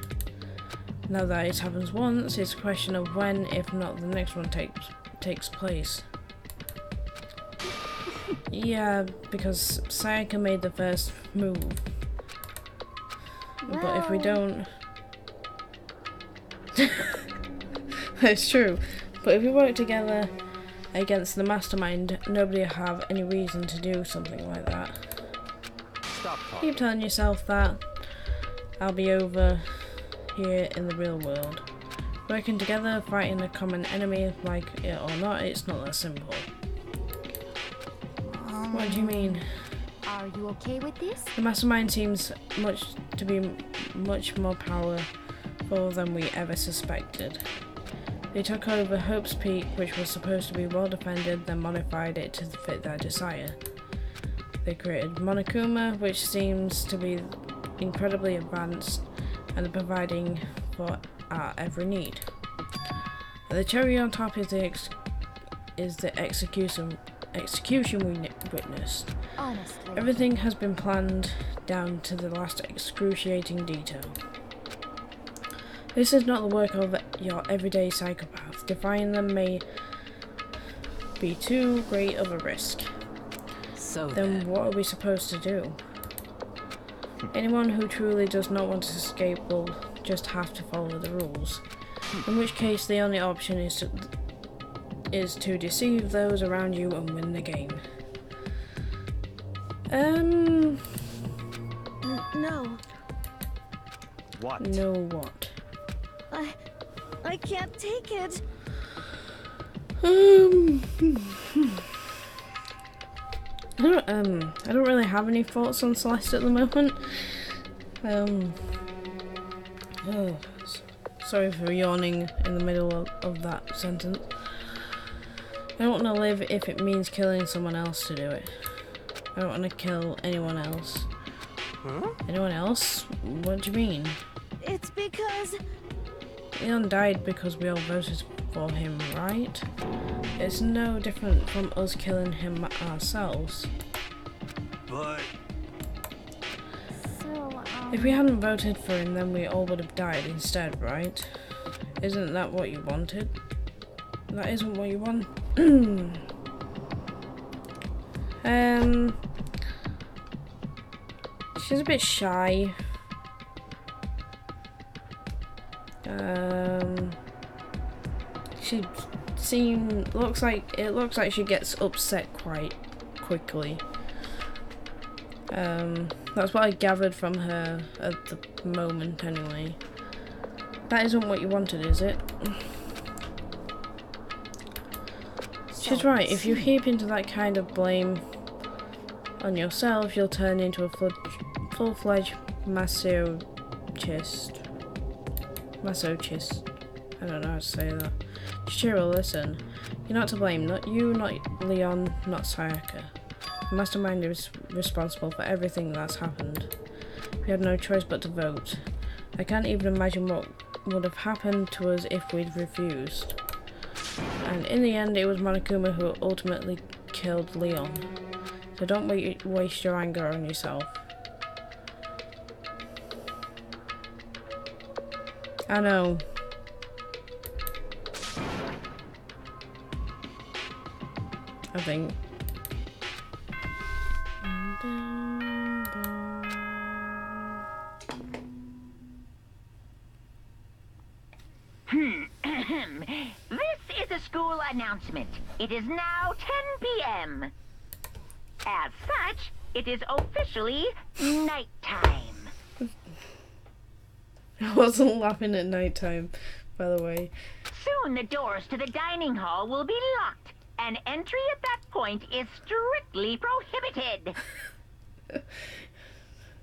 Now that it happens once, it's a question of when, if not the next one takes place. Yeah, because Sayaka made the first move. But if we don't... It's true. But if we work together against the mastermind, nobody will have any reason to do something like that. Stop talking. Keep telling yourself that. I'll be over here in the real world. Working together, fighting a common enemy, like it or not, it's not that simple. What do you mean? Are you okay with this? The mastermind seems to be much more powerful than we ever suspected. They took over Hope's Peak, which was supposed to be well defended, then modified it to fit their desire. They created Monokuma, which seems to be incredibly advanced and providing for our every need. And the cherry on top is the execution we witnessed. Honestly. Everything has been planned down to the last excruciating detail. This is not the work of your everyday psychopath. Defying them may be too great of a risk. So then what are we supposed to do? Anyone who truly does not want to escape will just have to follow the rules. In which case the only option is to deceive those around you and win the game. No. What? No what? I can't take it. I don't really have any thoughts on Celeste at the moment. Oh, sorry for yawning in the middle of that sentence. I don't want to live if it means killing someone else to do it. I don't want to kill anyone else. Huh? Anyone else? What do you mean? It's because... Leon died because we all voted for him, right? It's no different from us killing him ourselves. But... So, If we hadn't voted for him, then we all would have died instead, right? Isn't that what you wanted? That isn't what you want. She's a bit shy. It looks like she gets upset quite quickly. That's what I gathered from her at the moment anyway. That isn't what you wanted, is it? She's right, if you heap into that kind of blame on yourself, you'll turn into a full-fledged masochist. I don't know how to say that. Shiro, listen. You're not to blame. Not you, not Leon, not Sayaka. The mastermind is responsible for everything that's happened. We had no choice but to vote. I can't even imagine what would have happened to us if we'd refused. And in the end, it was Monokuma who ultimately killed Leon. So don't waste your anger on yourself. I know. I think. This is a school announcement. It is now 10 p.m. As such, it is officially nighttime. I wasn't laughing at nighttime, by the way. Soon the doors to the dining hall will be locked, and entry at that point is strictly prohibited.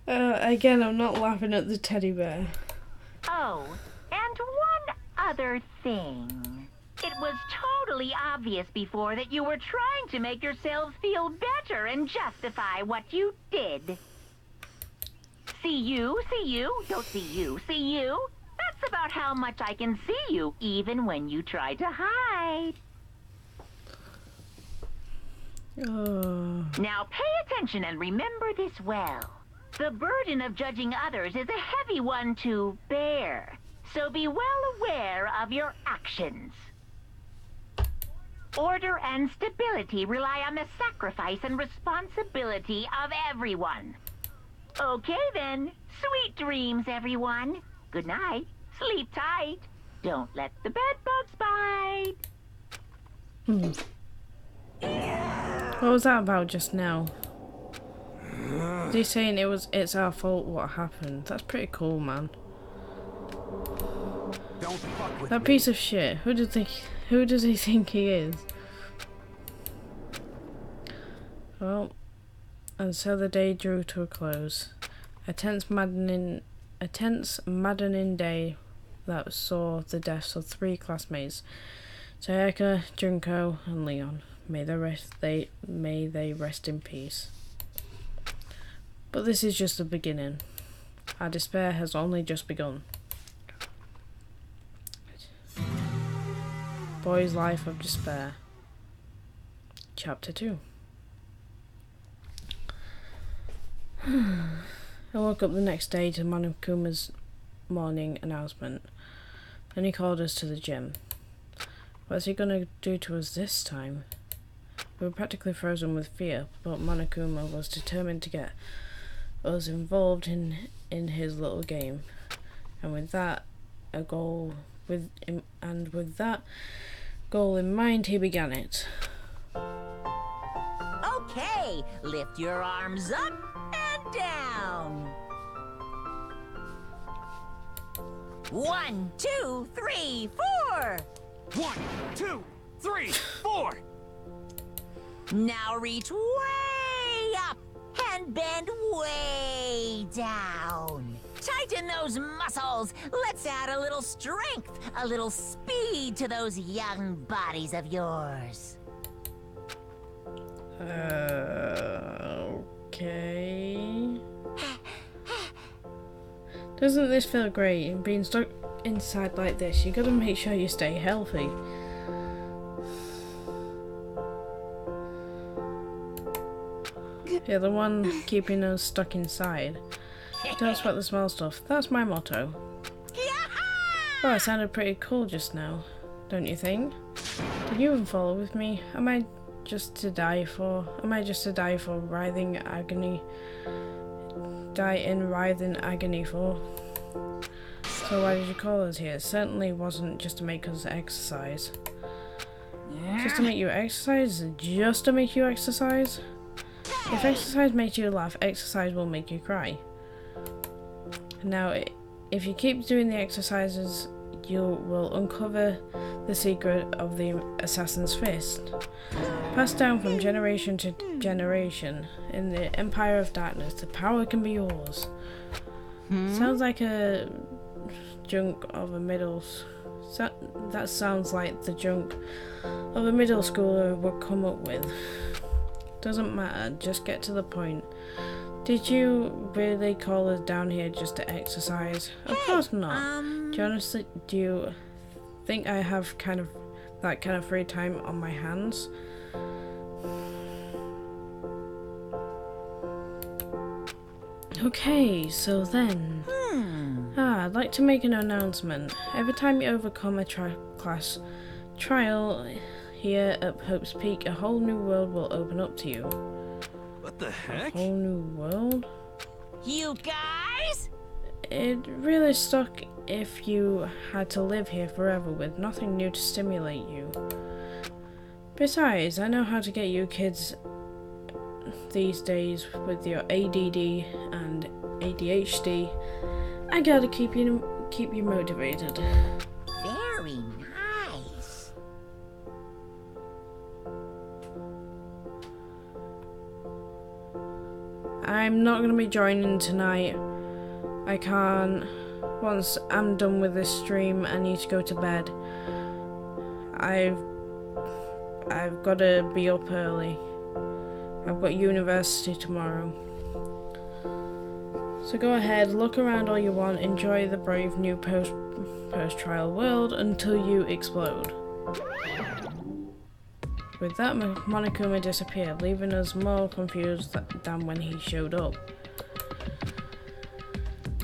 Again, I'm not laughing at the teddy bear. Oh, and one other thing. It was totally obvious before that you were trying to make yourselves feel better and justify what you did. See you, don't see you, see you. That's about how much I can see you, even when you try to hide. Now pay attention and remember this well. The burden of judging others is a heavy one to bear, so be well aware of your actions. Order and stability rely on the sacrifice and responsibility of everyone. Okay then, sweet dreams, everyone. Good night, sleep tight. Don't let the bed bugs bite. What was that about just now? Is he saying it's our fault what happened? That's pretty cool, man. Don't fuck with That piece of shit. Who does he think he is? Well, and so the day drew to a close. A tense, maddening day that saw the deaths of 3 classmates: Sayaka, Junko, and Leon. May they rest in peace. But this is just the beginning. Our despair has only just begun. Boy's Life of Despair. Chapter 2. I woke up the next day to Monokuma's morning announcement. Then he called us to the gym. What's he gonna do to us this time? We were practically frozen with fear, but Monokuma was determined to get us involved in his little game. And with that goal in mind, he began it. Okay, lift your arms up and down. 1, 2, 3, 4. 1, 2, 3, 4. Now reach way up and bend way down. Tighten those muscles. Let's add a little strength, a little speed to those young bodies of yours. Okay. Doesn't this feel great? Being stuck inside like this, you gotta make sure you stay healthy. You're the one keeping us stuck inside. Don't sweat the small stuff. That's my motto. Oh, it sounded pretty cool just now, don't you think? Did you even follow with me? Am I just to die for writhing agony? Die in writhing agony for? So why did you call us here? It certainly wasn't just to make us exercise. Just to make you exercise? Just to make you exercise? If exercise makes you laugh, exercise will make you cry. Now, if you keep doing the exercises, you will uncover the secret of the Assassin's Fist. Passed down from generation to generation, in the Empire of Darkness, the power can be yours. Sounds like a junk of a that sounds like the junk of a middle schooler would come up with. Doesn't matter, just get to the point. Did you really call us down here just to exercise? Of course not. Do you think I have that kind of free time on my hands? Okay, so then. I'd like to make an announcement. Every time you overcome a class trial here at Hope's Peak, a whole new world will open up to you. What the heck? A whole new world? You guys? It really suck if you had to live here forever with nothing new to stimulate you. Besides, I know how to get you kids these days with your ADD and ADHD. I gotta keep you motivated. Very nice. I'm not gonna be joining tonight. I can't. Once I'm done with this stream, I need to go to bed. I've gotta be up early. I've got university tomorrow. So go ahead, look around all you want, enjoy the brave new post-trial world until you explode. With that, Monokuma disappeared, leaving us more confused than when he showed up.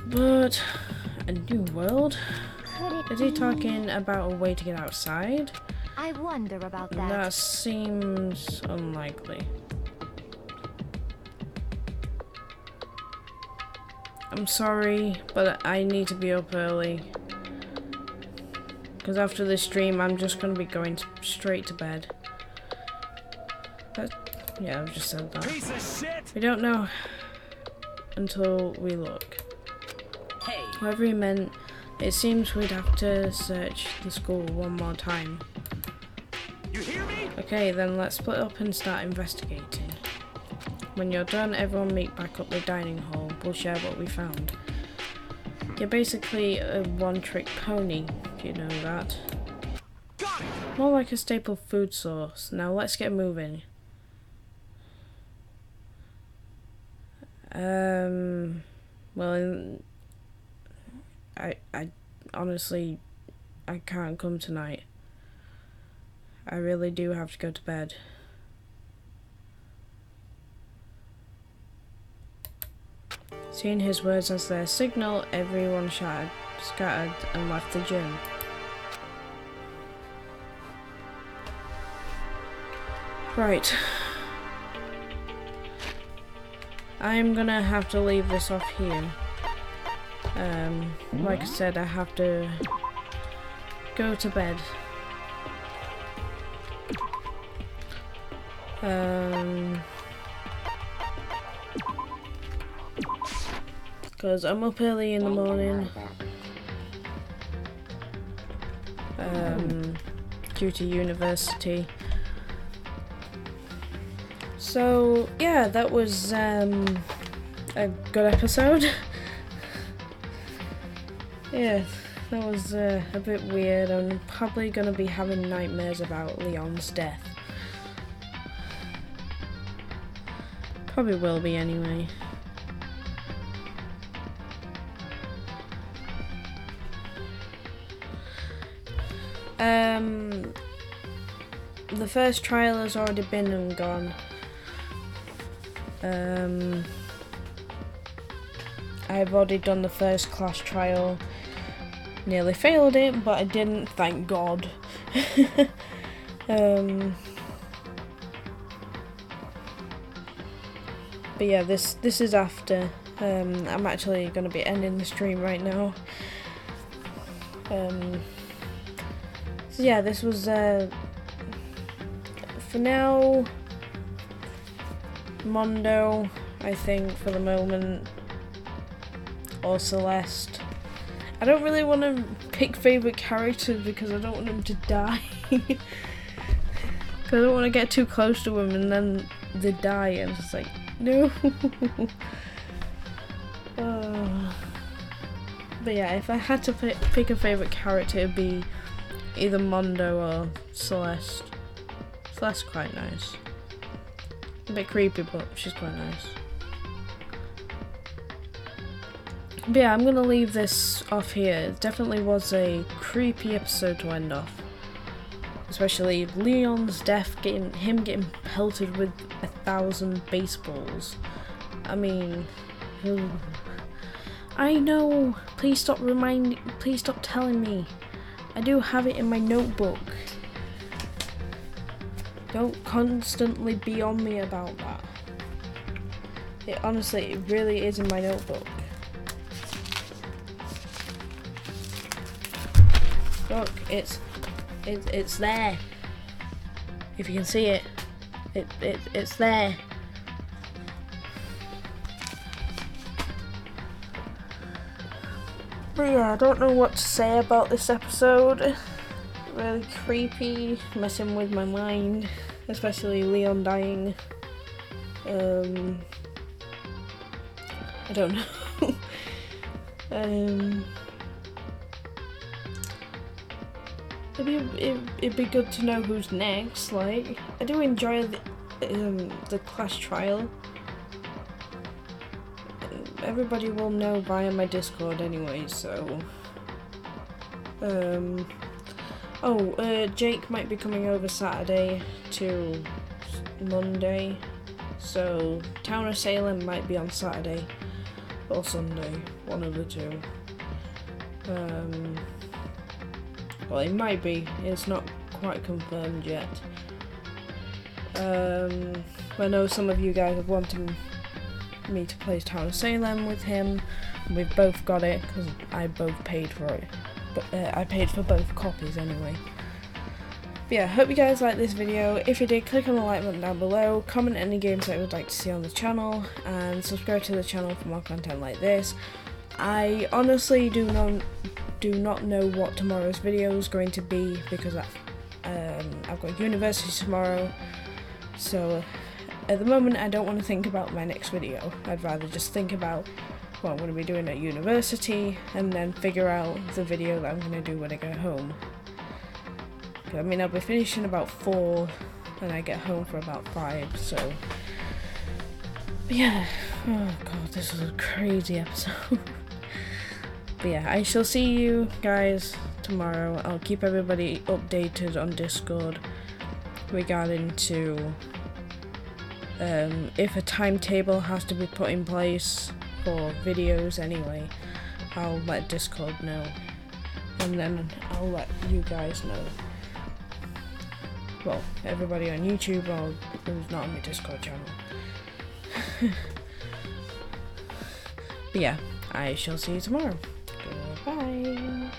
But a new world? Is he talking about a way to get outside? I wonder about that. That seems unlikely. I'm sorry, but I need to be up early. Because after this stream, I'm just going to be going straight to bed. Yeah, I've just said that. Piece of shit. We don't know until we look. Hey. Whatever he meant, it seems we'd have to search the school one more time. You hear me? Okay, then let's split up and start investigating. When you're done, everyone meet back up the dining hall. We'll share what we found. You're basically a one-trick pony, if you know that. Got it. More like a staple food source. Now let's get moving. Well, I honestly, I can't come tonight. I really do have to go to bed. Seeing his words as their signal, everyone scattered and left the gym. Right. I'm gonna have to leave this off here. Like I said, I have to go to bed. Because I'm up early in the morning. Due to university. So yeah, that was a good episode. Yeah, that was a bit weird. I'm probably gonna be having nightmares about Leon's death. Probably will be anyway. The first trial has already been and gone. I've already done the first class trial. Nearly failed it, but I didn't, thank God. But yeah, this is after. I'm actually going to be ending the stream right now. So yeah, this was for now Mondo, I think, for the moment, or Celeste. I don't really want to pick favourite characters because I don't want them to die. Because I don't want to get too close to them and then they die and it's just like, no. But yeah, if I had to pick a favourite character, it would be either Mondo or Celeste. Celeste's quite nice. A bit creepy, but she's quite nice. But yeah, I'm gonna leave this off here. It definitely was a creepy episode to end off. Especially Leon's death, him getting pelted with 1,000 baseballs. I mean, I know. Please stop telling me. I do have it in my notebook. Don't constantly be on me about that. It honestly, it really is in my notebook. Look, it's there. If you can see it, it's there. But yeah, I don't know what to say about this episode. Really creepy, messing with my mind, especially Leon dying. I don't know. It'd be good to know who's next. Like, I do enjoy the class trial. Everybody will know via my Discord anyway, so Jake might be coming over Saturday to Monday, so Town of Salem might be on Saturday or Sunday, one of the two. Well, it might be, it's not quite confirmed yet. I know some of you guys have wanted me to play Town of Salem with him, and we've both got it because I both paid for it. But I paid for both copies anyway. But yeah, hope you guys liked this video. If you did, click on the like button down below, comment any games that you would like to see on the channel, and subscribe to the channel for more content like this. I honestly do not know what tomorrow's video is going to be because I've got university tomorrow, so at the moment I don't want to think about my next video. I'd rather just think about what I'm going to be doing at university and then figure out the video that I'm going to do when I get home. I mean, I'll be finishing about 4 and I get home for about 5, so but yeah, oh god, this was a crazy episode. But yeah, I shall see you guys tomorrow. I'll keep everybody updated on Discord regarding to if a timetable has to be put in place for videos anyway. I'll let Discord know, and then I'll let you guys know. Well, everybody on YouTube or who's not on my Discord channel. But yeah, I shall see you tomorrow. Goodbye.